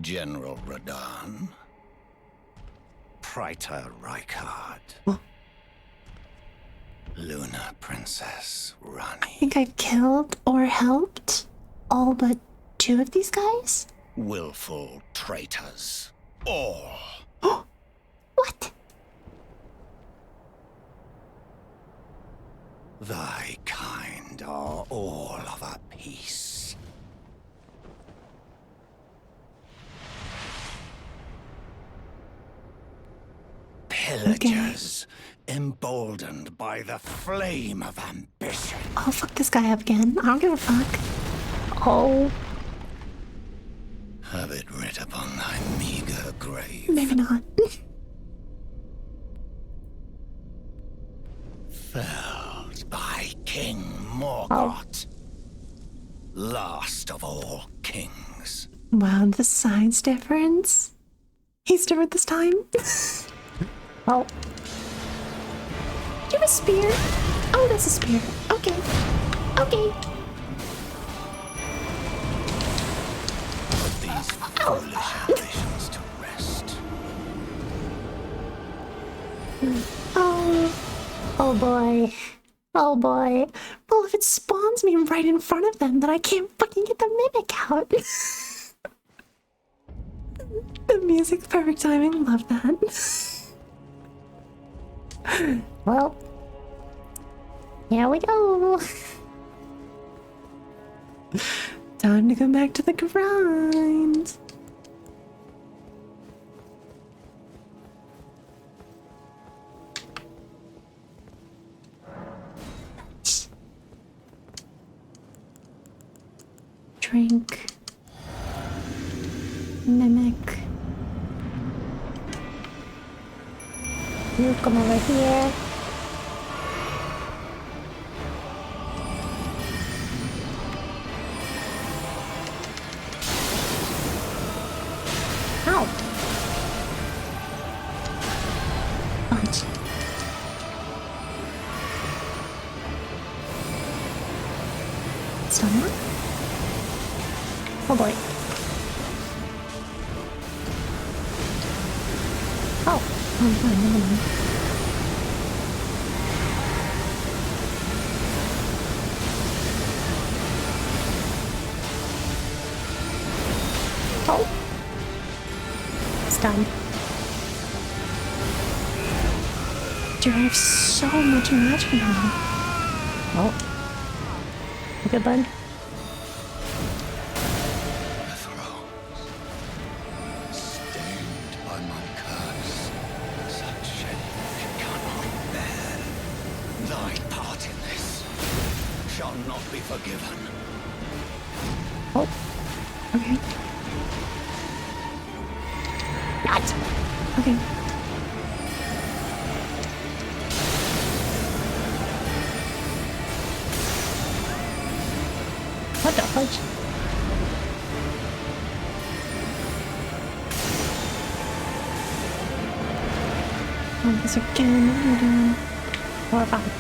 General Radahn. Praetor Rykard. What? Luna Princess I Rani. think I've killed or helped all but 2 of these guys. Willful traitors. All. What? Thy kind are all of a piece. Pillagers, emboldened by the flame of ambition. I'll fuck this guy up again. I don't give a fuck. Oh, Have it writ upon thy meager grave. maybe not. Felled by King Morgoth. Last of all kings. Wow, the size difference. He's different this time. Oh. Do you have a spear? Oh, that's a spear. Okay. Okay. Put these foolish ambitions to rest. Oh. Oh boy. Oh boy. Well, if it spawns me right in front of them, then I can't fucking get the mimic out. The music's perfect timing. Love that. Well, here we go. Time to go back to the grind. Drink. Mimic. You come over here. Ow. Punch. Stun one? Oh boy. Oh, fine, never mind. Oh. Stun. Dude, I have so much magic now. Oh. Good bud. Stained by my curse, such shame cannot bear. Thy part in this shall not be forgiven. Oh. Okay. What? Okay. What the fudge? Oh, this again. Horrifying.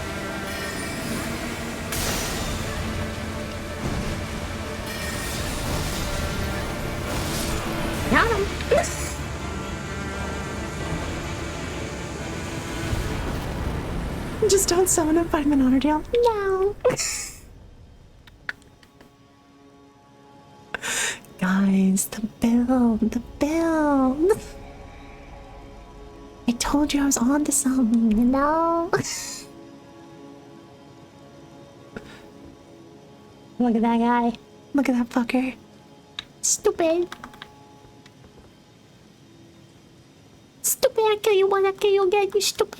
Got him. Just don't summon a 5-minute honor deal. No. Guys, the build. I told you I was on to something, you know? Look at that guy. Look at that fucker. Stupid. Stupid, I kill you once, I kill you again, you stupid.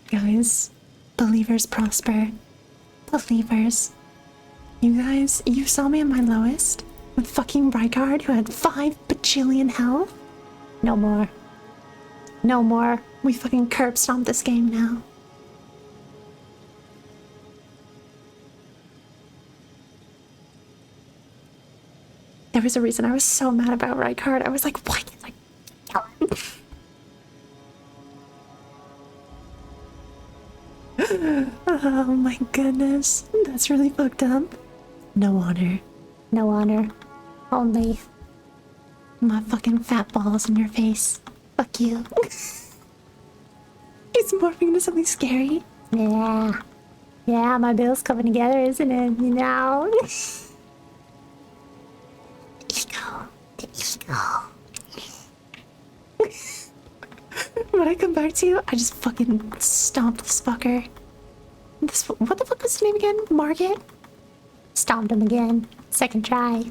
Guys, believers prosper. Believers. You guys, you saw me at my lowest with fucking Rykard who had 5 bajillion health. No more. No more. We fucking curb stomp this game now. There was a reason I was so mad about Rykard. I was like, why can't I kill him? Oh my goodness. That's really fucked up. No honor. No honor. Only my fucking fat balls in your face. Fuck you. He's morphing into something scary. Yeah. Yeah, my bill's coming together, isn't it? You know? Ego. The ego. When I come back to you, I just fucking stomped this fucker. What the fuck was his name again? Margot? Stomped him again. Second try.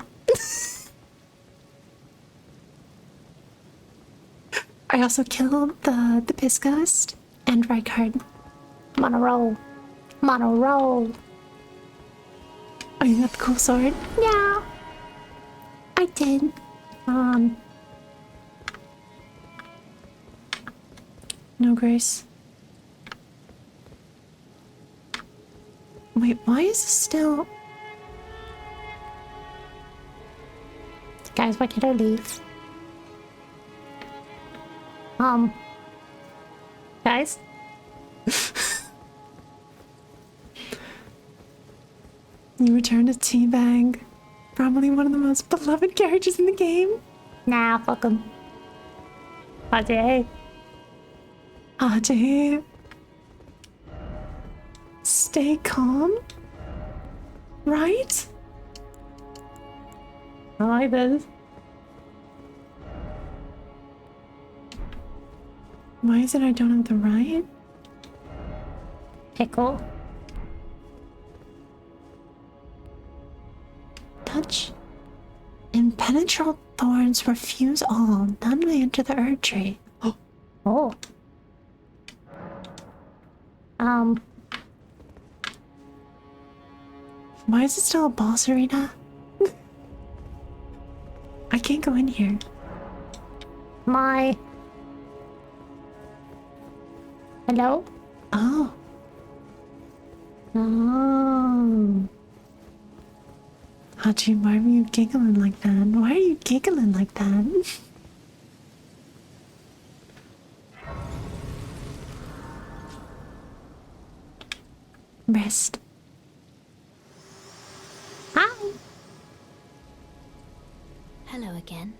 I also killed the Piss Ghost and Rykard. Mono roll. Mono roll. Oh, you got the cool sword? Yeah. I did. No grace. Wait, why is this still... Guys, why can't I leave? Guys? You returned to Teabag. Probably one of the most beloved characters in the game. Nah, fuck him. Ajay. Ajay. Stay calm. Right? I like this. Why is it I don't have the right? Pickle. Touch. Impenetrable thorns refuse all. None may enter the Erd tree. Oh. Why is it still a boss arena? I can't go in here. Hello? Oh. Hachi, why were you giggling like that? Why are you giggling like that? Rest. Hi. Hello again.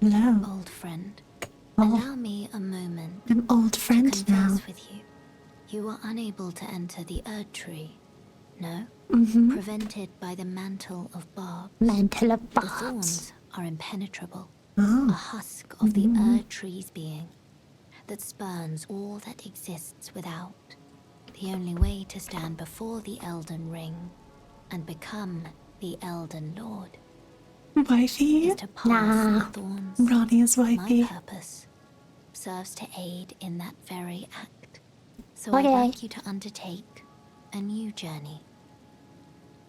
Hello. Old friend. Oh. Allow me a moment. I'm old friend to now. converse with you. You were unable to enter the Erd tree. No? Mm-hmm. Prevented by the mantle of barbs. Mantle of The barbs. thorns are impenetrable. Oh. A husk of the Erd tree's being that spurns all that exists without. The only way to stand before the Elden Ring and become the Elden Lord Wifey? is to pass the thorns. Ronnie is wifey. My purpose serves to aid in that very act. So Okay. I'd like you to undertake a new journey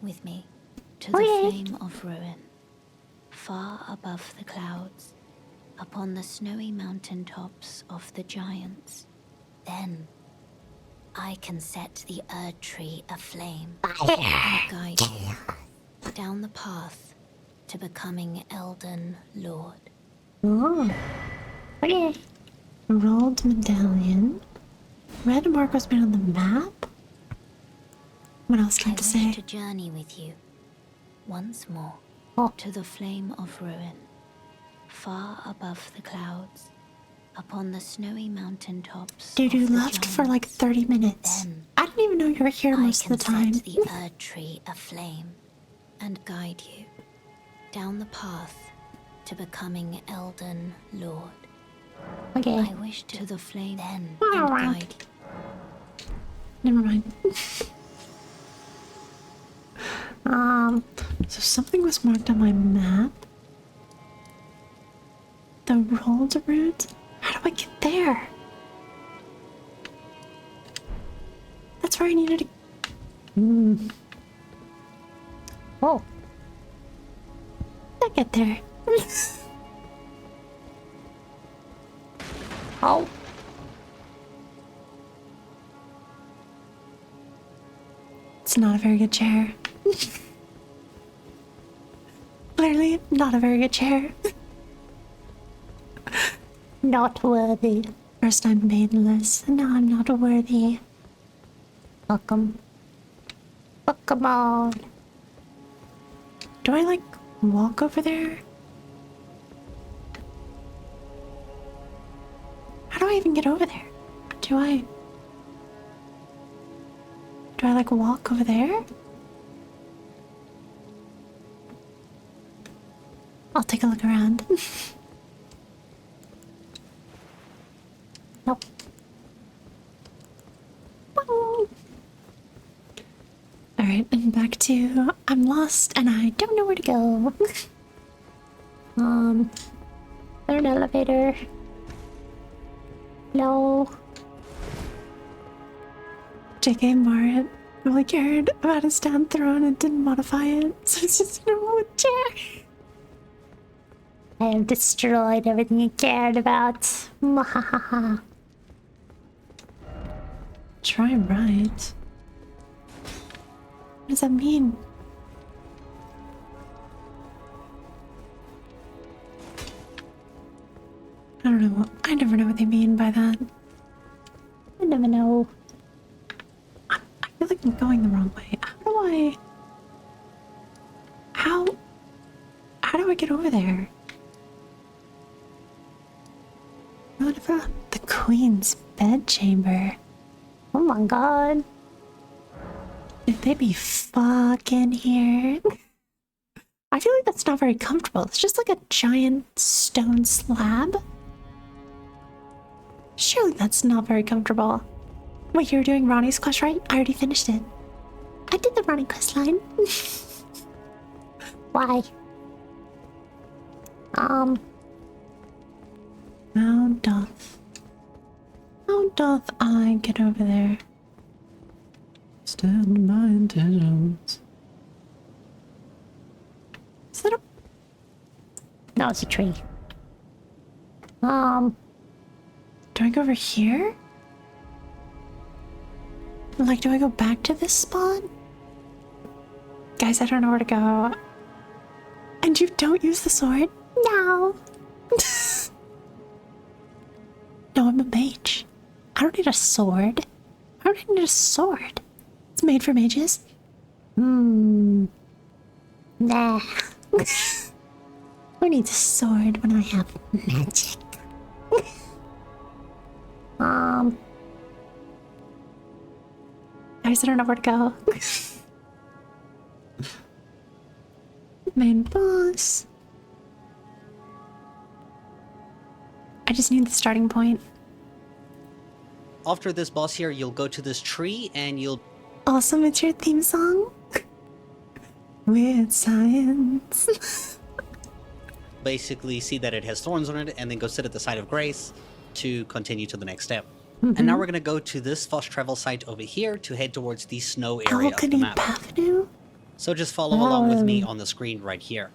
with me to the flame of ruin, far above the clouds, upon the snowy mountain tops of the giants. Then I can set the Erd tree aflame and guide you down the path to becoming Elden Lord. Oh. Okay. Rolled medallion. Red Marco's been on the map? What else do you I have to wish say? to journey with you, once more to the flame of ruin, far above the clouds, upon the snowy mountain tops. Dude, you left for like 30 minutes. Then I didn't even know you were here most of the time. set the Erd Tree aflame and guide you down the path to becoming Elden Lord. Okay. I wish to the flame then and guide you. Never mind. So something was marked on my map. The rolled route? How do I get there? That's where I needed to... Oh. I get there. Oh. It's not a very good chair. Clearly, not a very good chair. Not worthy. First I'm maidenless, and now I'm not worthy. Welcome. Welcome on. Do I, like, walk over there? How do I even get over there? Do I, like, walk over there? I'll take a look around. Nope. Alright, and back to... I'm lost and I don't know where to go. There's an elevator. No. JK Marriott really cared about his stand throne and didn't modify it, so it's just an old chair. I have destroyed everything he cared about. Mwahaha. Try right. What does that mean? I don't know. I never know what they mean by that. I never know. I feel like I'm going the wrong way. How do I get over there? What about the Queen's bedchamber? Oh my god. If they be fucking here. I feel like that's not very comfortable. It's just like a giant stone slab. Surely that's not very comfortable. Wait, you're doing Ronnie's quest, right? I already finished it. I did the Ronnie quest line. Why? How doth I get over there? Stand my intentions. Is that a... No, it's a tree. Do I go over here? Like, do I go back to this spot? Guys, I don't know where to go. And you don't use the sword? No. No, I'm a mage. I don't need a sword. I don't need a sword. It's made for mages. Nah. Who needs a sword when I have magic? Guys, I don't know where to go. Main boss. I just need the starting point. After this boss here, you'll go to this tree and you'll... Awesome, it's your theme song. Weird science. basically see that it has thorns on it and then go sit at the site of grace to continue to the next step. And now we're going to go to this fast travel site over here to head towards the snow area of the map. Avenue? So just follow along with me on the screen right here.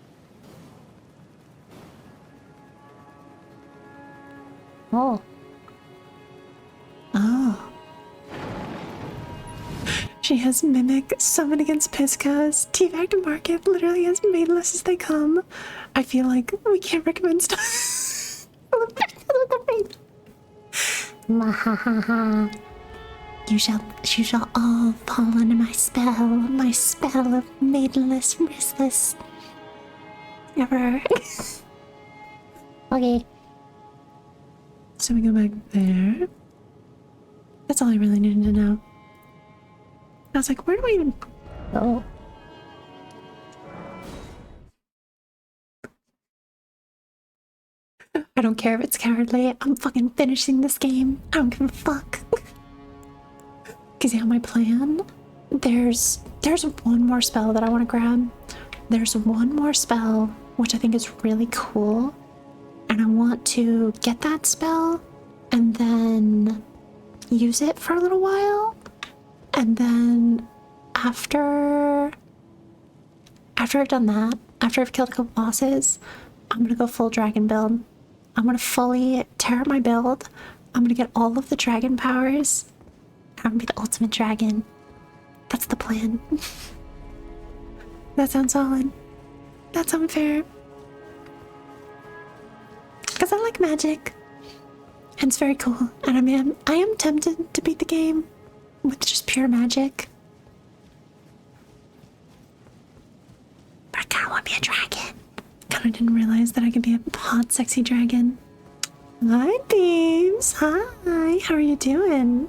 Oh. Oh. She has Mimic, Summon against Piscas, Teabag to Market, literally as maidenless as they come. I feel like we can't recommend stuff. Mahahaha. You shall all fall under my spell of maidenless, wristless. Ever. Okay. So we go back there. That's all I really needed to know. I was like, where do I even go? I don't care if it's cowardly. I'm fucking finishing this game. I don't give a fuck. Cause yeah, my plan. There's one more spell that I want to grab. There's one more spell which I think is really cool, and I want to get that spell and then use it for a little while, and then after I've done that, after I've killed a couple bosses, I'm gonna go full dragon build. I'm gonna fully tear up my build. I'm gonna get all of the dragon powers. I'm gonna be the ultimate dragon. That's the plan. That sounds solid. That's unfair. Because I like magic. And it's very cool. And I am tempted to beat the game with just pure magic. But I kinda wanna be a dragon. Kinda didn't realize that I could be a hot, sexy dragon. Hi, babes. Hi. How are you doing?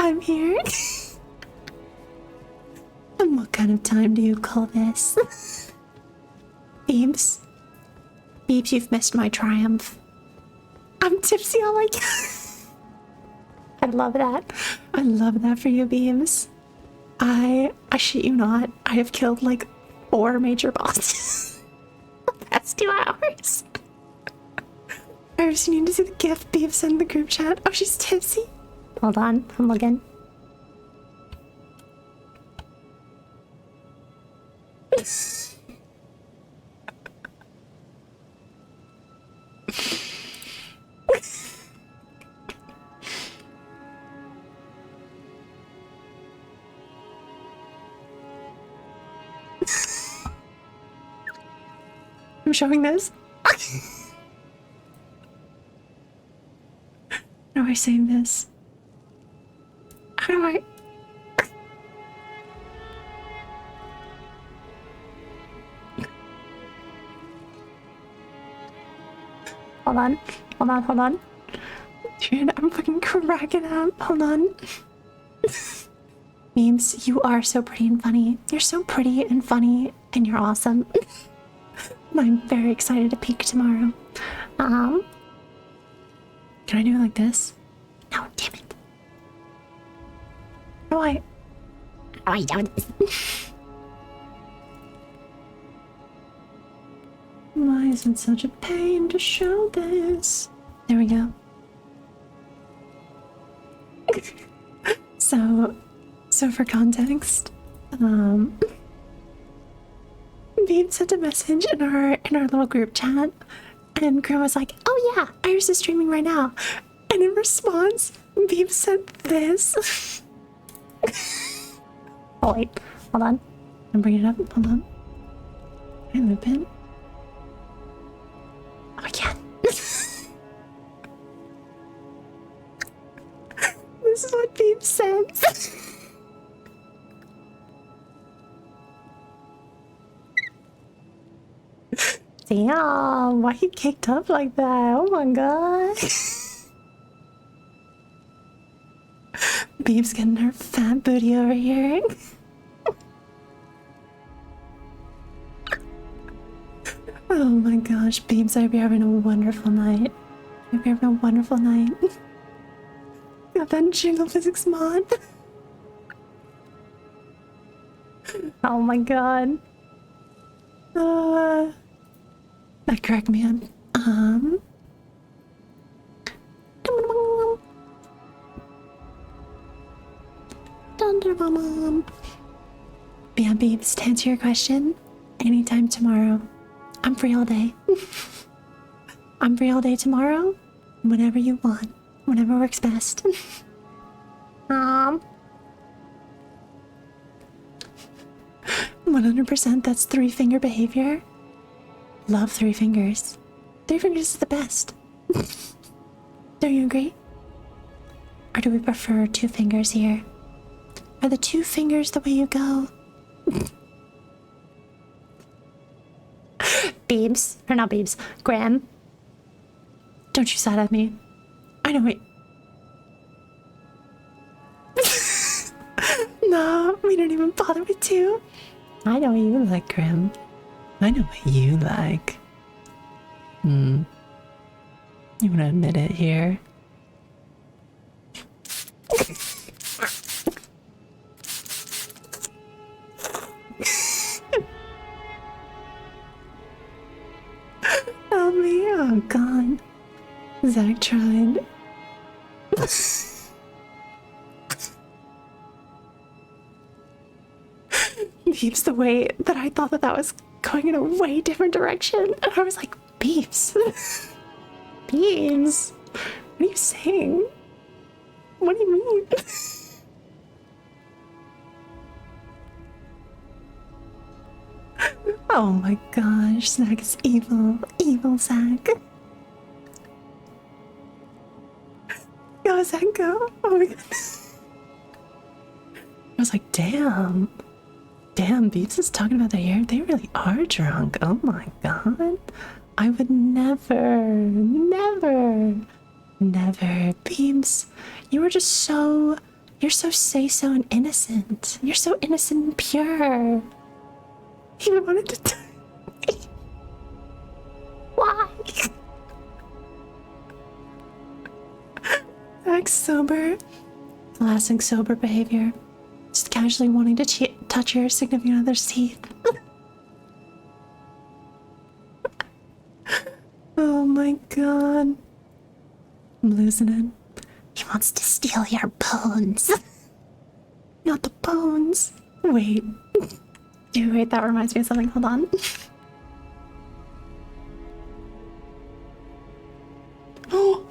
I'm here. And what kind of time do you call this? Beebs? Beebs, you've missed my triumph. I'm tipsy all like I love that. I love that for you, Beebs. I shit you not. I have killed like 4 major bosses the past 2 hours. I just need to see the gift Beebs sent in the group chat. Oh, she's tipsy. Hold on, I'm looking. I'm showing this. How do I save this? How do I... Hold on. Dude, I'm fucking cracking up. Hold on. Memes, you are so pretty and funny. You're so pretty and funny, and you're awesome. I'm very excited to peak tomorrow. Can I do it like this? No, damn it. How do I do this? Why is it such a pain to show this? There we go. So for context, Bean sent a message in our little group chat, and Graham was like, "Oh yeah, Iris is streaming right now," and in response, Bean sent this. Oh wait, hold on, I'm bringing it up. Hold on, I loop in. Oh yeah. This is what Bean sent. Damn, why he kicked up like that? Oh my god. Beeb's getting her fat booty over here. Oh my gosh, Beebs, I hope you're having a wonderful night. I hope you're having a wonderful night. Got that jingle physics mod. Oh my god. That cracked me up. Yeah, Beebs, to answer your question, anytime tomorrow. I'm free all day. I'm free all day tomorrow. Whenever you want. Whenever works best. 100%, that's 3-finger behavior. Love 3 fingers. 3 fingers is the best. Don't you agree? Or do we prefer 2 fingers here? Are the 2 fingers the way you go? Beebs. Or not Beebs. Graham. Don't you side at me. I know it. No, we don't even bother with 2. I know what you like, Graham. I know what you like. You wanna admit it here? Help me. Oh god. Zach tried. Beeps, the way that I thought that was going in a way different direction. And I was like, Beeps. Beeps. What are you saying? What do you mean? Oh my gosh, Zach is evil. Evil Zach. Go, Zach, go. Oh my god. I was like, damn. Damn, Beeps is talking about their hair. They really are drunk. Oh my god. I would never, never, never. Beeps, you are just so... You're so say-so and innocent. You're so innocent and pure. He wanted to die. Why? Zach's sober. Classic sober behavior. Just casually wanting to touch your significant other's teeth. Oh my god. I'm losing it. He wants to steal your bones. Not the bones. Wait. Dude, wait, that reminds me of something. Hold on. Oh!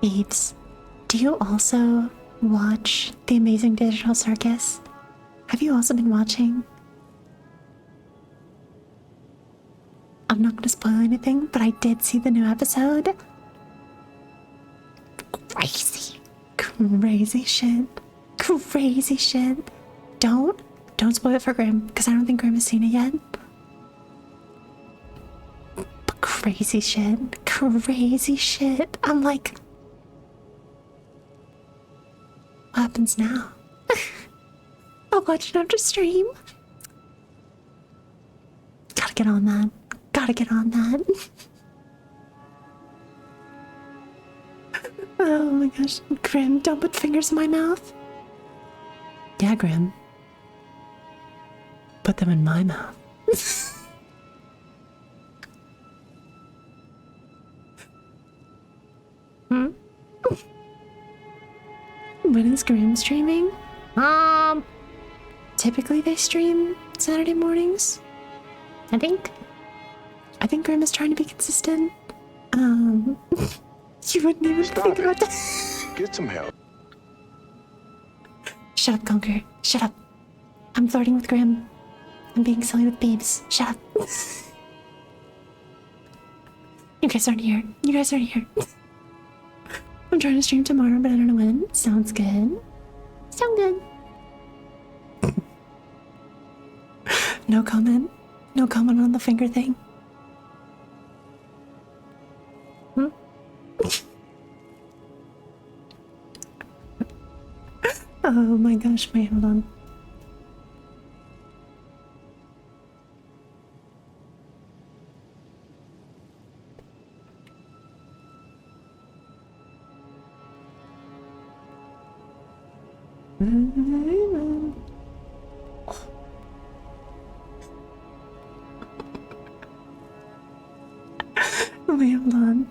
Beeps, do you also watch The Amazing Digital Circus? Have you also been watching? I'm not gonna spoil anything, but I did see the new episode. Crazy. Crazy shit. Crazy shit. Don't spoil it for Grim, because I don't think Grim has seen it yet. But crazy shit. Crazy shit. I'm like... What happens now? I'll watch it after stream. Gotta get on that. Gotta get on that. Oh my gosh. Grim, don't put fingers in my mouth. Yeah, Grim. Put them in my mouth. When is Grim streaming? Typically they stream Saturday mornings. I think Grim is trying to be consistent. You wouldn't even think about that. Get some help. Shut up, Conquer. Shut up. I'm flirting with Grim. I'm being silly with Babes. Shut up. You guys aren't here. You guys aren't here. I'm trying to stream tomorrow, but I don't know when. Sounds good. Sound good. No comment. No comment on the finger thing. Oh my gosh, wait, hold on. Wait, hold on.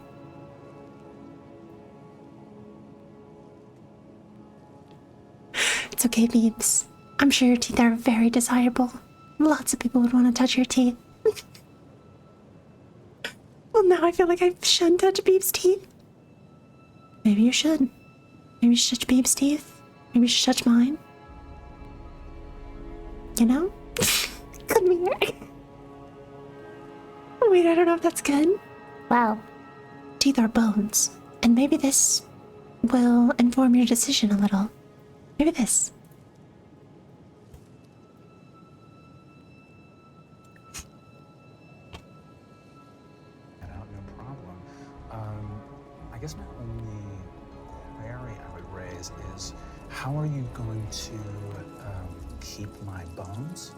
It's okay, Beeps. I'm sure your teeth are very desirable. Lots of people would want to touch your teeth. now I feel like I shouldn't touch Beeb's teeth. Maybe you should. Maybe you should touch Beeb's teeth. Maybe you should touch mine. You know? Come here. Wait, I don't know if that's good. Well, teeth are bones. And maybe this will inform your decision a little. Maybe this. No problem. I guess my only query I would raise is, how are you going to keep my bones?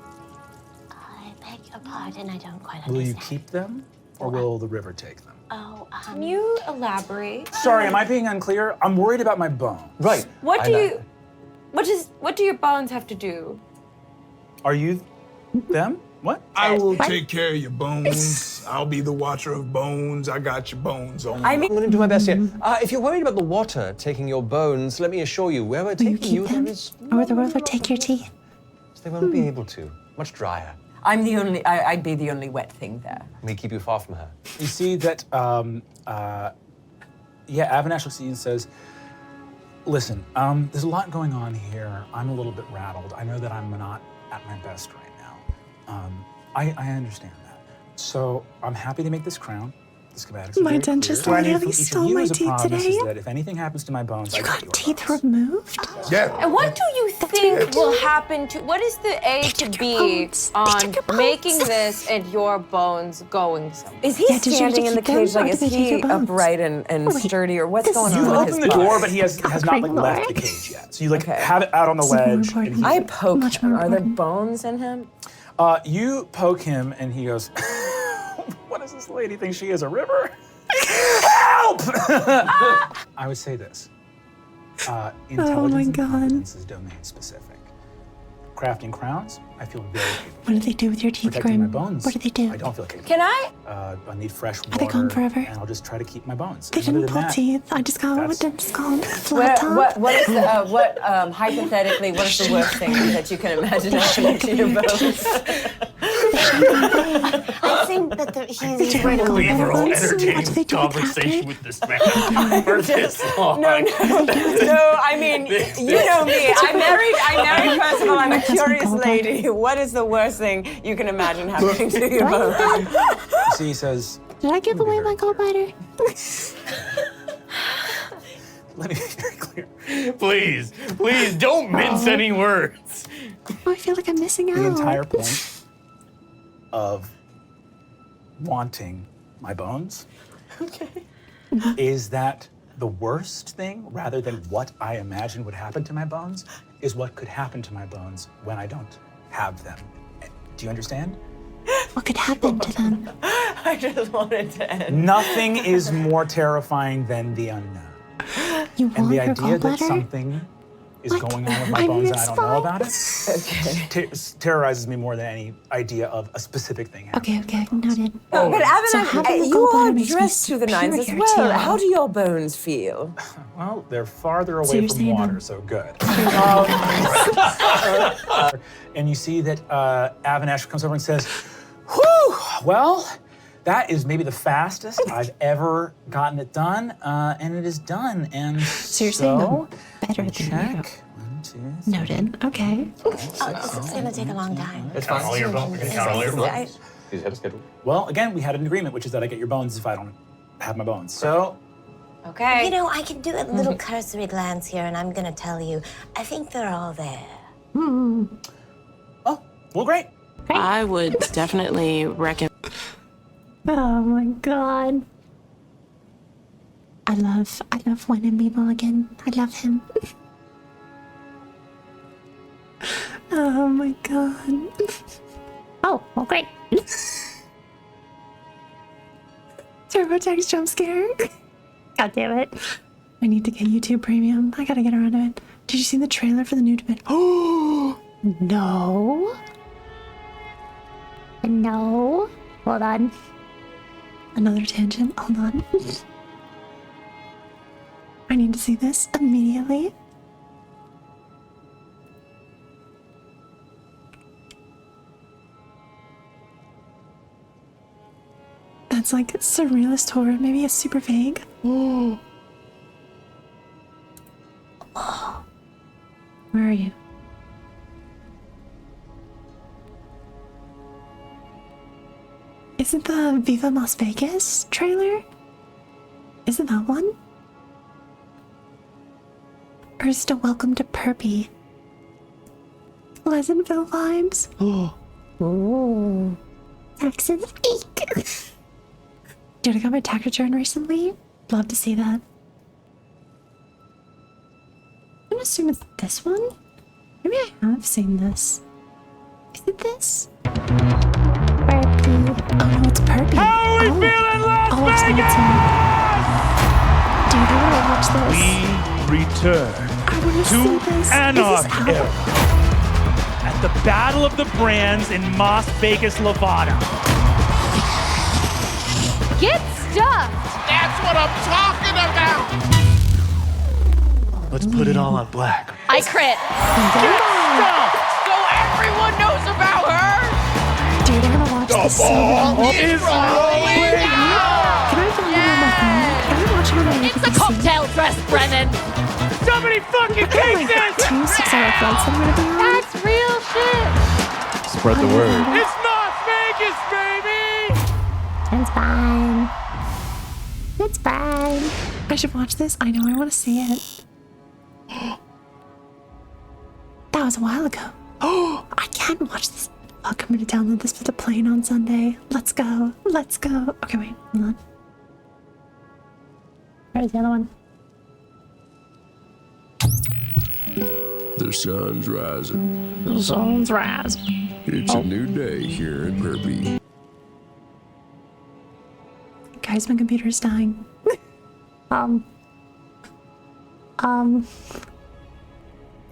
I beg your pardon, I don't quite Will understand. you keep them, or will the river take them? Oh, Can you elaborate? Sorry, am I being unclear? I'm worried about my bone. Right. What do your bones have to do? Are you them? What? I will take care of your bones. I'll be the watcher of bones. I got your bones on. I'm going to do my best here. If you're worried about the water taking your bones, let me assure you, where we're taking you, there is... Or will the river take your teeth? They won't be able to. Much drier. I'd be the only wet thing there. We keep you far from her. You see that, Avinash looks at you and says, listen, there's a lot going on here. I'm a little bit rattled. I know that I'm not at my best right now. I understand that. So I'm happy to make this crown. The schematics are My very dentist clear. What I need literally from each of stole you my as a teeth promise today. is that if anything happens to my bones, I got your Teeth removed? Yeah. And what do you think will happen to, what is the A to B on making this and your bones going somewhere? Is he standing in the cage? Like, is he upright and sturdy, or what's going on You've with his opened the body? door, but he has not like left the cage yet. So you have it out on the wedge. And he, I poke him. Are there bones in him? you poke him, and he goes, "What does this lady think she is, a river? Help!" I would say this. Intelligence and competence is domain specific. Crafting crowns, I feel very capable. What do they do with your teeth, Protecting my Grim? bones, What do they do? I don't feel capable. Can I? I need fresh water. Are they gone forever? And I'll just try to keep my bones. They And other didn't than pull that, teeth. I just got what dentist called flat top. What is the, hypothetically, what is the worst thing that you can imagine happening to your bones? I think that he's We're all entertaining What do they do with conversation with this man for this long. No, I mean, you know me. I'm married Percival. I'm a curious lady. What is the worst thing you can imagine happening to your bones? You see, he says, Did I give away my gallbladder? let me be very clear. Please, don't mince any words. Oh, I feel like I'm missing out. The entire point of wanting my bones is that the worst thing, rather than what I imagine would happen to my bones, is what could happen to my bones when I don't have them. Do you understand? What could happen to them? I just wanted to end. Nothing is more terrifying than the unknown. You And want the your idea that gallbladder? something is What? going on with my I bones and I miss don't know mine. about it terrorizes me more than any idea of a specific thing happening. Okay, noted. But So Avinash, having the you are gallbladder makes me dressed to the nines as superior well. to you. How do your bones feel? Well, they're farther So away you're from saying water, them. so good. And you see that Avinash comes over and says, "Whew, well, that is maybe the fastest I've ever gotten it done, and it is done." And So you're saying I'm better than check. you. Noted. Okay. It's gonna take a long time. It's fine. All your bones. Count all your bones. He's ahead of schedule. Well, again, we had an agreement, which is that I get your bones if I don't have my bones. So, Okay. You know, I can do a little cursory glance here, and I'm gonna tell you, I think they're all there. oh, well, great. I would definitely recommend. Oh my god. I love Wyndham B. Mulligan. I love him. Oh my god. Oh, well, great. TurboTax jump scare. God damn it. I need to get YouTube Premium. I gotta get around to it. Did you see the trailer for the new bit? Oh no. No. Hold on. Another tangent. Hold on. I need to see this immediately. it's like surrealist horror. Maybe it's super vague. Oh. Oh. Where are you? Is it the Viva Las Vegas trailer? Is it that one? Or is it a Welcome to Perpy? Pleasantville vibes? Oh. Ooh. Texas Eek. Dude, I got my tax return recently. Love to see that. I'm gonna assume it's this one. Maybe I have seen this. Is it this? Perpy. Oh no, it's Perpy. How are we feeling, Las Vegas? Dude, I wanna watch this. We return to Anarch Era at the Battle of the Brands in Las Vegas, Nevada. Get stuffed! That's what I'm talking about! Let's put it all on black. I crit. Get stuffed! So everyone knows about her! Dude, I'm gonna watch this so bad. Is rolling out! Can I find it on my phone? Can I watch it on my It's a cocktail dress, Brennan! Somebody fucking take this! 2 6-hour flights I'm gonna be on. That's real shit! Spread the word. It's Las Vegas, baby! It's fine. It's fine. I should watch this. I know I want to see it. That was a while ago. Oh, I can watch this. Fuck, I'm gonna download this for the plane on Sunday. Let's go. Let's go. Okay, wait. Hold on. Where's the other one? The sun's rising. The sun's rising. It's a new day here in Perpy. Guys, my computer's dying.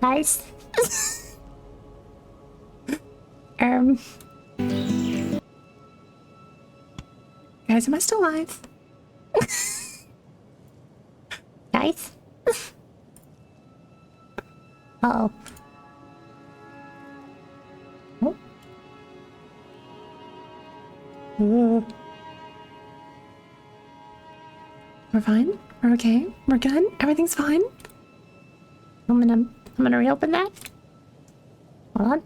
Guys. Guys, am I still alive? Guys? Uh-oh. Oh. We're fine? We're okay? We're good? Everything's fine? I'm gonna reopen that. Hold on.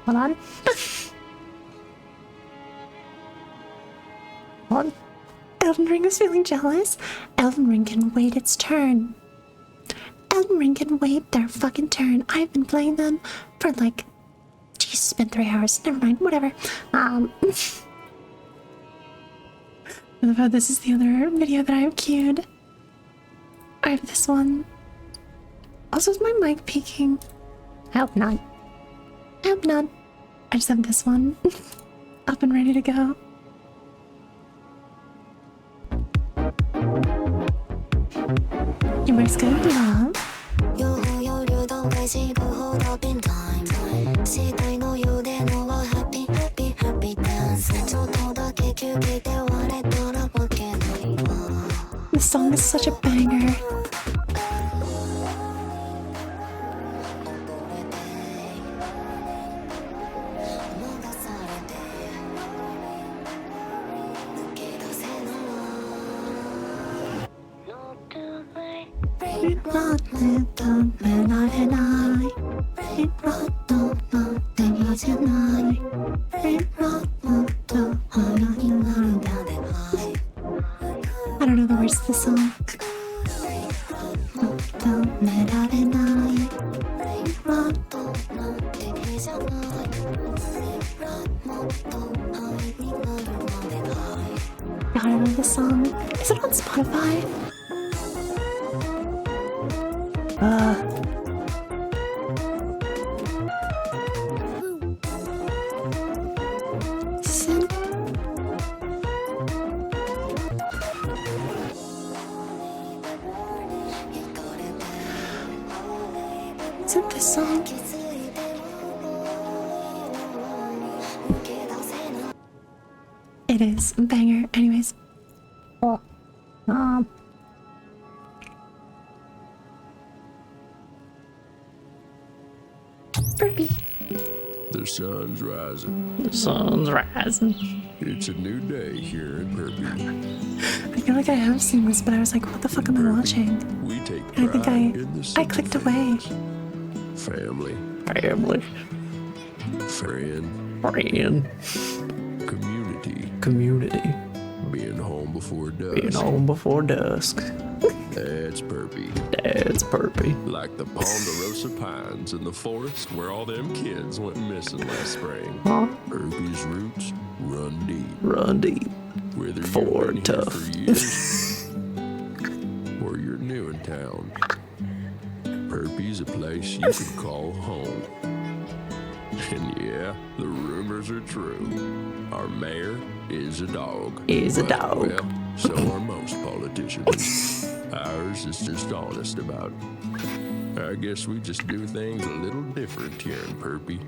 Hold on. Hold on. Elden Ring is feeling jealous. Elden Ring can wait its turn. Elden Ring can wait their fucking turn. I've been playing them for like... Jeez, it's been 3 hours. Never mind, whatever. This is the other video that I have queued. I have this one. Also, is my mic peaking? I hope not. I hope not. I just have this one. Up and ready to go. Your mic's good, love. This song is such a banger. I don't know the words to the song. God, I love this song. Is it on Spotify? Is it this song? It is. Banger. Anyways. Oh. Burpee. The sun's rising. The sun's rising. It's a new day here in Perby. I feel like I have seen this, but I was like, what the fuck am I watching? We take And I pride think in the I clicked simple away. things. Family. Family. Friend. Friend. Community. Community. Being home before dusk. Being home before dusk. That's Perby. That's Perby. Like the ponderosa pines in the forest where all them kids went missing last spring. Huh? Perby's roots run deep. Run deep. Whether Forward you've been here tough. for years or you're new in town, Perby's a place you can call home. And yeah, the rumors are true. Our mayor is a dog. Is a But, dog. Well, so are most politicians. Ours is just honest about it. I guess we just do things a little different here in Perby.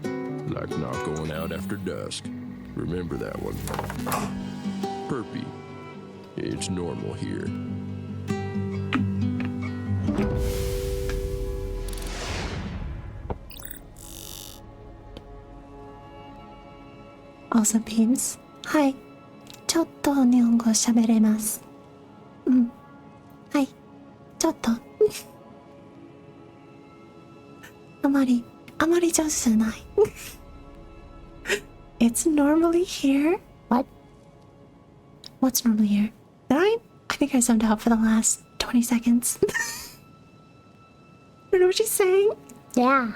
Like not going out after dusk. Remember that one. Perby. It's normal here. Also, Beans. Hi. ちょっと日本語喋れます。はい。ちょっと。あまり上手じゃない。It's normally here. What? What's normally here? Did I think I zoned out for the last 20 seconds. I don't know what she's saying. Yeah.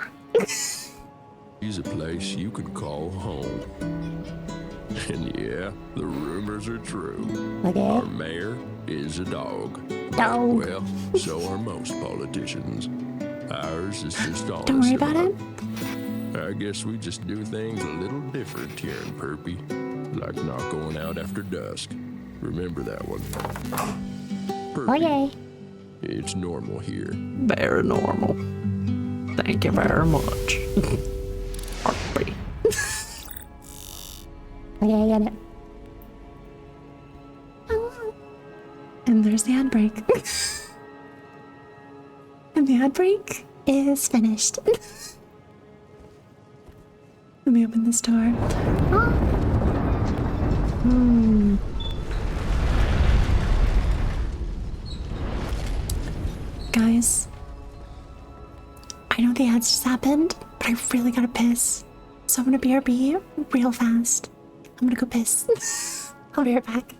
He's a place you can call home. And yeah, the rumors are true. Okay. Our mayor is a dog. Dog. Well, so are most politicians. Ours is just honest. Don't worry about it. I guess we just do things a little different here in Perby. Like not going out after dusk. Remember that one. Perby. Okay. It's normal here. Very normal. Thank you very much. Heartbeat. Okay, I get it. And there's the ad break. And the ad break is finished. Let me open this door. Guys, I know the ads just happened, but I really gotta piss. So I'm gonna BRB real fast. I'm gonna go piss. I'll be right back.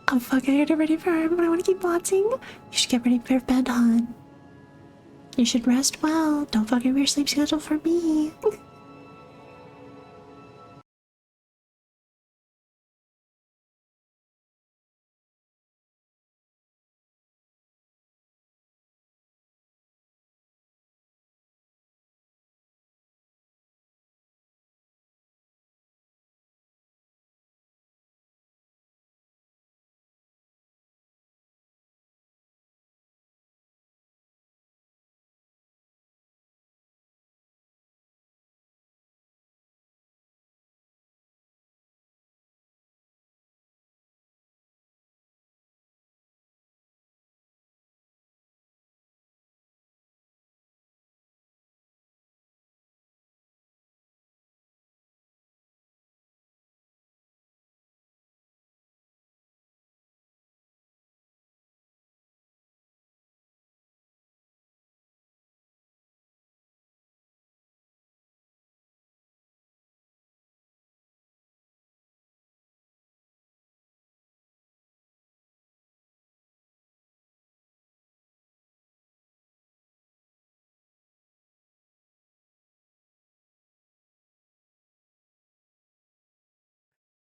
I'm fucking gonna get ready for him, but I wanna keep watching. You should get ready for your bed, hon. You should rest well. Don't fuck up your sleep schedule for me.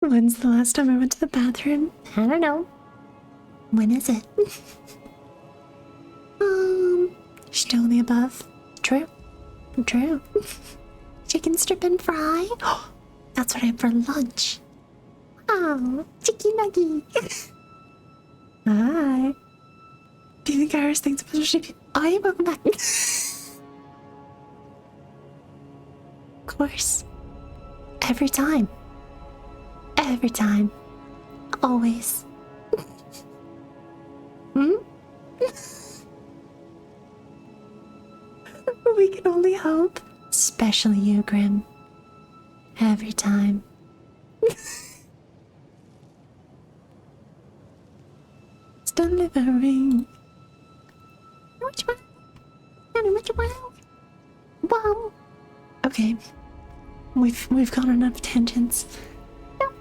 When's the last time I went to the bathroom? I don't know. When is it? Still the above. True. True. Chicken strip and fry? That's what I have for lunch. Oh, chicken nugget. Hi. Do you think Iris thinks about shipping? Oh, yeah, welcome back. Of course. Every time. Every time. Always. We can only hope. Especially you, Grim. Every time. It's delivering. Wow. Okay. We've got enough tangents. Yep.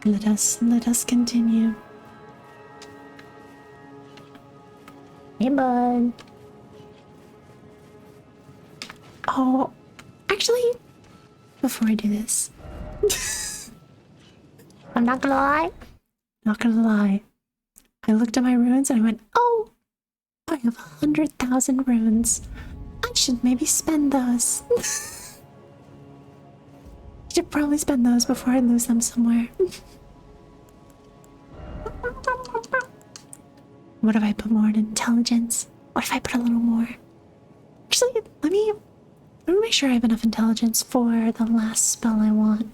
Let us continue. Hey, bud. Oh, actually, before I do this, I'm not gonna lie. Not gonna lie. I looked at my runes and I went, oh, I have 100,000 runes. I should maybe spend those. I should probably spend those before I lose them somewhere. What if I put more in intelligence? What if I put a little more? Actually, let me make sure I have enough intelligence for the last spell I want.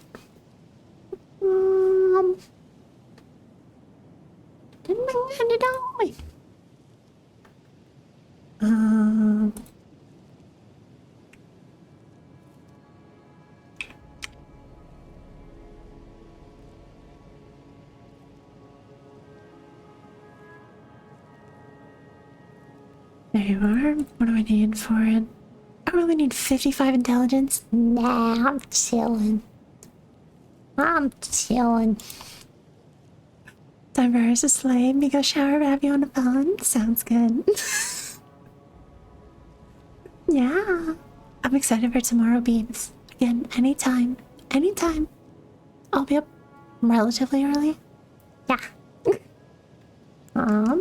There you are. What do I need for it? I really need 55 intelligence. Nah, I'm chilling. I'm chilling. Time for her to slay, me go shower, have you on the phone. Sounds good. Yeah. I'm excited for tomorrow, Beams. Again, anytime. Anytime. I'll be up relatively early. Yeah. I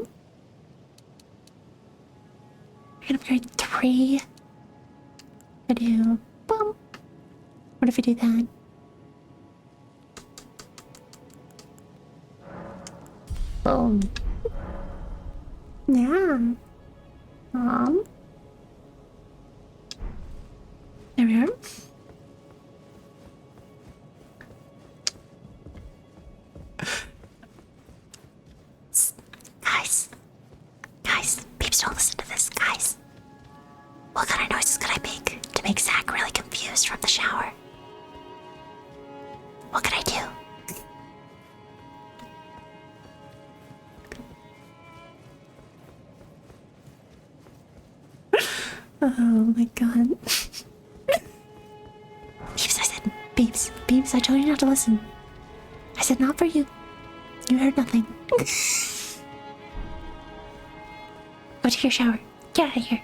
can upgrade 3. I do. Boom. What if we do that? Boom. Yeah. There we are. Guys, peeps, don't listen to this, guys. What kind of noises could I make to make Zach really confused from the shower? What could I do? Oh my god. Beeps, I said, Beeps, I told you not to listen. I said not for you. You heard nothing. Go take your shower. Get out of here.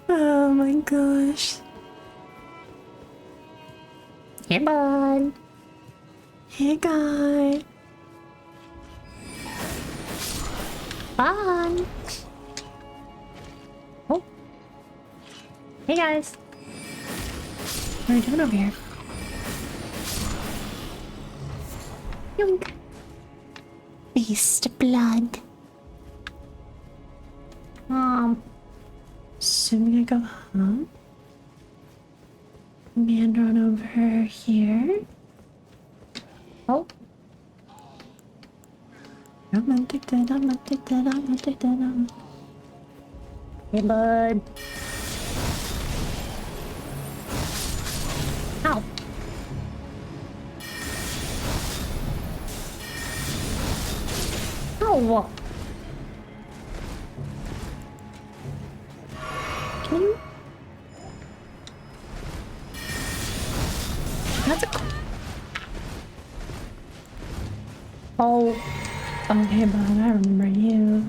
Oh my gosh. Hey, bud. Hey, guy. Bye. Oh. Hey, guys. What are you doing over here? Yoink. Beast blood. Assuming I go home. Meander on over here. Oh. I'm addicted. Hey, bud. Ow. Ow. Can you? That's a... Oh. Okay, bud, I remember you.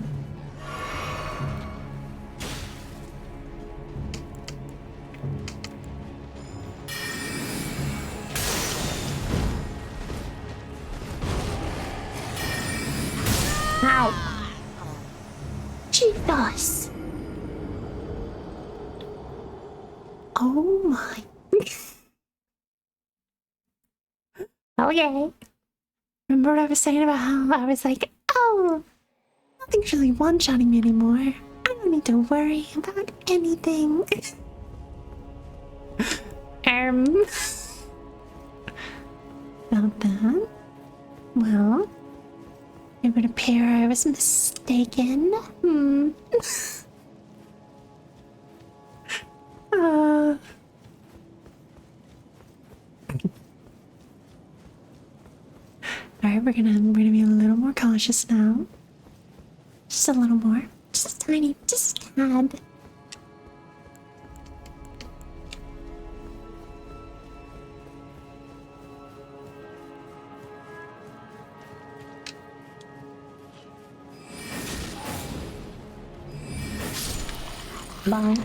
Ow. Jesus. Oh my. Okay. Remember what I was saying about how I was like, oh, nothing's really one-shotting me anymore. I don't need to worry about anything. About that. was mistaken. Alright, we're gonna be a little more cautious now. Just a little more. Just a tiny, just a tad. Bye.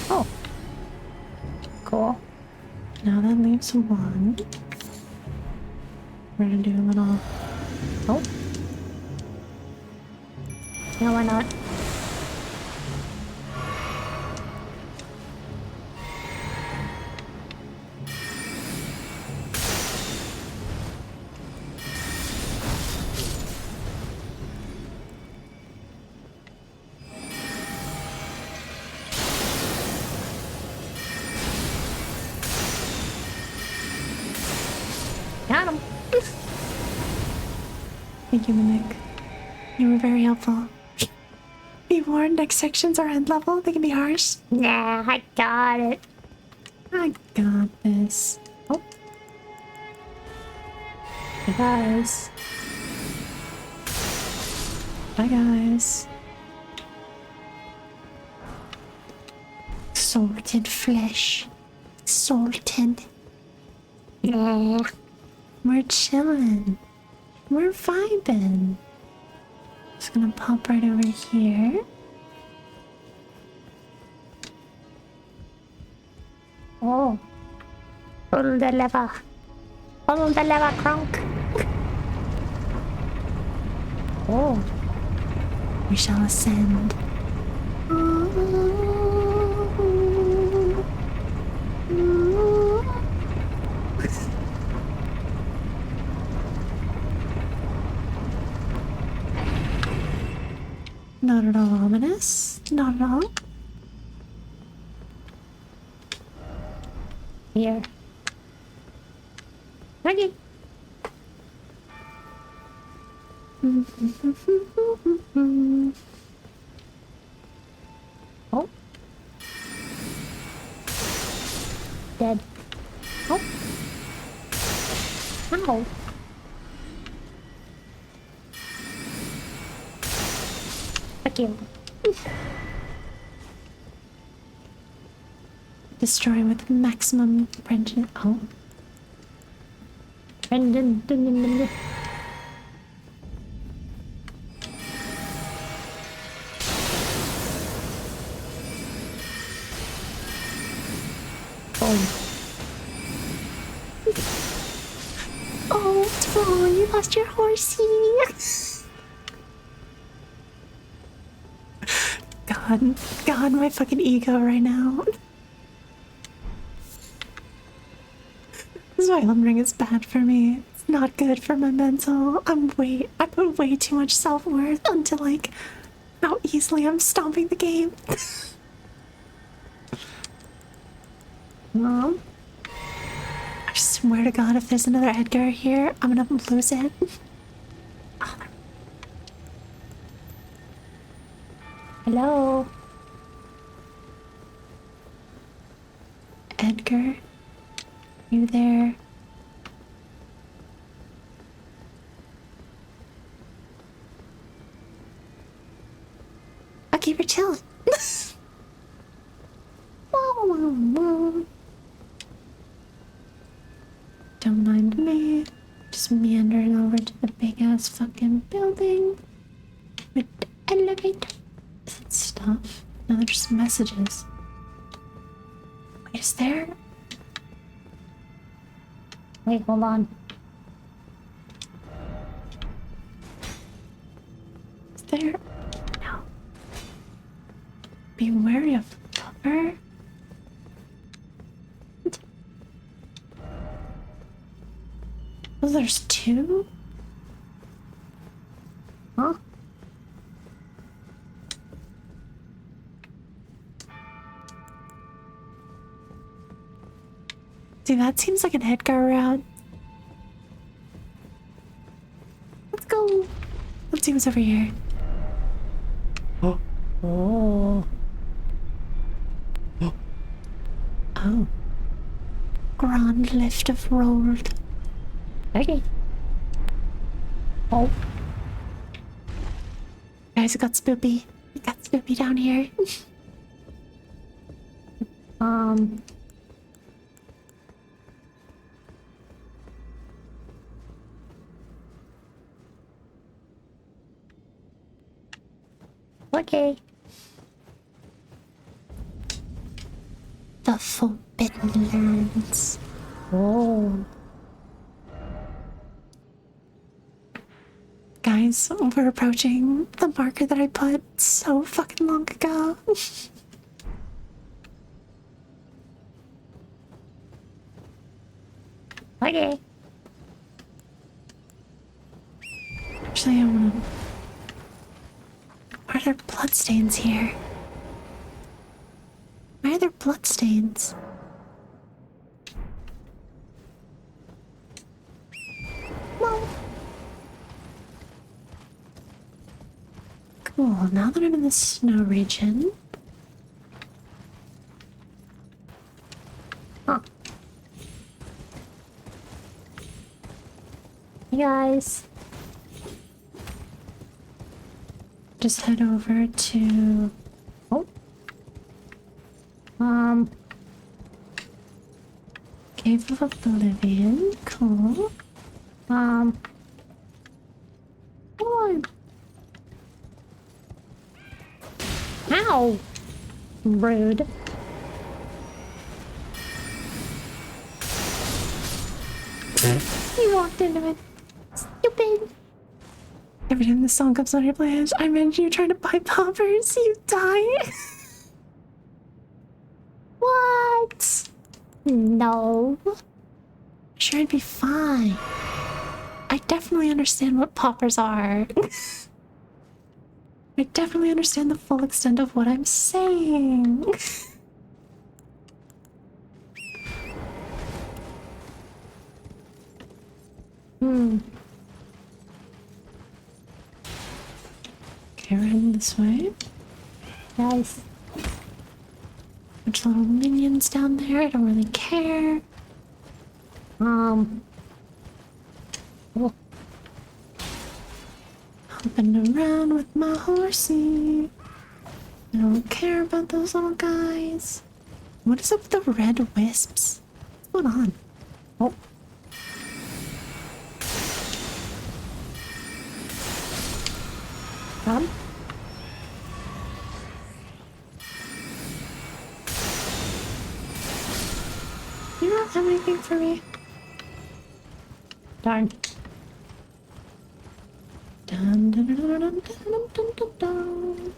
Oh. Cool. Now that leaves one. We're gonna do a little... Oh. No, why not? Got him. Thank you, Minik. You were very helpful. Be warned, next sections are end level. They can be harsh. Nah, I got it. I got this. Oh. Hey guys. Bye guys. Salted flesh. Salted. Yeah. We're chilling. We're vibing. Just gonna pop right over here. Oh. Pull the lever. Pull the lever, Kronk. Oh. We shall ascend. Not at all ominous. Not at all. Here. Okay. Oh. Dead. Oh. Ow. Fuck you. Destroy with maximum Brendan. Oh. Brendan. Oh, what's wrong? You lost your horsey. God, my fucking ego right now. This is why Elden Ring is bad for me. It's not good for my mental. I put way too much self-worth onto like how easily I'm stomping the game. Mom? I swear to God, if there's another Edgar here, I'm gonna lose it. Oh. Hello? Edgar? You there? Okay, we're chilling. Don't mind me. Just meandering over to the big ass fucking building with the elevator. Is it stuff? No, they're just messages. Wait, is there? Wait, hold on. Is there? No. Be wary of cover. Oh, there's two? Huh? Dude, that seems like an Edgar route. Let's go. Let's see what's over here. Oh. Oh. Oh. Grand lift of rolled. Okay. Oh. Guys, it got spoopy. It got spoopy down here. Okay. The Forbidden Lands. Oh. Guys, we're approaching the marker that I put so fucking long ago. Okay. Actually, I wanna... Are there bloodstains here? Why are there bloodstains? Well... Cool, now that I'm in the snow region... Huh. Hey guys. Just head over to... Oh. Cave of Oblivion. Cool. Come on. Ow! Rude. You walked into it. Stupid. Every time the song comes on your playlist, I mention you trying to buy poppers, you die. What? No. Sure, I'd be fine. I definitely understand what poppers are. I definitely understand the full extent of what I'm saying. Okay, we're heading this way. Guys. Bunch of little minions down there. I don't really care. Oh. Hopping around with my horsey. I don't care about those little guys. What is up with the red wisps? What's going on? Oh. Come. You don't have anything for me? Darn. Dun, dun, dun, dun, dun, dun, dun, dun, dun.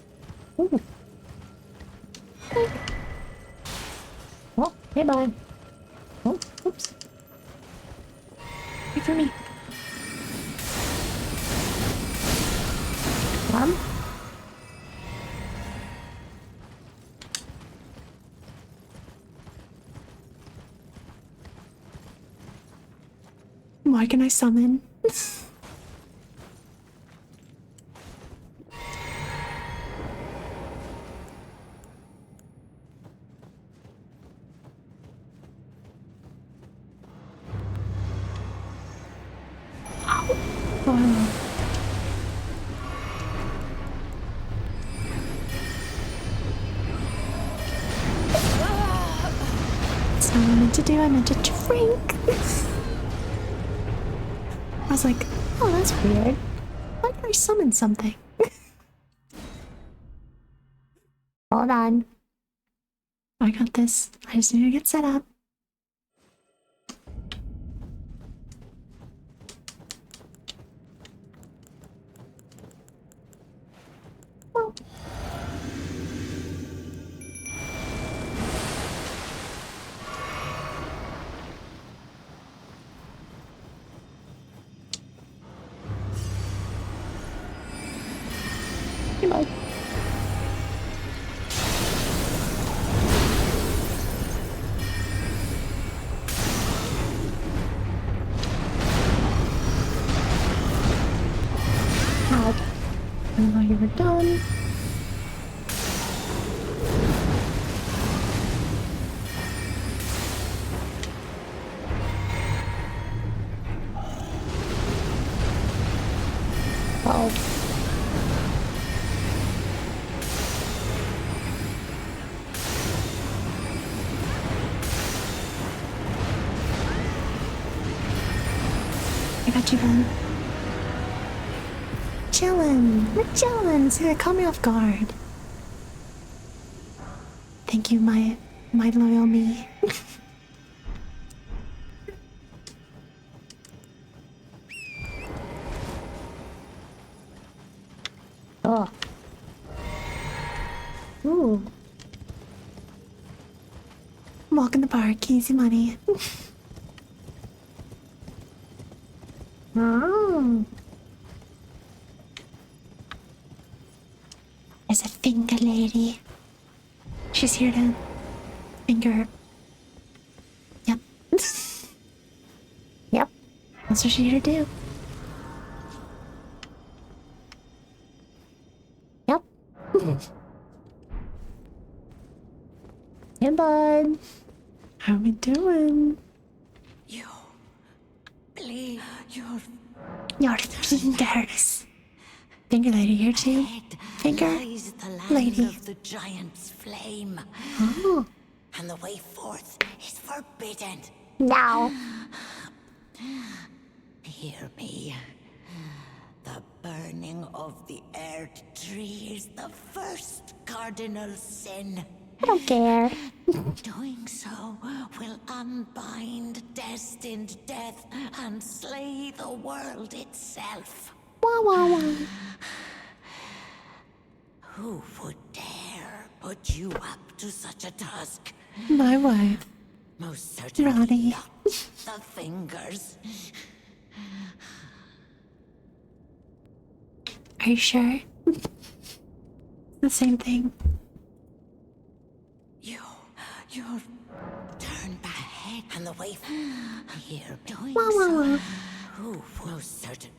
Ooh. Okay. Oh, hey, bye. Oh, oops. Wait for me. Come. Why can I summon? That's not what I meant to do. I meant to drink. I was like, oh, that's weird. Why did I summon something? Hold on. I got this. I just need to get set up. Well. thought you were done. Oh. I got you, Ben. Chillin'. We're chillin'. See, that caught me off guard. Thank you, my loyal me. Oh. Ooh. Walk in the park, easy money. Oh. There's a finger lady. She's here to finger. Yep. Yep. That's what she's here to do. Yep. Hey, bud. How we doing? Please, Your fingers. Finger lady here too. Finger lies the land lady. of the giant's flame. Oh. And the way forth is forbidden. Now. Hear me. The burning of the earth tree is the first cardinal sin. I don't care. Doing so will unbind destined death and slay the world itself. Wah, wah, wah. Who would dare put you up to such a task? My wife. Most certainly Ronnie. not the fingers. Are you sure? The same thing. You're turn back ahead and the way here doing Wah, wah, so. wah. Who most certain?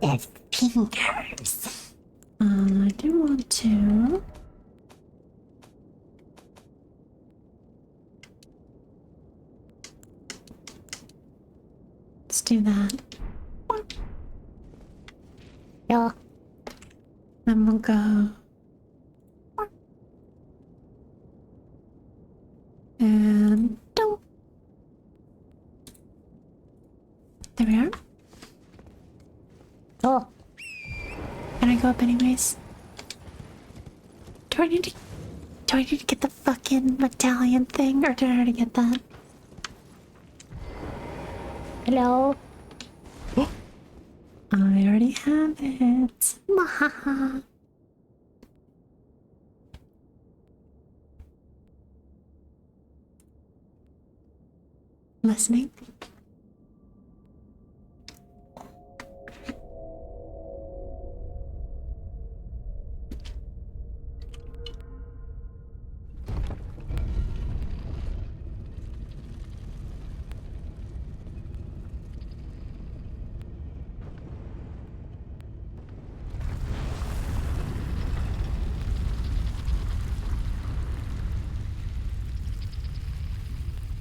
There's fingers. I do want to. Let's do that. Yeah. Then we'll go. And don't. There we are. Oh. Can I go up anyways? Do I need to get the fucking medallion thing, or did I already get that? Hello? I already have it. Mahaha. Listening.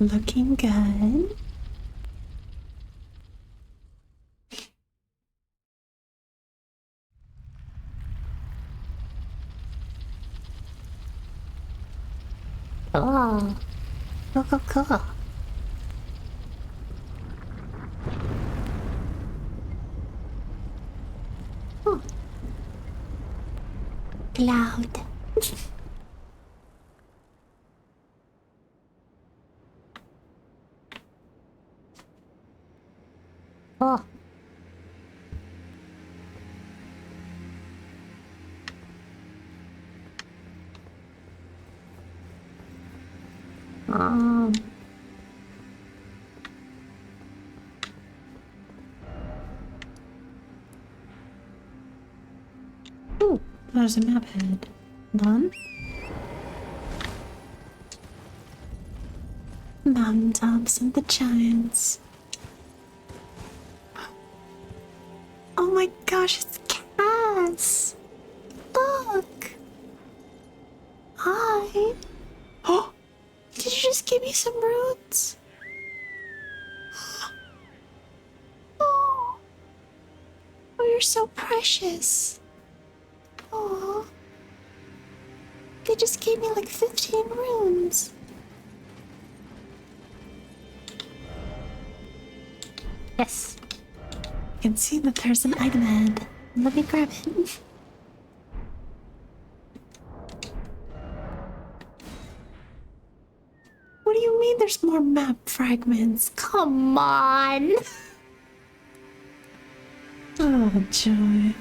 Looking good. Oh, cool. Oh. Cloud. Oh. Ooh, there's a map head. Hold on. Mountaintops of the Giants. Oh my gosh, it's Cat! guys. Look. Hi. Oh, did you just give me some roots? Oh, you're so precious. Oh, they just gave me like 15 runes. Yes. I can see that there's an item head. Let me grab it. What do you mean there's more map fragments? Come on! Oh, joy.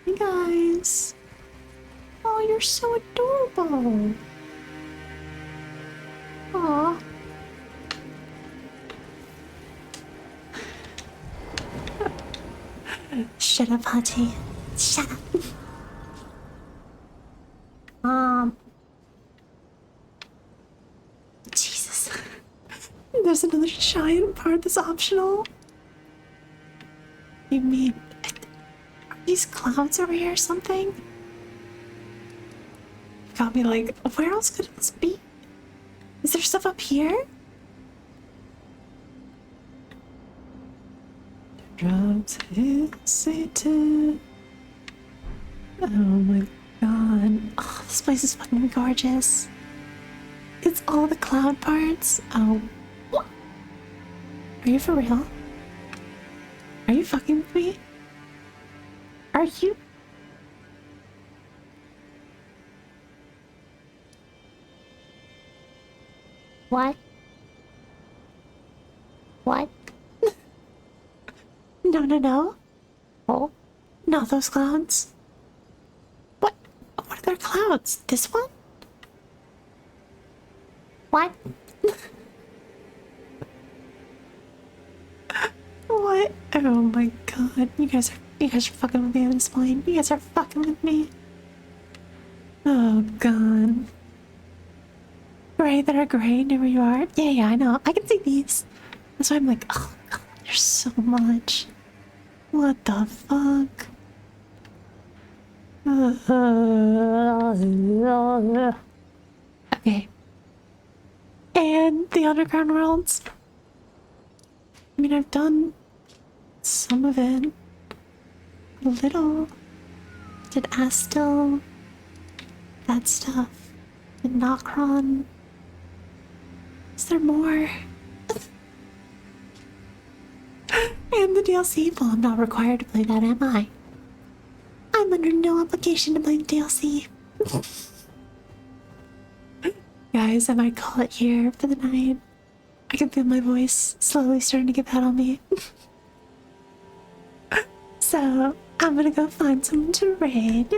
Hey guys. Oh, you're so adorable. Aw. Shut up, Hati. Shut up. Jesus. There's another giant part that's optional. You mean... Are these clouds over here or something? Got me like, where else could this be? Is there stuff up here? Drugs hit Satan. Oh my god. Oh, this place is fucking gorgeous. It's all the cloud parts. Oh. What? Are you for real? Are you fucking with me? Are you? What? What? No. Oh, not those clouds. What? What other clouds? This one? What? What? Oh my god. You guys are fucking with me at this point. You guys are fucking with me. Oh god. Right, that are gray near where you are? Yeah, I know. I can see these. That's why I'm like, oh god, there's so much. What the fuck? Okay. And the underground worlds. I mean, I've done some of it. A little. Did Astil. That stuff. Did Nokron. Is there more? And the DLC. Well, I'm not required to play that, am I? I'm under no obligation to play the DLC. Guys, I might call it here for the night. I can feel my voice slowly starting to give out on me. So, I'm gonna go find someone to raid.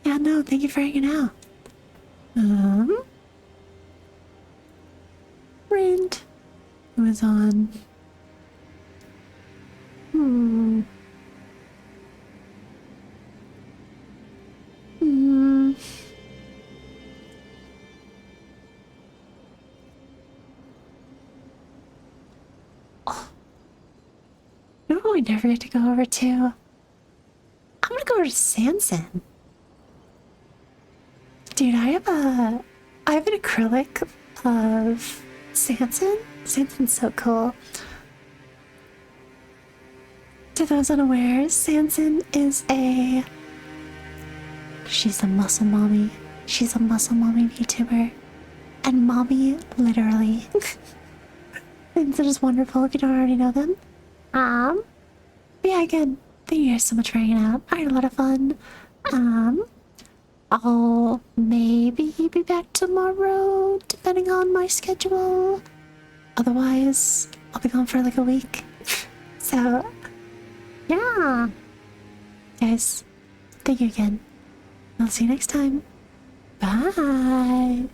Yeah, no, thank you for hanging out. Rent. Who is on? Oh. You know what we never get to go over to? I'm gonna go over to Sanson. Dude, I have an acrylic of Sanson. Sanson's so cool. To those unaware, Sanson is she's a muscle mommy. She's a muscle mommy VTuber. And mommy, literally. Things are just wonderful if you don't already know them. Yeah, again, thank you guys so much for hanging out. I had a lot of fun. I'll maybe be back tomorrow, depending on my schedule. Otherwise, I'll be gone for like a week. So, yeah. Guys, thank you again. I'll see you next time. Bye.